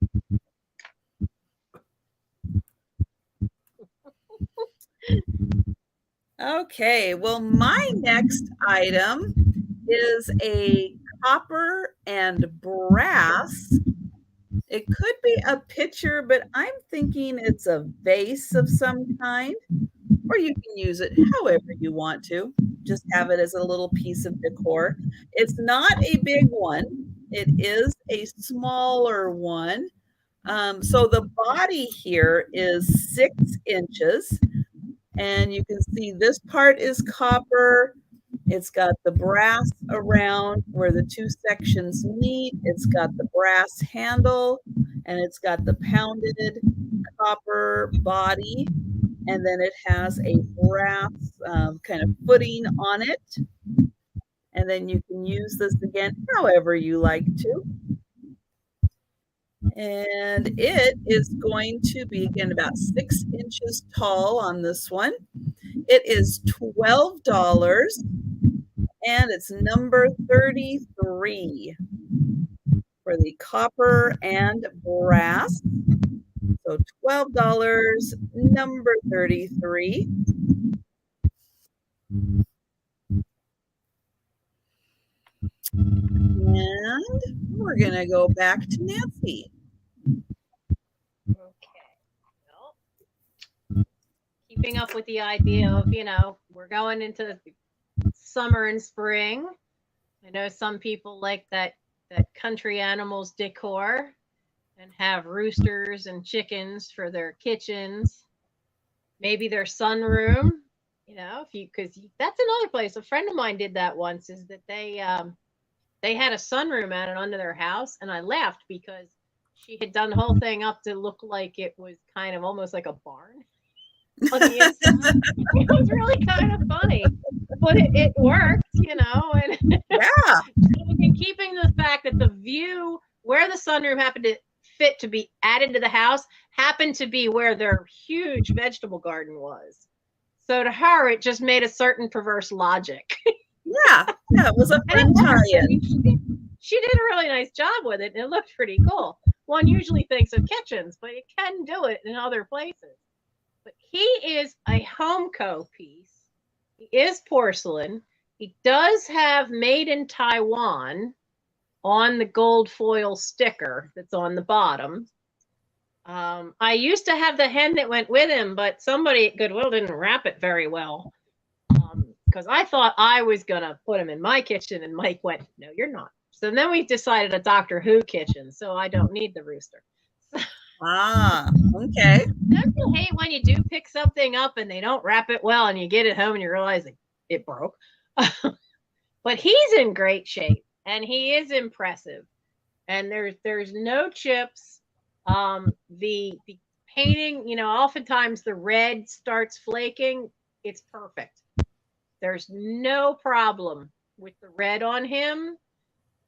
Okay, well, my next item is a copper and brass. It could be a pitcher, but I'm thinking it's a vase of some kind, or you can use it however you want to. Just have it as a little piece of decor. It's not a big one. It is a smaller one. So the body here is 6 inches. And you can see this part is copper. It's got the brass around where the two sections meet. It's got the brass handle, and it's got the pounded copper body. And then it has a brass kind of footing on it. And then you can use this again however you like to. And it is going to be, again, about 6 inches tall on this one. It is $12, and it's number 33 for the copper and brass. So $12, number 33. And we're going to go back to Nancy. Okay. Well, keeping up with the idea of, you know, we're going into summer and spring. I know some people like that country animals decor and have roosters and chickens for their kitchens. Maybe their sunroom, you know, because that's another place. A friend of mine did that once, is that they had a sunroom added onto their house, and I laughed because she had done the whole thing up to look like it was kind of almost like a barn on the inside. It was really kind of funny, but it worked, you know. And yeah, and keeping the fact that the view where the sunroom happened to fit to be added to the house happened to be where their huge vegetable garden was. So to her, it just made a certain perverse logic. Yeah, it was a fun tie-in. She did a really nice job with it, and it looked pretty cool. One usually thinks of kitchens, but you can do it in other places. But he is a Homeco piece. He is porcelain. He does have made in Taiwan on the gold foil sticker that's on the bottom. I used to have the hen that went with him, but somebody at Goodwill didn't wrap it very well. Because I thought I was going to put him in my kitchen, and Mike went, no, you're not. So then we decided a Doctor Who kitchen, so I don't need the rooster. So Ah, okay. Don't you hate when you do pick something up and they don't wrap it well and you get it home and you realize it broke? But he's in great shape and he is impressive. And there's no chips. The painting, you know, oftentimes the red starts flaking. It's perfect. There's no problem with the red on him.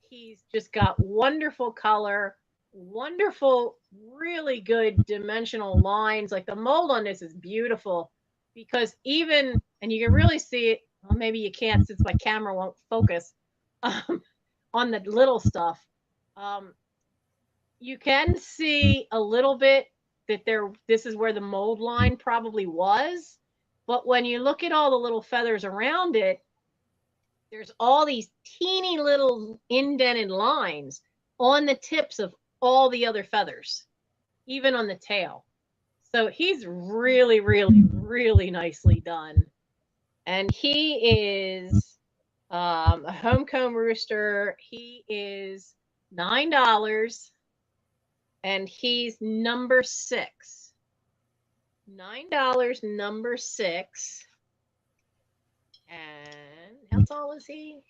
He's just got wonderful color, wonderful, really good dimensional lines. Like the mold on this is beautiful because even, and you can really see it, well, maybe you can't since my camera won't focus on the little stuff. You can see a little bit that this is where the mold line probably was. But when you look at all the little feathers around it, there's all these teeny little indented lines on the tips of all the other feathers, even on the tail. So he's really, really, really nicely done. And he is a home comb rooster. He is $9 and he's number 6. $9, number 6. And how tall is he?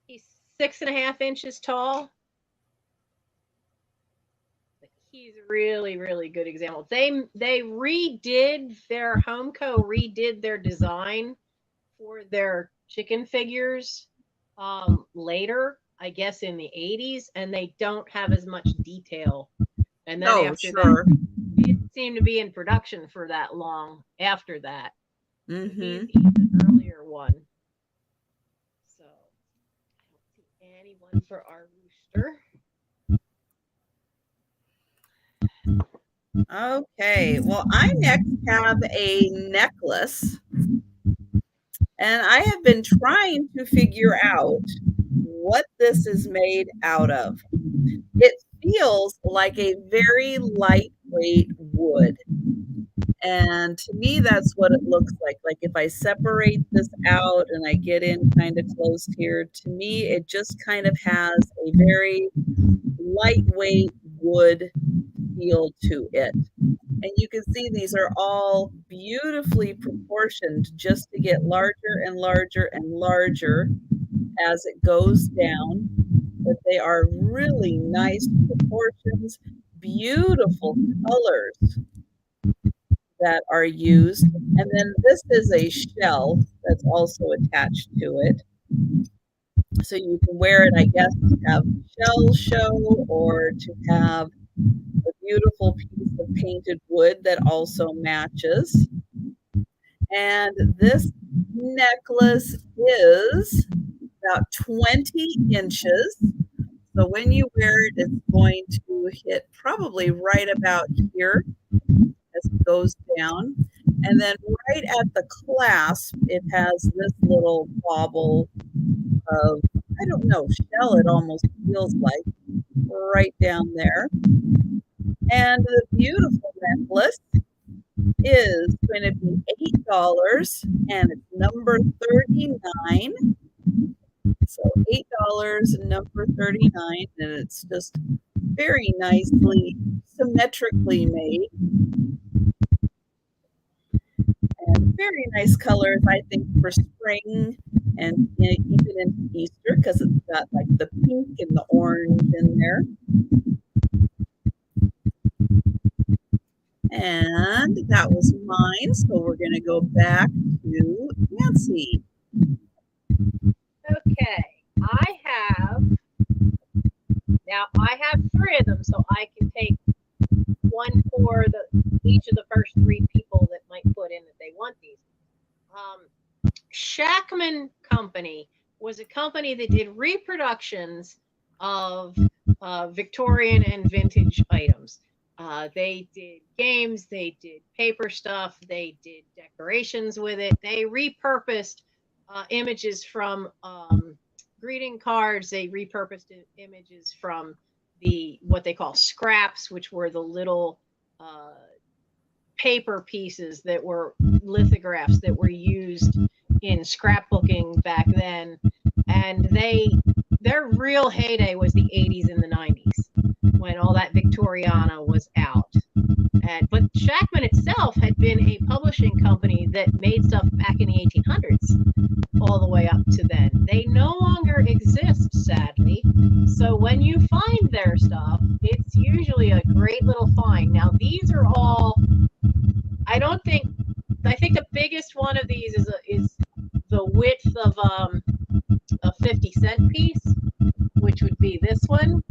He's 6.5 inches tall. He's really, really good example. They redid their Homeco redid their design for their chicken figures later, I guess in the 80s, and they don't have as much detail. And then after that, it didn't seem to be in production for that long after that. Mm-hmm. He's an earlier one. So I don't see anyone for our rooster. Okay, well, I next have a necklace, and I have been trying to figure out what this is made out of. It feels like a very lightweight wood. And to me, that's what it looks like. Like if I separate this out and I get in kind of close here, to me, it just kind of has a very lightweight wood feel to it. And you can see these are all beautifully proportioned just to get larger and larger and larger as it goes down. But they are really nice proportions, beautiful colors that are used. And then this is a shell that's also attached to it. So you can wear it, I guess, to have shell show or to have a beautiful piece of painted wood that also matches. And this necklace is about 20 inches. So when you wear it, it's going to hit probably right about here as it goes down. And then right at the clasp, it has this little bauble of, I don't know, shell it almost feels like, right down there. And the beautiful necklace is going to be $8 and it's number 39. So $8, number 39, and it's just very nicely, symmetrically made. And very nice colors, I think, for spring and even into Easter because it's got like the pink and the orange in there. And that was mine, so we're going to go back to Nancy. Okay, I have 3 of them, so I can take one for each of the first 3 people that might put in that they want these. Shackman Company was a company that did reproductions of Victorian and vintage items. They did games, they did paper stuff, they did decorations with it. They repurposed images from greeting cards. They repurposed images from what they call scraps, which were the little paper pieces that were lithographs that were used in scrapbooking back then. And they their real heyday was the 80s and the 90s when all that Victoriana was out. But Shackman itself had been a publishing company that made stuff back in the 1800s all the way up to then. They no longer exist, sadly. So when you find their stuff, it's usually a great little find. Now, these are all, I think the biggest one of these is the width of a 50-cent piece, which would be this one.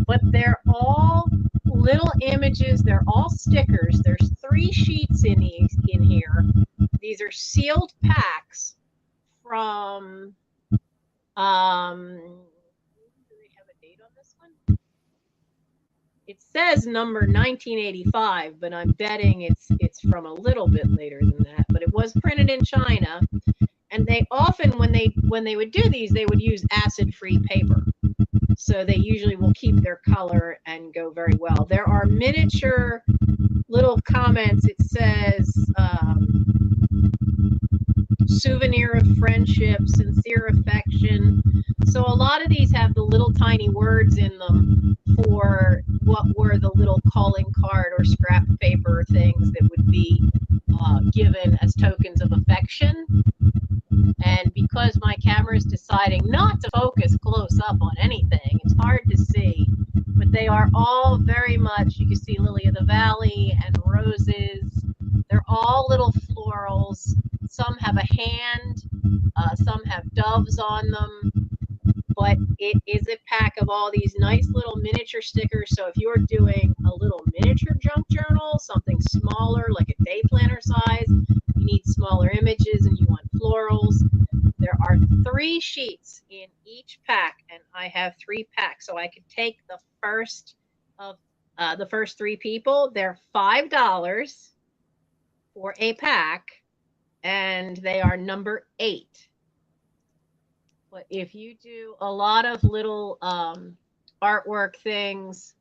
But they're all little images. They're all stickers. There's 3 sheets in here. These are sealed packs from, do they have a date on this one? It says number 1985, but I'm betting it's from a little bit later than that. But it was printed in China, and they often, when they would do these, they would use acid-free paper. So they usually will keep their color and go very well. There are miniature little comments. It says, souvenir of friendship, sincere affection. So a lot of these have the little tiny words in them for what were the little calling card or scrap paper things that would be given as tokens of affection. And because my camera is deciding not to focus close up on anything, it's hard to see. But they are all very much, you can see Lily of the Valley and roses. They're all little florals. Some have a hand, some have doves on them. But it is a pack of all these nice little miniature stickers. So if you're doing a little miniature junk journal, something smaller, like a day planner size, you need smaller images and you want florals. There are 3 sheets in each pack, and I have 3 packs. So I could take the first 3 people. They're $5 for a pack, and they are number 8. But if you do a lot of little artwork things,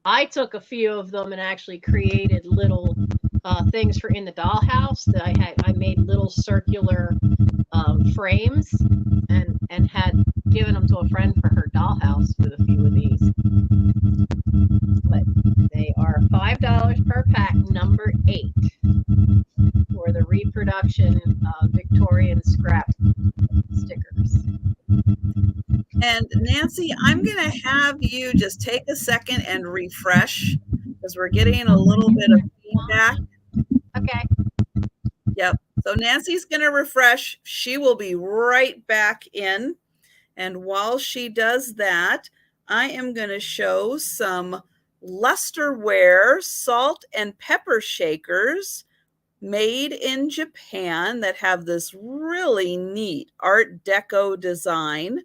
I took a few of them and actually created little things for in the dollhouse that I made little circular frames and had given them to a friend for her dollhouse with a few of these. But they are $5 per pack, number 8, for the reproduction Victorian scrap stickers. And Nancy, I'm going to have you just take a second and refresh because we're getting a little bit of feedback. Okay. Yep. So Nancy's going to refresh. She will be right back in. And while she does that, I am going to show some lusterware salt and pepper shakers made in Japan that have this really neat Art Deco design.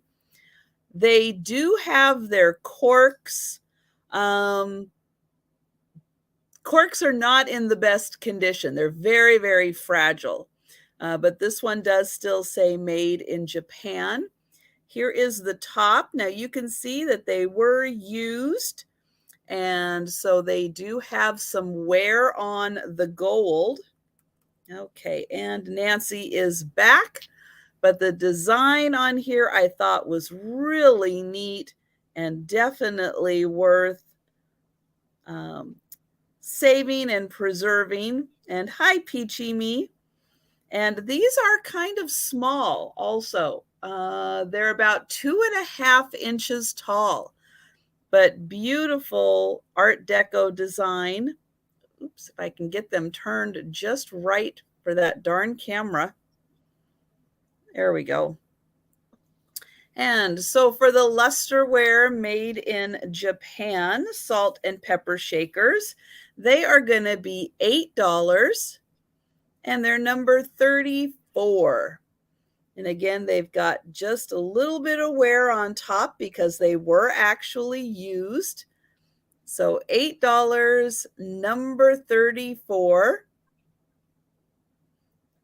They do have their corks. Corks are not in the best condition. They're very, very fragile. But this one does still say made in Japan. Here is the top. Now you can see that they were used. And so they do have some wear on the gold. Okay, and Nancy is back. But the design on here I thought was really neat and definitely worth saving and preserving. And hi, Peachy Me. And these are kind of small also. They're about 2.5 inches tall, but beautiful Art Deco design. Oops, if I can get them turned just right for that darn camera. There we go. And so for the lusterware made in Japan, salt and pepper shakers, they are going to be $8 and they're number 34. And again, they've got just a little bit of wear on top because they were actually used. So $8, number 34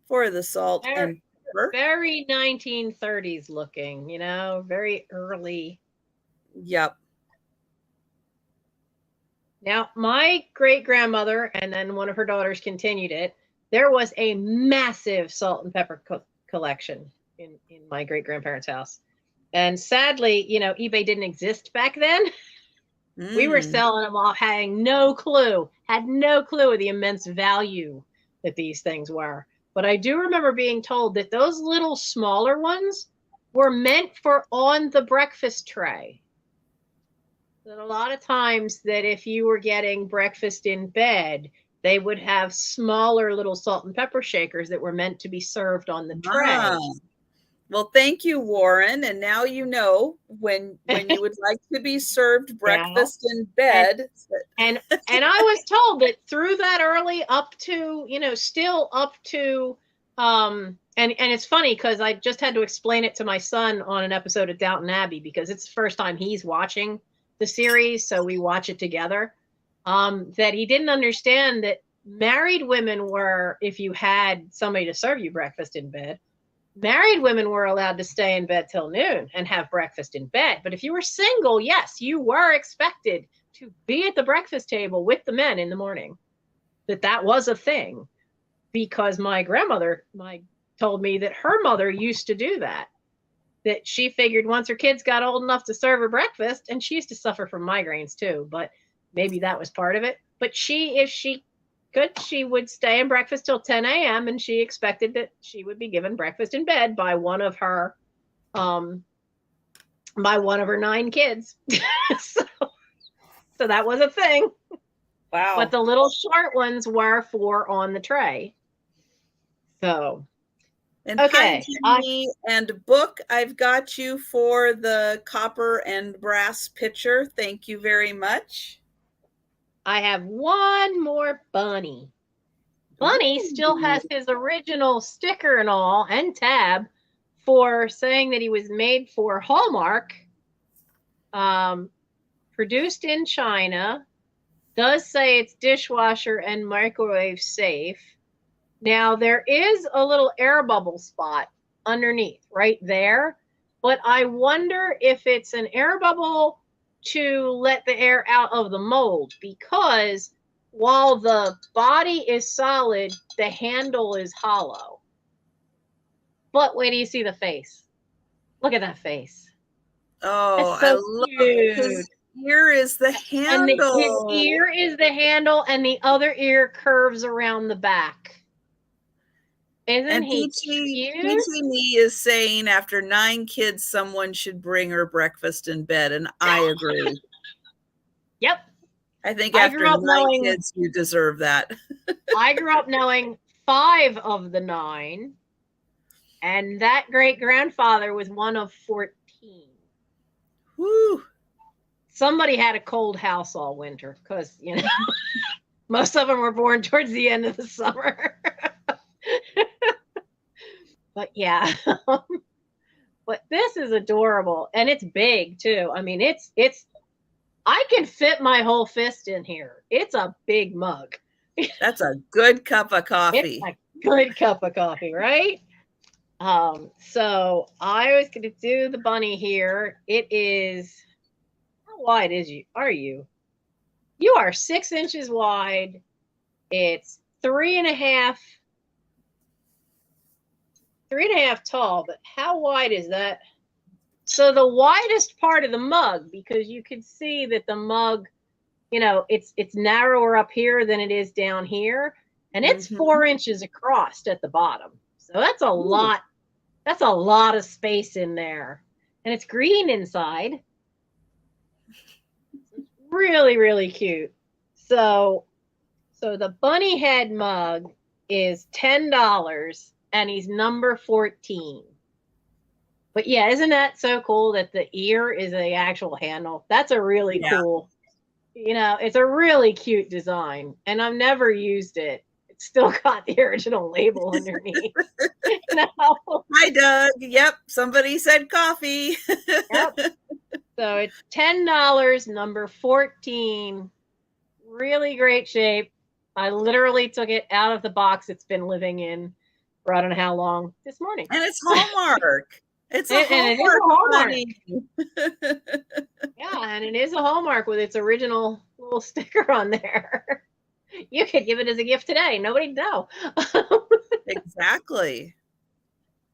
for the salt and pepper. Very 1930s looking, you know, very early. Yep. Now, my great-grandmother and then one of her daughters continued it. There was a massive salt and pepper collection in my great-grandparents' house. And sadly, you know, eBay didn't exist back then. We were selling them off, having no clue, had no clue of the immense value that these things were. But I do remember being told that those little smaller ones were meant for on the breakfast tray. That a lot of times that if you were getting breakfast in bed, they would have smaller little salt and pepper shakers that were meant to be served on the tray. Well, thank you, Warren. And now you know when you would like to be served breakfast in bed. And I was told that through that early up to, you know, still up to and it's funny because I just had to explain it to my son on an episode of Downton Abbey because it's the first time he's watching the series, so we watch it together. That he didn't understand that married women were, if you had somebody to serve you breakfast in bed, married women were allowed to stay in bed till noon and have breakfast in bed. But if you were single, yes, you were expected to be at the breakfast table with the men in the morning. That was a thing, because my grandmother told me that her mother used to do that. That she figured once her kids got old enough to serve her breakfast, and she used to suffer from migraines too, but maybe that was part of it. But if she could, she would stay in breakfast till 10 a.m. and she expected that she would be given breakfast in bed by one of her 9 kids. so that was a thing. Wow. But the little short ones were for on the tray. So and okay, Jimmy, and book, I've got you for the copper and brass pitcher. Thank you very much. I have one more bunny. Bunny still has his original sticker and all, and tab for saying that he was made for Hallmark, produced in China, does say it's dishwasher and microwave safe. Now, there is a little air bubble spot underneath right there, but I wonder if it's an air bubble to let the air out of the mold, because while the body is solid, the handle is hollow. But wait till you see the face. Look at that face. Oh, so I love his ear is the handle. And his ear is the handle, and the other ear curves around the back. Isn't he cute? Peachy Me is saying after 9 kids, someone should bring her breakfast in bed, and I agree. Yep. I think after 9 kids, you deserve that. I grew up knowing 5 of the 9, and that great-grandfather was one of 14. Woo! Somebody had a cold house all winter because, you know, most of them were born towards the end of the summer. But yeah, but this is adorable, and it's big too. I mean, it's I can fit my whole fist in here. It's a big mug. That's a good cup of coffee. It's a good cup of coffee, right? So I was going to do the bunny here. It is, how wide are you? You are 6 inches wide. It's 3.5 tall, but how wide is that? So the widest part of the mug, because you can see that the mug, you know, it's narrower up here than it is down here, and it's 4 inches across at the bottom. So that's a lot. That's a lot of space in there, and it's green inside. Really, really cute. So the bunny head mug is $10. And he's number 14. But yeah, isn't that so cool that the ear is the actual handle? That's a really cool, you know, it's a really cute design. And I've never used it. It's still got the original label underneath. You know? Hi, Doug. Yep, somebody said coffee. Yep. So it's $10, number 14. Really great shape. I literally took it out of the box it's been living in for I don't know how long this morning. And it's Hallmark. It's a Hallmark. Yeah, and it is a Hallmark with its original little sticker on there. You could give it as a gift today. Nobody'd know. Exactly.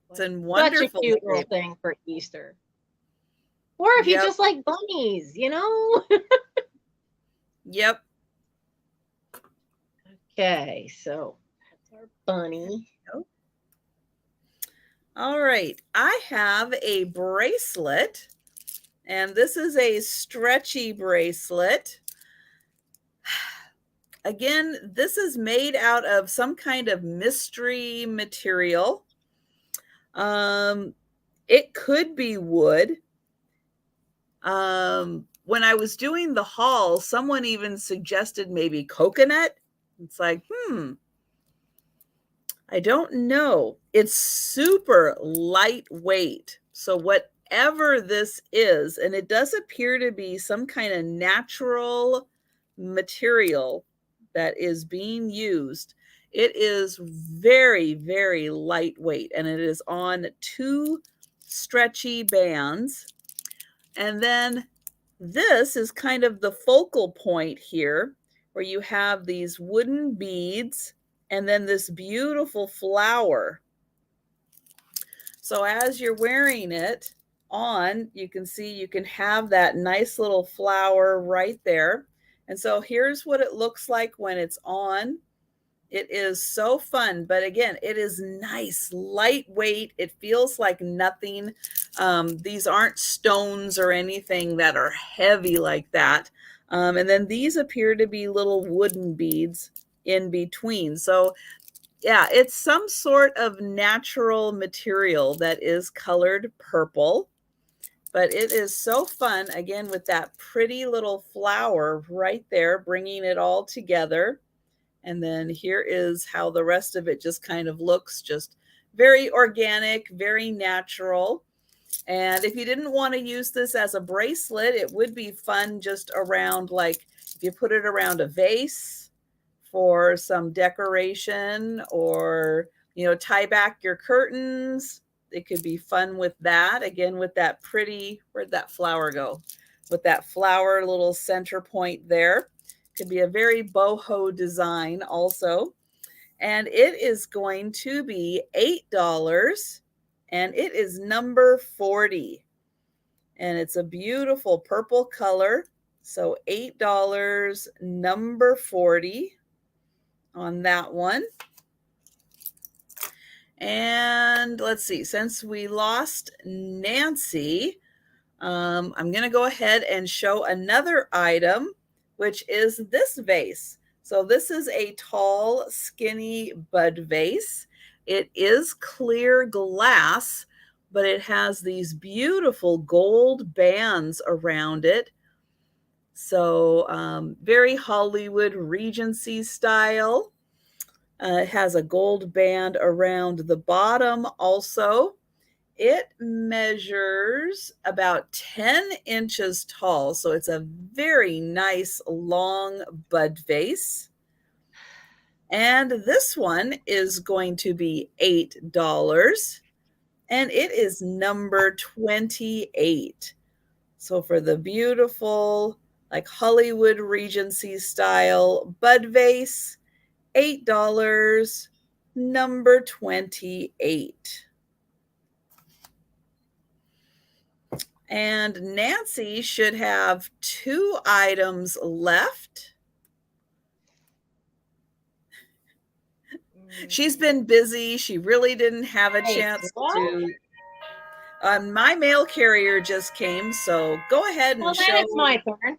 It's a wonderful Such a cute little thing for Easter. Or if you Yep. just like bunnies, you know? Yep. Okay, so that's our bunny. All right. I have a bracelet, and this is a stretchy bracelet. Again, this is made out of some kind of mystery material. It could be wood. When I was doing the haul, someone even suggested maybe coconut. It's like, I don't know. It's super lightweight. So whatever this is, and it does appear to be some kind of natural material that is being used. It is very, very lightweight, and it is on 2 stretchy bands. And then this is kind of the focal point here, where you have these wooden beads and then this beautiful flower. So as you're wearing it on, you can see you can have that nice little flower right there. And so here's what it looks like when it's on. It is so fun, but again, it is nice, lightweight. It feels like nothing. These aren't stones or anything that are heavy like that. And then these appear to be little wooden beads in between. So yeah, it's some sort of natural material that is colored purple, but it is so fun, again, with that pretty little flower right there, bringing it all together. And then here is how the rest of it just kind of looks, just very organic, very natural. And if you didn't want to use this as a bracelet, it would be fun just around, like if you put it around a vase for some decoration, or, tie back your curtains. It could be fun with that. Again, with that pretty, where'd that flower go? With that flower little center point there. Could be a very boho design also. And it is going to be $8, and it is number 40. And it's a beautiful purple color. So $8, number 40 on that one. And let's see, since we lost Nancy, I'm going to go ahead and show another item, which is this vase. So this is a tall, skinny bud vase. It is clear glass, but it has these beautiful gold bands around it. So very Hollywood Regency style. It has a gold band around the bottom also. It measures about 10 inches tall, so it's a very nice long bud vase. And this one is going to be $8, and it is number 28. So for the beautiful, like Hollywood Regency style bud vase, $8, number 28. And Nancy should have 2 items left. She's been busy. She really didn't have a chance to. My mail carrier just came, so go ahead and show. Then it's my turn.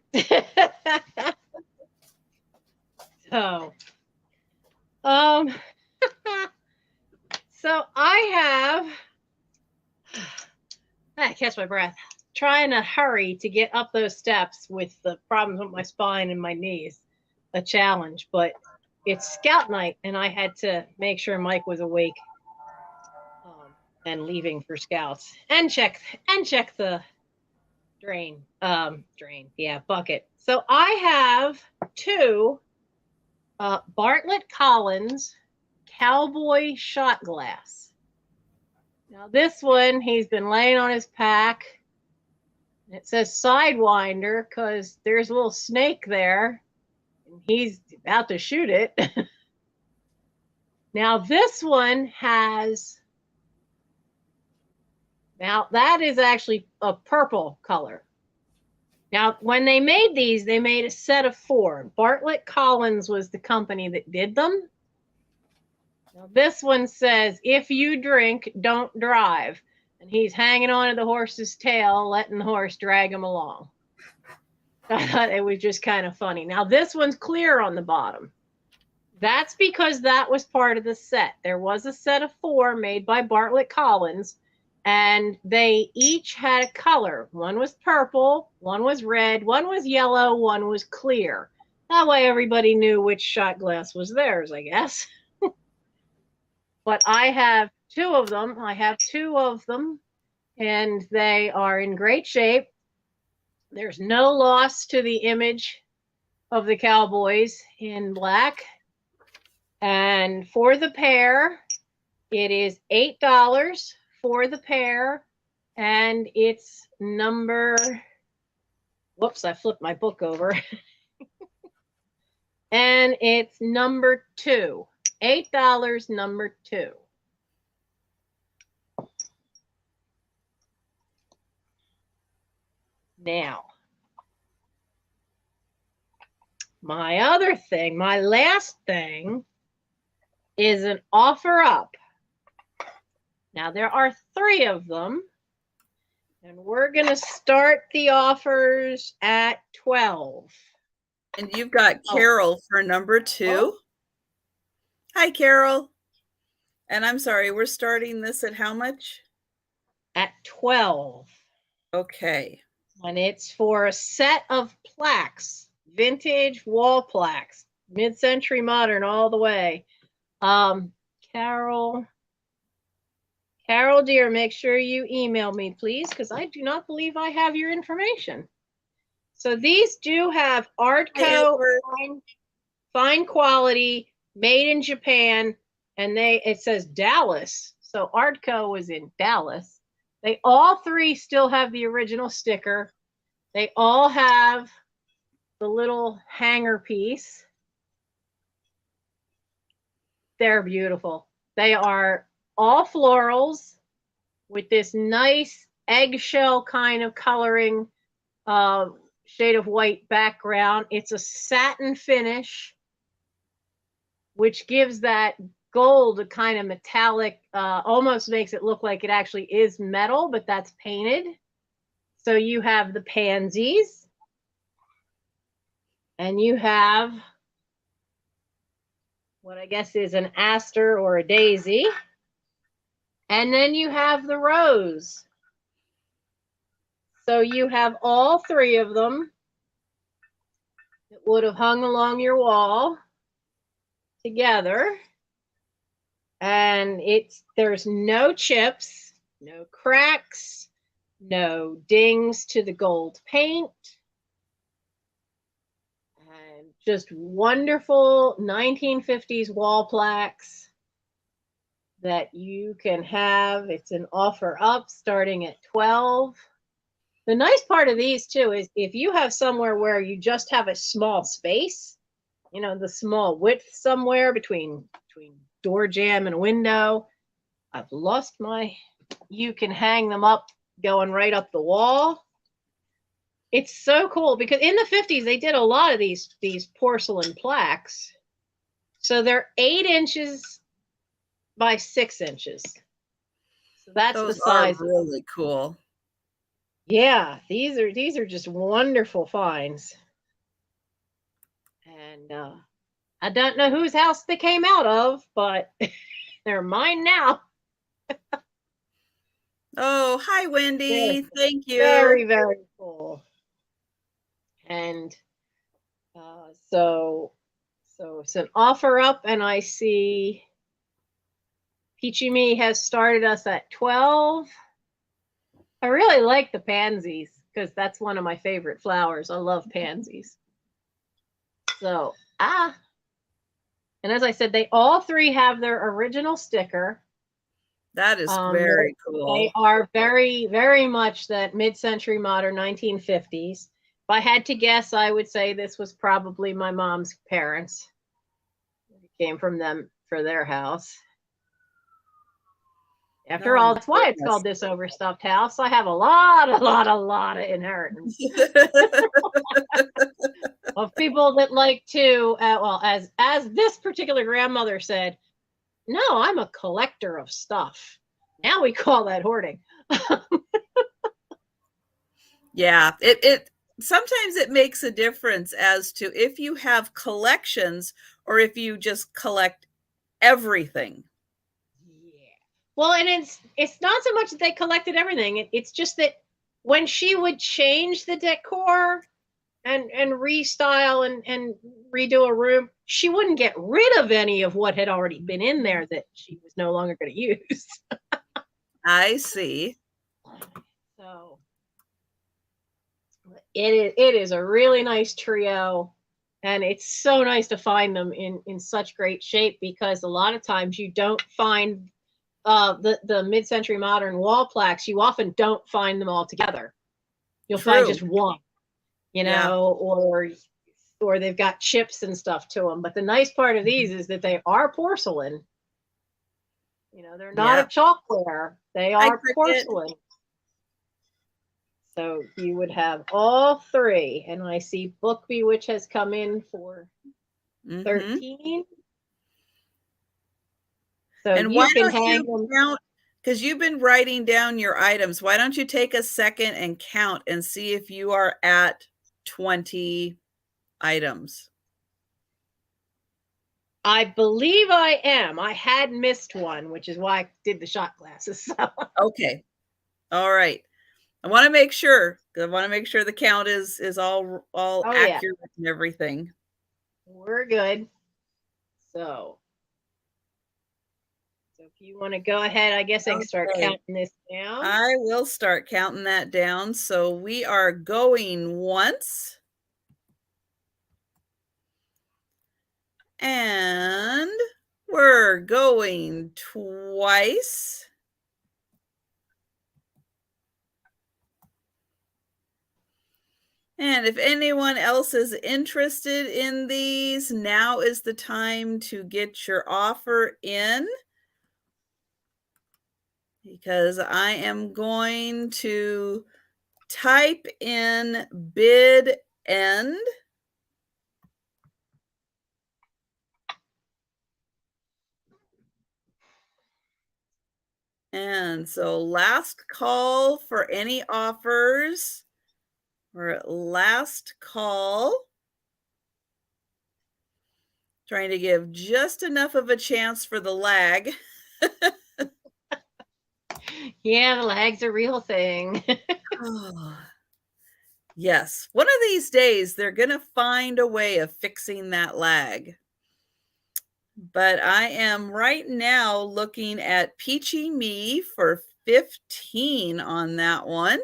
So I catch my breath, trying to hurry to get up those steps with the problems with my spine and my knees. A challenge, but it's Scout night, and I had to make sure Mike was awake and leaving for Scouts, and check the bucket. So I have 2 Bartlett Collins cowboy shot glass. Now this one, he's been laying on his pack. It says Sidewinder because there's a little snake there, and he's about to shoot it. Now this one has Now, that is actually a purple color. Now, when they made these, they made a set of 4. Bartlett Collins was the company that did them. Now, this one says, if you drink, don't drive. And he's hanging on to the horse's tail, letting the horse drag him along. I thought it was just kind of funny. Now, this one's clear on the bottom. That's because that was part of the set. There was a set of 4 made by Bartlett Collins, and they each had a color. One was purple, one was red, one was yellow, one was clear. That way everybody knew which shot glass was theirs, I guess. But I have 2 of them. I have 2 of them, and they are in great shape. There's no loss to the image of the cowboys in black. And for the pair, it is $8 for the pair. And it's number, whoops, I flipped my book over. And it's number 2. $8, number 2. Now, my other thing, my last thing, is an offer up. Now, there are 3 of them, and we're going to start the offers at 12. And you've got Carol for number 2. Oh. Hi, Carol. And I'm sorry, we're starting this at how much? At 12. Okay. And it's for a set of plaques, vintage wall plaques, mid-century modern all the way. Carol, dear, make sure you email me, please, because I do not believe I have your information. So these do have Artco, fine quality, made in Japan, and it says Dallas. So Artco was in Dallas. They all 3 still have the original sticker. They all have the little hanger piece. They're beautiful. They are all florals with this nice eggshell kind of coloring, shade of white background. It's a satin finish, which gives that gold a kind of metallic, almost makes it look like it actually is metal, but that's painted. So you have the pansies, and you have what I guess is an aster or a daisy. And then you have the rose. So you have all 3 of them that would have hung along your wall together. And there's no chips, no cracks, no dings to the gold paint. And just wonderful 1950s wall plaques that you can have. It's an offer up starting at 12. The nice part of these too is if you have somewhere where you just have a small space, you know, the small width somewhere between door jamb and window. I've lost you can hang them up going right up the wall. It's so cool because in the 50s, they did a lot of these porcelain plaques. So they're 8 inches by 6 inches. So that's those the size. Are really cool. Yeah, these are just wonderful finds. And I don't know whose house they came out of, but they're mine now. Oh, hi, Wendy. Thank you. Very, very cool. And so it's an offer up, and I see Peachy Me has started us at 12. I really like the pansies because that's one of my favorite flowers. I love pansies. So, and as I said, they all 3 have their original sticker. That is very cool. They are very, very much that mid-century modern 1950s. If I had to guess, I would say this was probably my mom's parents. It came from them for their house. After Oh all, my that's why it's goodness. called This Overstuffed House. I have a lot of inheritance of people that like to, well, as this particular grandmother said, no, I'm a collector of stuff. Now we call that hoarding. Yeah, it sometimes it makes a difference as to if you have collections or if you just collect everything. Yeah. Well, and it's not so much that they collected everything. It's just that when she would change the decor and restyle and redo a room, she wouldn't get rid of any of what had already been in there that she was no longer going to use. I see. So it is a really nice trio, and it's so nice to find them in such great shape, because a lot of times you don't find the mid-century modern wall plaques. You often don't find them all together. You'll find True. just one, Yeah. or they've got chips and stuff to them. But the nice part of these is that they are porcelain. They're not a Yeah. chalkware. They Hi, are Cricket. porcelain. So you would have all three. And I see Bookby, which has come in for 13. So And you why can don't hang you them. count, because you've been writing down your items, why don't you take a second and count and see if you are at 20 items? I believe I am. I had missed one, which is why I did the shot glasses. So. Okay. All right. I want to make sure, because I want to make sure the count is all Oh, yeah. accurate and everything. We're good. So if you want to go ahead, I guess I can start counting this down. I will start counting that down. So we are going once. And we're going twice. And if anyone else is interested in these, now is the time to get your offer in, because I am going to type in bid end. And so last call for any offers. We're at last call. Trying to give just enough of a chance for the lag. Yeah, the lag's a real thing. Oh, yes. One of these days, they're going to find a way of fixing that lag. But I am right now looking at Peachy Me for 15 on that one.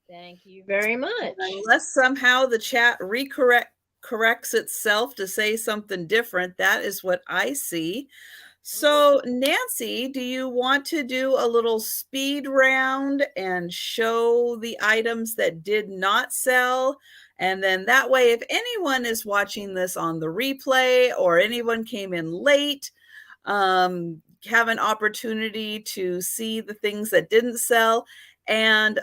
Thank you very much. Unless somehow the chat corrects itself to say something different, that is what I see. So, Nancy, do you want to do a little speed round and show the items that did not sell? And then that way, if anyone is watching this on the replay or anyone came in late, have an opportunity to see the things that didn't sell. And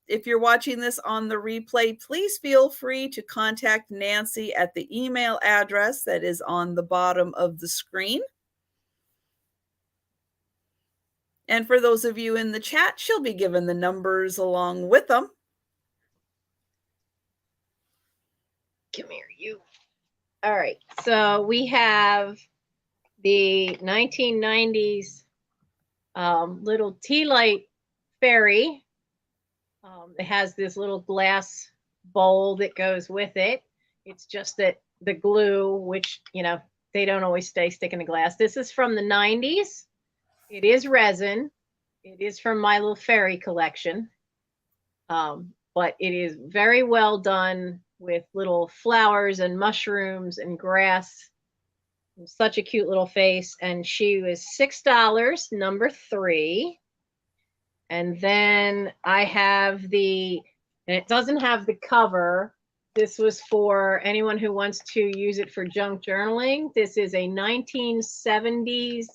if you're watching this on the replay, please feel free to contact Nancy at the email address that is on the bottom of the screen. And for those of you in the chat, she'll be given the numbers along with them. Come here, you. All right. So we have the 1990s little tea light fairy. It has this little glass bowl that goes with it. It's just that the glue, which, they don't always stay sticking to glass. This is from the 90s. It is resin. It is from my little fairy collection. But it is very well done with little flowers and mushrooms and grass. Such a cute little face. And she was $6, number 3. And then I have and it doesn't have the cover. This was for anyone who wants to use it for junk journaling. This is a 1970s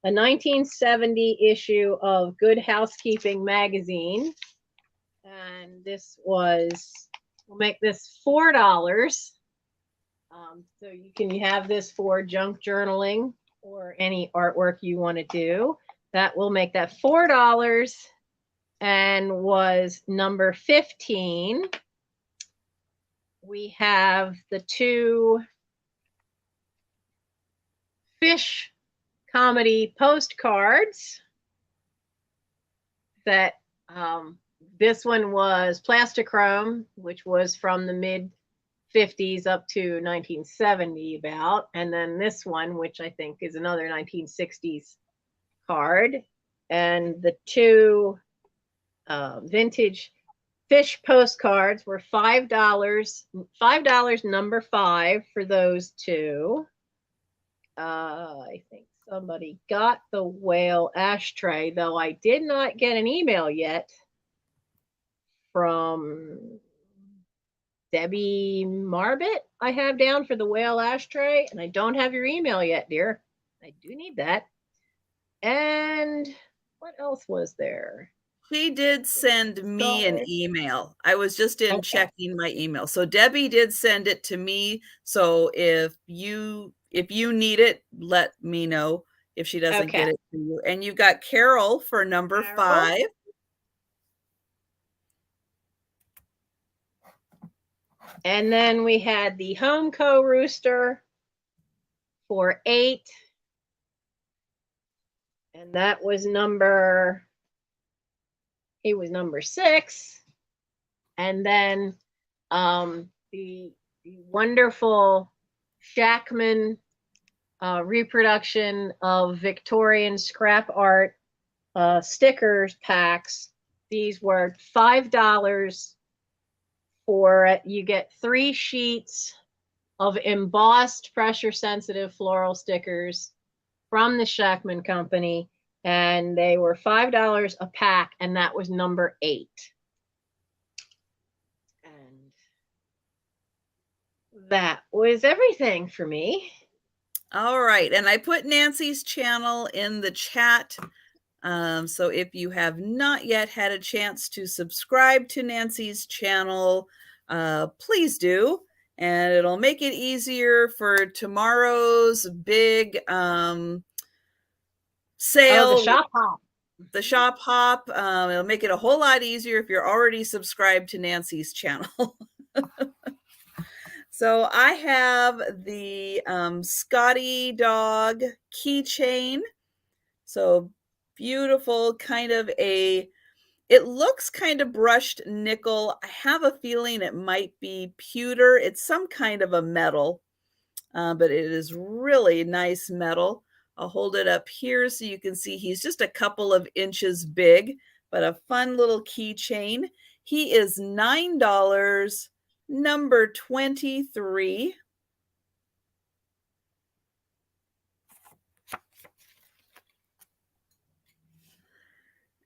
a 1970 issue of Good Housekeeping magazine. And this was, we'll make this $4. So you can have this for junk journaling or any artwork you want to do. That will make that $4 and was number 15. We have the 2 fish comedy postcards that this one was plastichrome, which was from the mid 50s up to 1970 about, and then this one, which I think is another 1960s card, and the 2 vintage fish postcards were $5 number 5 for those 2. I think somebody got the whale ashtray, though I did not get an email yet from Debbie Marbit. I have down for the whale ashtray, and I don't have your email yet, dear. I do need that. And what else was there? She did send me an email. I was just checking my email. So Debbie did send it to me. So if you need it, let me know if she doesn't get it to you. And you got Carol for number 5. And then we had the Homeco Rooster for 8. And that was number 6. And then the wonderful Shackman reproduction of Victorian scrap art stickers packs. These were $5 for, you get 3 sheets of embossed pressure sensitive floral stickers from the Shackman Company, and they were $5 a pack, and that was number 8. And that was everything for me. All right, and I put Nancy's channel in the chat. So if you have not yet had a chance to subscribe to Nancy's channel, please do. And it'll make it easier for tomorrow's big sale. Oh, the shop hop. The shop hop. It'll make it a whole lot easier if you're already subscribed to Nancy's channel. So I have the Scotty dog keychain. So beautiful, kind of it looks kind of brushed nickel. I have a feeling it might be pewter. It's some kind of a metal, but it is really nice metal. I'll hold it up here so you can see he's just a couple of inches big, but a fun little keychain. He is $9, number 23.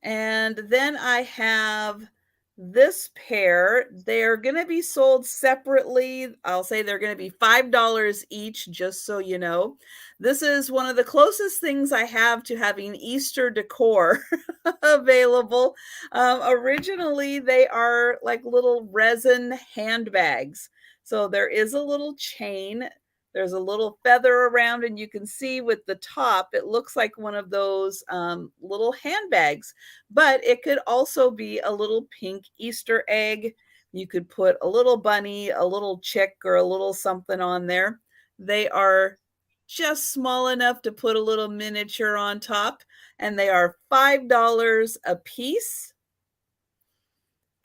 And then I have this pair. They're going to be sold separately. I'll say they're going to be $5 each, just so you know. This is one of the closest things I have to having Easter decor available. Originally, they are like little resin handbags. So there is a little chain. There's a little feather around, and you can see with the top, it looks like one of those little handbags, but it could also be a little pink Easter egg. You could put a little bunny, a little chick, or a little something on there. They are just small enough to put a little miniature on top, and they are $5 a piece.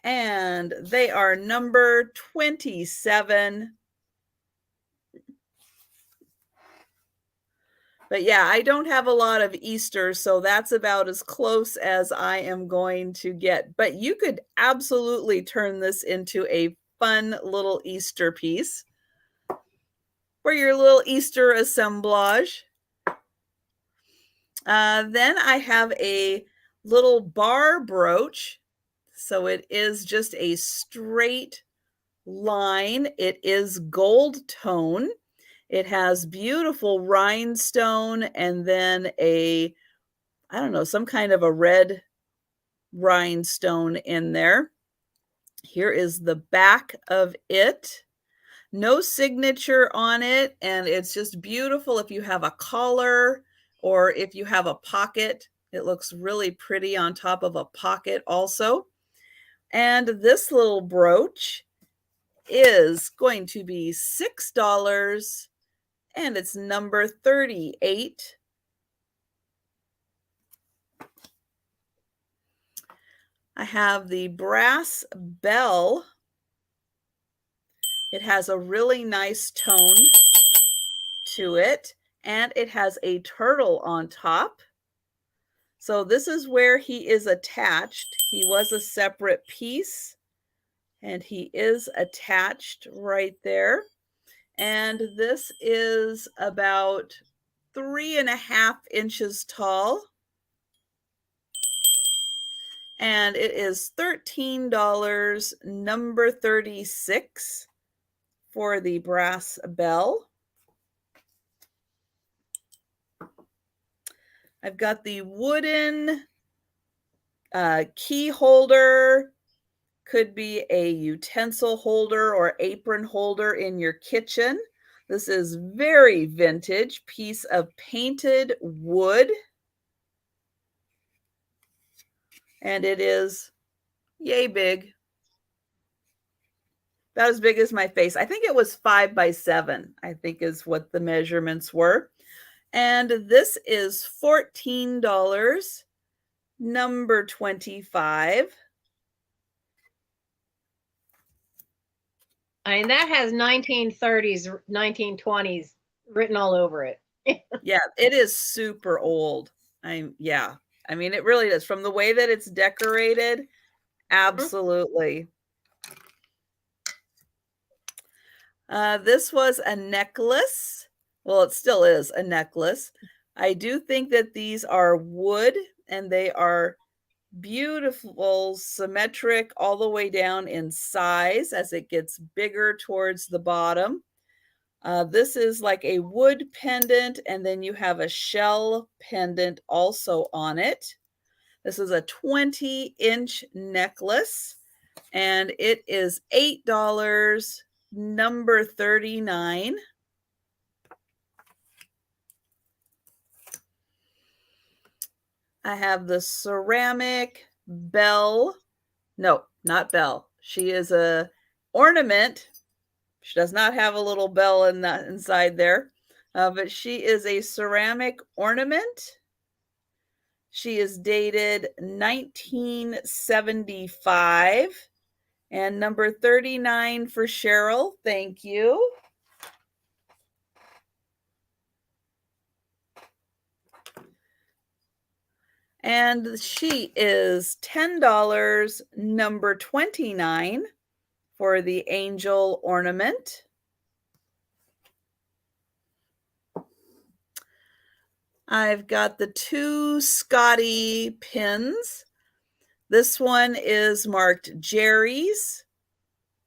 And they are number 27. But yeah, I don't have a lot of Easter, so that's about as close as I am going to get. But you could absolutely turn this into a fun little Easter piece for your little Easter assemblage. Then I have a little bar brooch. So it is just a straight line. It is gold tone. It has beautiful rhinestone and then a I don't know, some kind of a red rhinestone in there. Here is the back of it. No signature on it, and it's just beautiful if you have a collar or if you have a pocket. It looks really pretty on top of a pocket also. And this little brooch is going to be $6, and it's number 38. I have the brass bell. It has a really nice tone to it, and it has a turtle on top. So this is where he is attached. He was a separate piece, and he is attached right there. And this is about 3.5 inches tall. And it is $13, number 36 for the brass bell. I've got the wooden key holder. Could be a utensil holder or apron holder in your kitchen. This is very vintage piece of painted wood. And it is yay big. About as big as my face. I think it was 5 by 7, I think is what the measurements were. And this is $14, number 25. I mean, that has 1930s, 1920s written all over it. Yeah, it is super old. Yeah. I mean, it really is. From the way that it's decorated, absolutely. This was a necklace. Well, it still is a necklace. I do think that these are wood, and they are beautiful, symmetric, all the way down in size as it gets bigger towards the bottom. This is like a wood pendant, and then you have a shell pendant also on it. This is a 20-inch necklace, and it is $8, number 39. I have the ceramic bell. No, not bell. She is a ornament. She does not have a little bell inside there, but she is a ceramic ornament. She is dated 1975, and number 39 for Cheryl. Thank you. And she is $10, number 29 for the angel ornament. I've got the 2 Scotty pins. This one is marked Jerry's,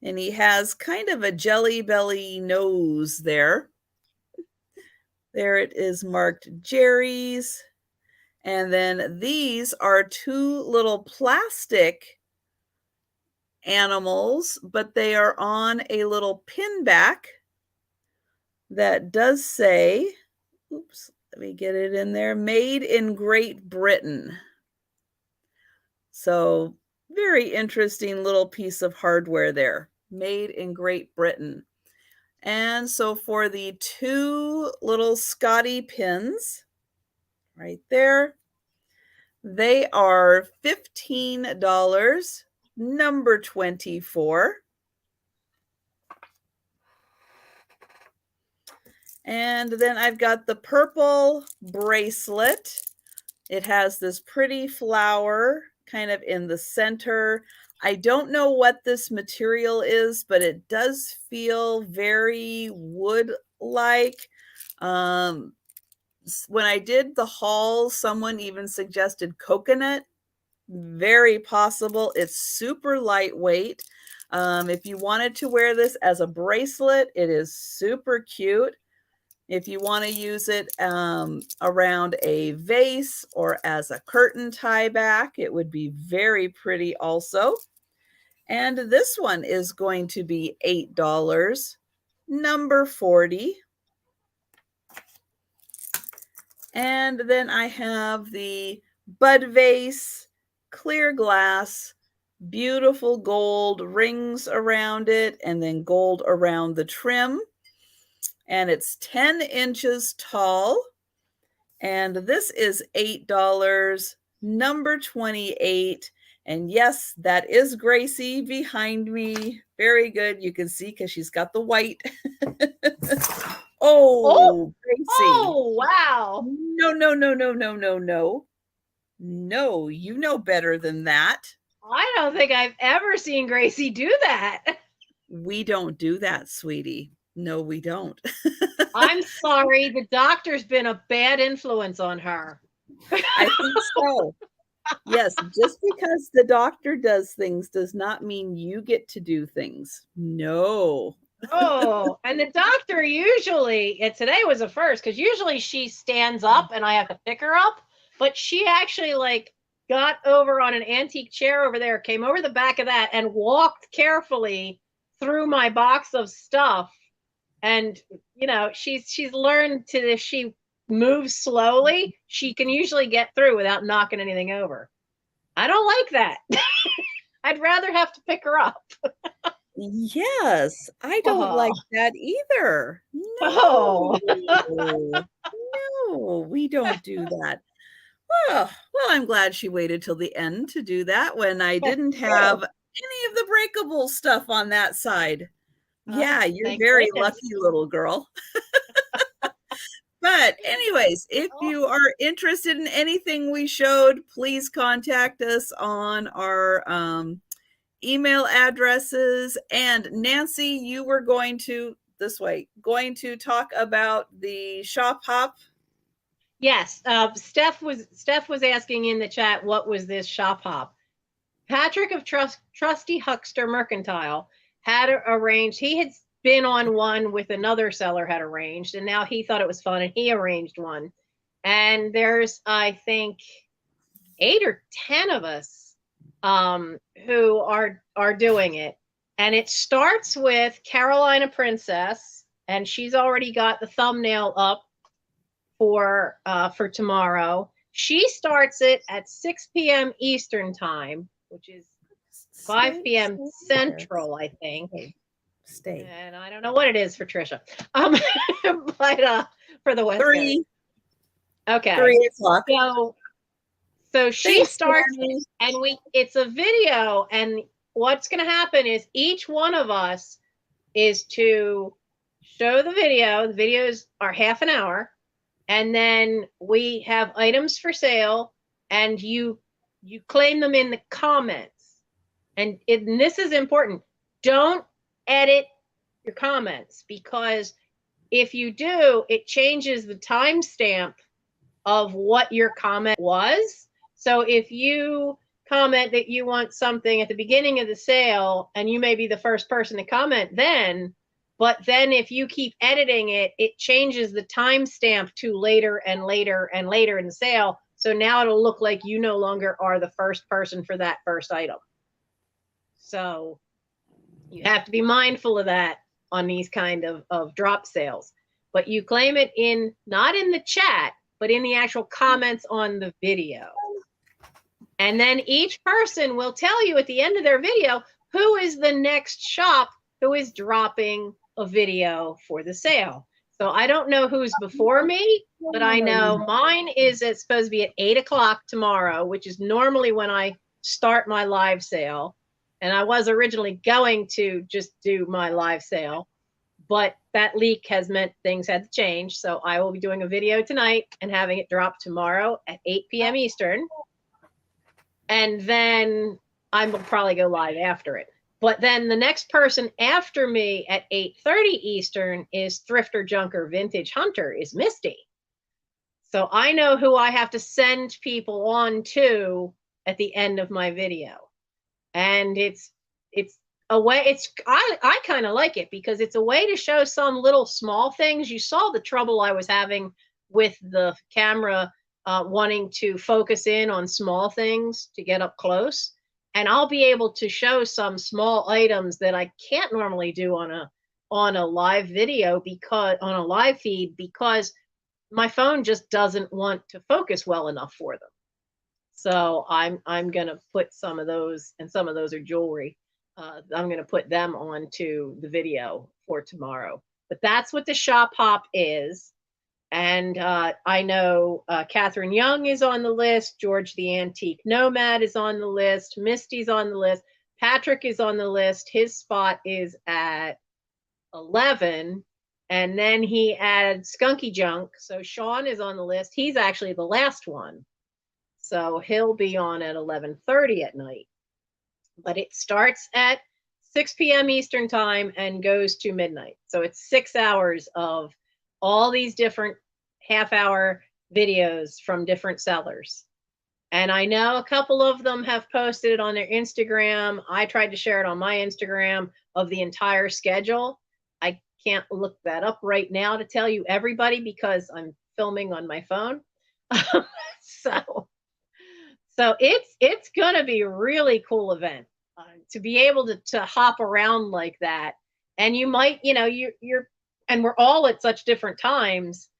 and he has kind of a jelly belly nose there. There it is marked Jerry's. And then these are 2 little plastic animals, but they are on a little pin back that does say, oops, let me get it in there, made in Great Britain. So very interesting little piece of hardware there, made in Great Britain. And so for the 2 little Scotty pins right there, they are $15, number 24. And then I've got the purple bracelet. It has this pretty flower kind of in the center. I don't know what this material is, but it does feel very wood-like. When I did the haul, someone even suggested coconut. Very possible. It's super lightweight. If you wanted to wear this as a bracelet, it is super cute. If you want to use it around a vase or as a curtain tie back, it would be very pretty also. And this one is going to be $8, number 40. And then I have the bud vase, clear glass, beautiful gold rings around it, and then gold around the trim. And it's 10 inches tall. And this is $8, number 28. And yes, that is Gracie behind me. Very good. You can see because she's got the white. Oh, Gracie. Oh, wow. No, no, no, no, no, no, no. No, you know better than that. I don't think I've ever seen Gracie do that. We don't do that, sweetie. No, we don't. I'm sorry. The doctor's been a bad influence on her. I think so. Yes, just because the doctor does things does not mean you get to do things. No. Oh, and the doctor usually, and today was a first, because usually she stands up and I have to pick her up, but she actually like got over on an antique chair over there, came over the back of that and walked carefully through my box of stuff. And, you know, she's learned to, if she moves slowly, she can usually get through without knocking anything over. I don't like that. I'd rather have to pick her up. Yes, I don't like that either. Oh. No, we don't do that. Well, I'm glad she waited till the end to do that when I didn't have any of the breakable stuff on that side. Yeah, you're very lucky, little girl. But anyways, if you are interested in anything we showed, please contact us on our email addresses. And Nancy, you were going to talk about the shop hop. Yes, Steph was asking in the chat, what was this shop hop? Patrick of Trusty Huckster Mercantile had arranged. He had been on one with another seller had arranged, and now he thought it was fun, and he arranged one. And there's, I think, 8 or 10 of us who are doing it. And it starts with Carolina Princess, and she's already got the thumbnail up for tomorrow. She starts it at 6 p.m. Eastern time, which is 5 p.m. Central, I think. Stay. And I don't know what it is for Trisha. But for the West Coast. Okay. 3 o'clock. So she starts, and it's a video, and what's going to happen is each one of us is to show the video. The videos are half an hour, and then we have items for sale, and you claim them in the comments. And this is important. Don't edit your comments, because if you do, it changes the timestamp of what your comment was. So if you comment that you want something at the beginning of the sale, and you may be the first person to comment then, but then if you keep editing it, it changes the timestamp to later and later and later in the sale. So now it'll look like you no longer are the first person for that first item. So you have to be mindful of that on these kind of drop sales. But you claim it not in the chat, but in the actual comments on the video. And then each person will tell you at the end of their video who is the next shop who is dropping a video for the sale. So I don't know who's before me, but I know mine is supposed to be at 8 o'clock tomorrow, which is normally when I start my live sale. And I was originally going to just do my live sale, but that leak has meant things had to change. So I will be doing a video tonight and having it drop tomorrow at 8 p.m. Eastern. And then I will probably go live after it. But then the next person after me at 8:30 Eastern is Thrifter Junker Vintage Hunter, is Misty. So I know who I have to send people on to at the end of my video. And it's a way. I kind of like it because it's a way to show some little small things. You saw the trouble I was having with the camera wanting to focus in on small things to get up close, and I'll be able to show some small items that I can't normally do on a live video, because on a live feed, because my phone just doesn't want to focus well enough for them. So I'm gonna put some of those, and some of those are jewelry. I'm gonna put them onto the video for tomorrow. But that's what the shop hop is. And I know Catherine Young is on the list. George the Antique Nomad is on the list. Misty's on the list. Patrick is on the list. His spot is at 11. And then he added Skunky Junk. So Sean is on the list. He's actually the last one. So he'll be on at 11:30 at night. But it starts at 6 p.m. Eastern time and goes to midnight. So it's 6 hours of all these different half-hour videos from different sellers. And I know a couple of them have posted it on their Instagram. I tried to share it on my Instagram of the entire schedule. I can't look that up right now to tell you everybody because I'm filming on my phone. So it's gonna be a really cool event to be able to hop around like that. And you might, you're and we're all at such different times.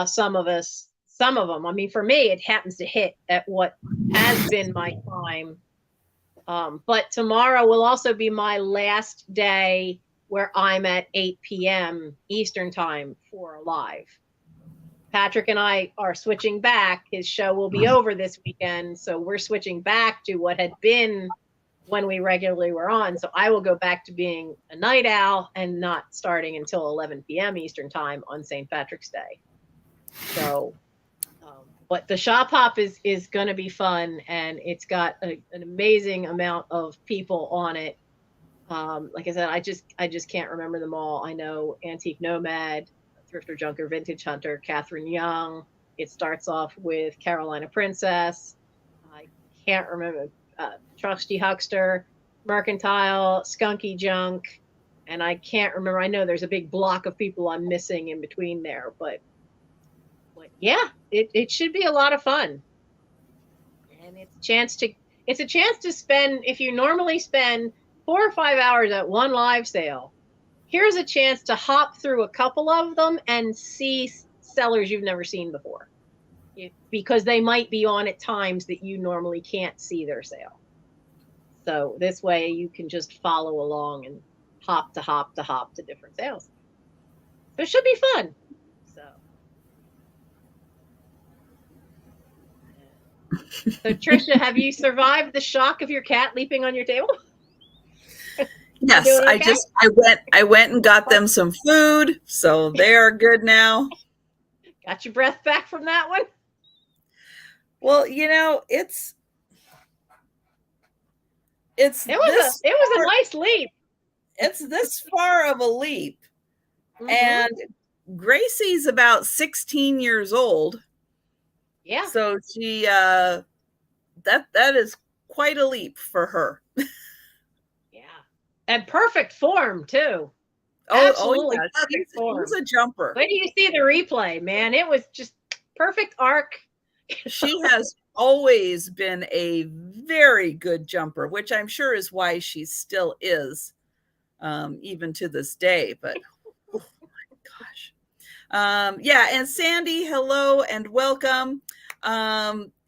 Some of them. I mean, for me, it happens to hit at what has been my time. But tomorrow will also be my last day where I'm at 8 p.m. Eastern time for a live. Patrick and I are switching back. His show will be over this weekend, so we're switching back to what had been when we regularly were on. So I will go back to being a night owl and not starting until 11 p.m. Eastern time on St. Patrick's Day. So, but the shop hop is going to be fun, and it's got an amazing amount of people on it. Like I said, I just can't remember them all. I know Antique Nomad, Thrifter Junker, Vintage Hunter, Catherine Young. It starts off with Carolina Princess. I can't remember. Trusty Huckster, Mercantile, Skunky Junk, and I can't remember. I know there's a big block of people I'm missing in between there, but yeah, it should be a lot of fun. And it's a chance to spend, if you normally spend 4 or 5 hours at one live sale, here's a chance to hop through a couple of them and see sellers you've never seen before, because they might be on at times that you normally can't see their sale. So this way you can just follow along and hop to different sales. So it should be fun. So Trisha, have you survived the shock of your cat leaping on your table? Yes, okay? I went and got them some food, so they're good now. Got your breath back from that one? Well, it was a nice leap. It's this far of a leap. Mm-hmm. And Gracie's about 16 years old. Yeah. So she that is quite a leap for her. Yeah. And perfect form too. Absolutely yeah. perfect form. She's a jumper. When do you see the replay, man? It was just perfect arc. She has always been a very good jumper, which I'm sure is why she still is, even to this day. But oh my gosh. Yeah, and Sandy, hello and welcome.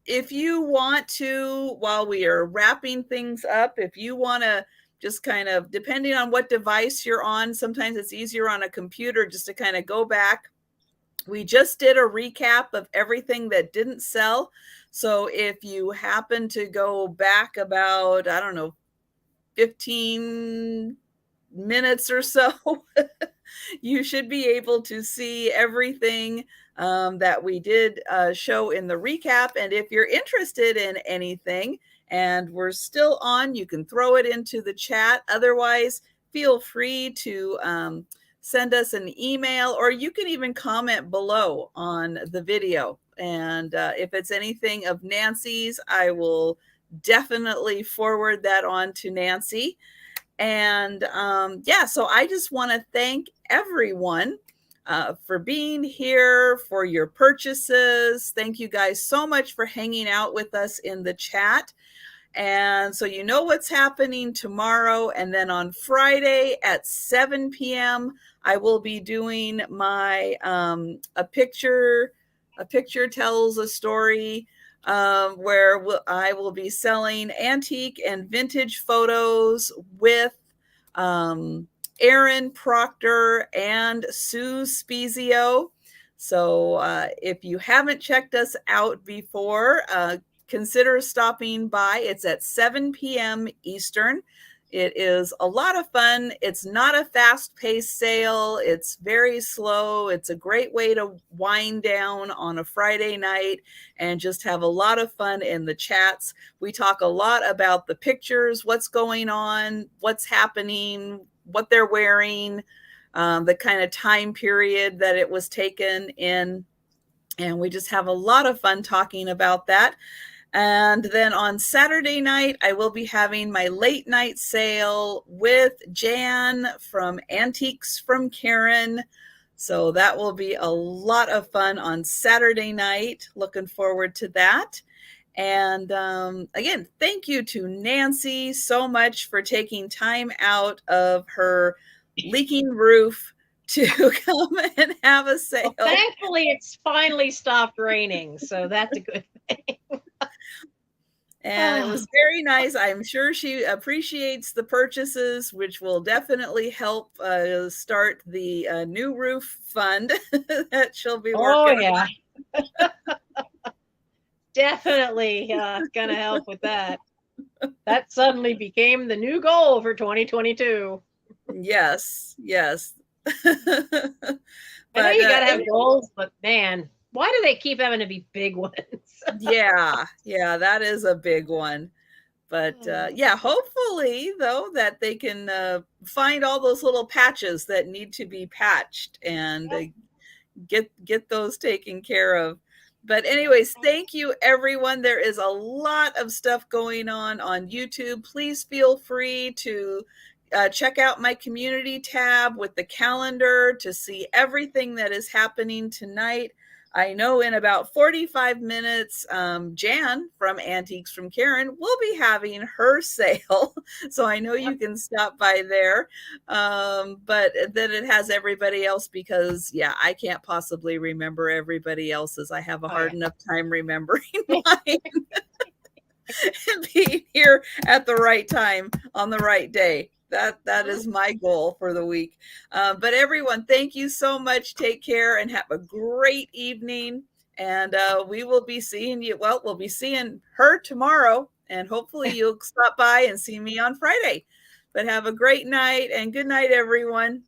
If you want to, while we are wrapping things up, if you want to just kind of, depending on what device you're on, sometimes it's easier on a computer just to kind of go back. We just did a recap of everything that didn't sell. So if you happen to go back about, 15 minutes or so, you should be able to see everything that we did show in the recap. And if you're interested in anything and we're still on, you can throw it into the chat. Otherwise, feel free to send us an email, or you can even comment below on the video. And if it's anything of Nancy's, I will definitely forward that on to Nancy. And yeah, so I just want to thank everyone for being here, for your purchases. Thank you guys so much for hanging out with us in the chat. And so you know what's happening tomorrow. And then on Friday at 7 p.m., I will be doing my a picture tells a story, where I will be selling antique and vintage photos with Erin Proctor and Sue Spezio. So if you haven't checked us out before, consider stopping by. It's at 7 p.m. Eastern. It is a lot of fun. It's not a fast-paced sale. It's very slow. It's a great way to wind down on a Friday night and just have a lot of fun in the chats. We talk a lot about the pictures, what's going on, what's happening, what they're wearing, the kind of time period that it was taken in. And we just have a lot of fun talking about that. And then on Saturday night, I will be having my late night sale with Jan from Antiques from Karen. So that will be a lot of fun on Saturday night. Looking forward to that. And again, thank you to Nancy so much for taking time out of her leaking roof to come and have a sale. Well, thankfully, it's finally stopped raining, so that's a good thing. And it was very nice. I'm sure she appreciates the purchases, which will definitely help start the new roof fund that she'll be working on. Yeah. Definitely going to help with that. That suddenly became the new goal for 2022. Yes, yes. I know you got to have goals, but man, why do they keep having to be big ones? Yeah, that is a big one. But yeah, hopefully, though, that they can find all those little patches that need to be patched and get those taken care of. But anyways, thank you, everyone. There is a lot of stuff going on YouTube. Please feel free to check out my community tab with the calendar to see everything that is happening tonight. I know in about 45 minutes, Jan from Antiques from Karen will be having her sale. So I know you can stop by there. But then it has everybody else because, yeah, I can't possibly remember everybody else's. I have a hard enough time remembering mine. And being here at the right time on the right day. That is my goal for the week. But everyone, thank you so much. Take care and have a great evening. And we will be seeing you. Well, we'll be seeing her tomorrow. And hopefully you'll stop by and see me on Friday. But have a great night and good night, everyone.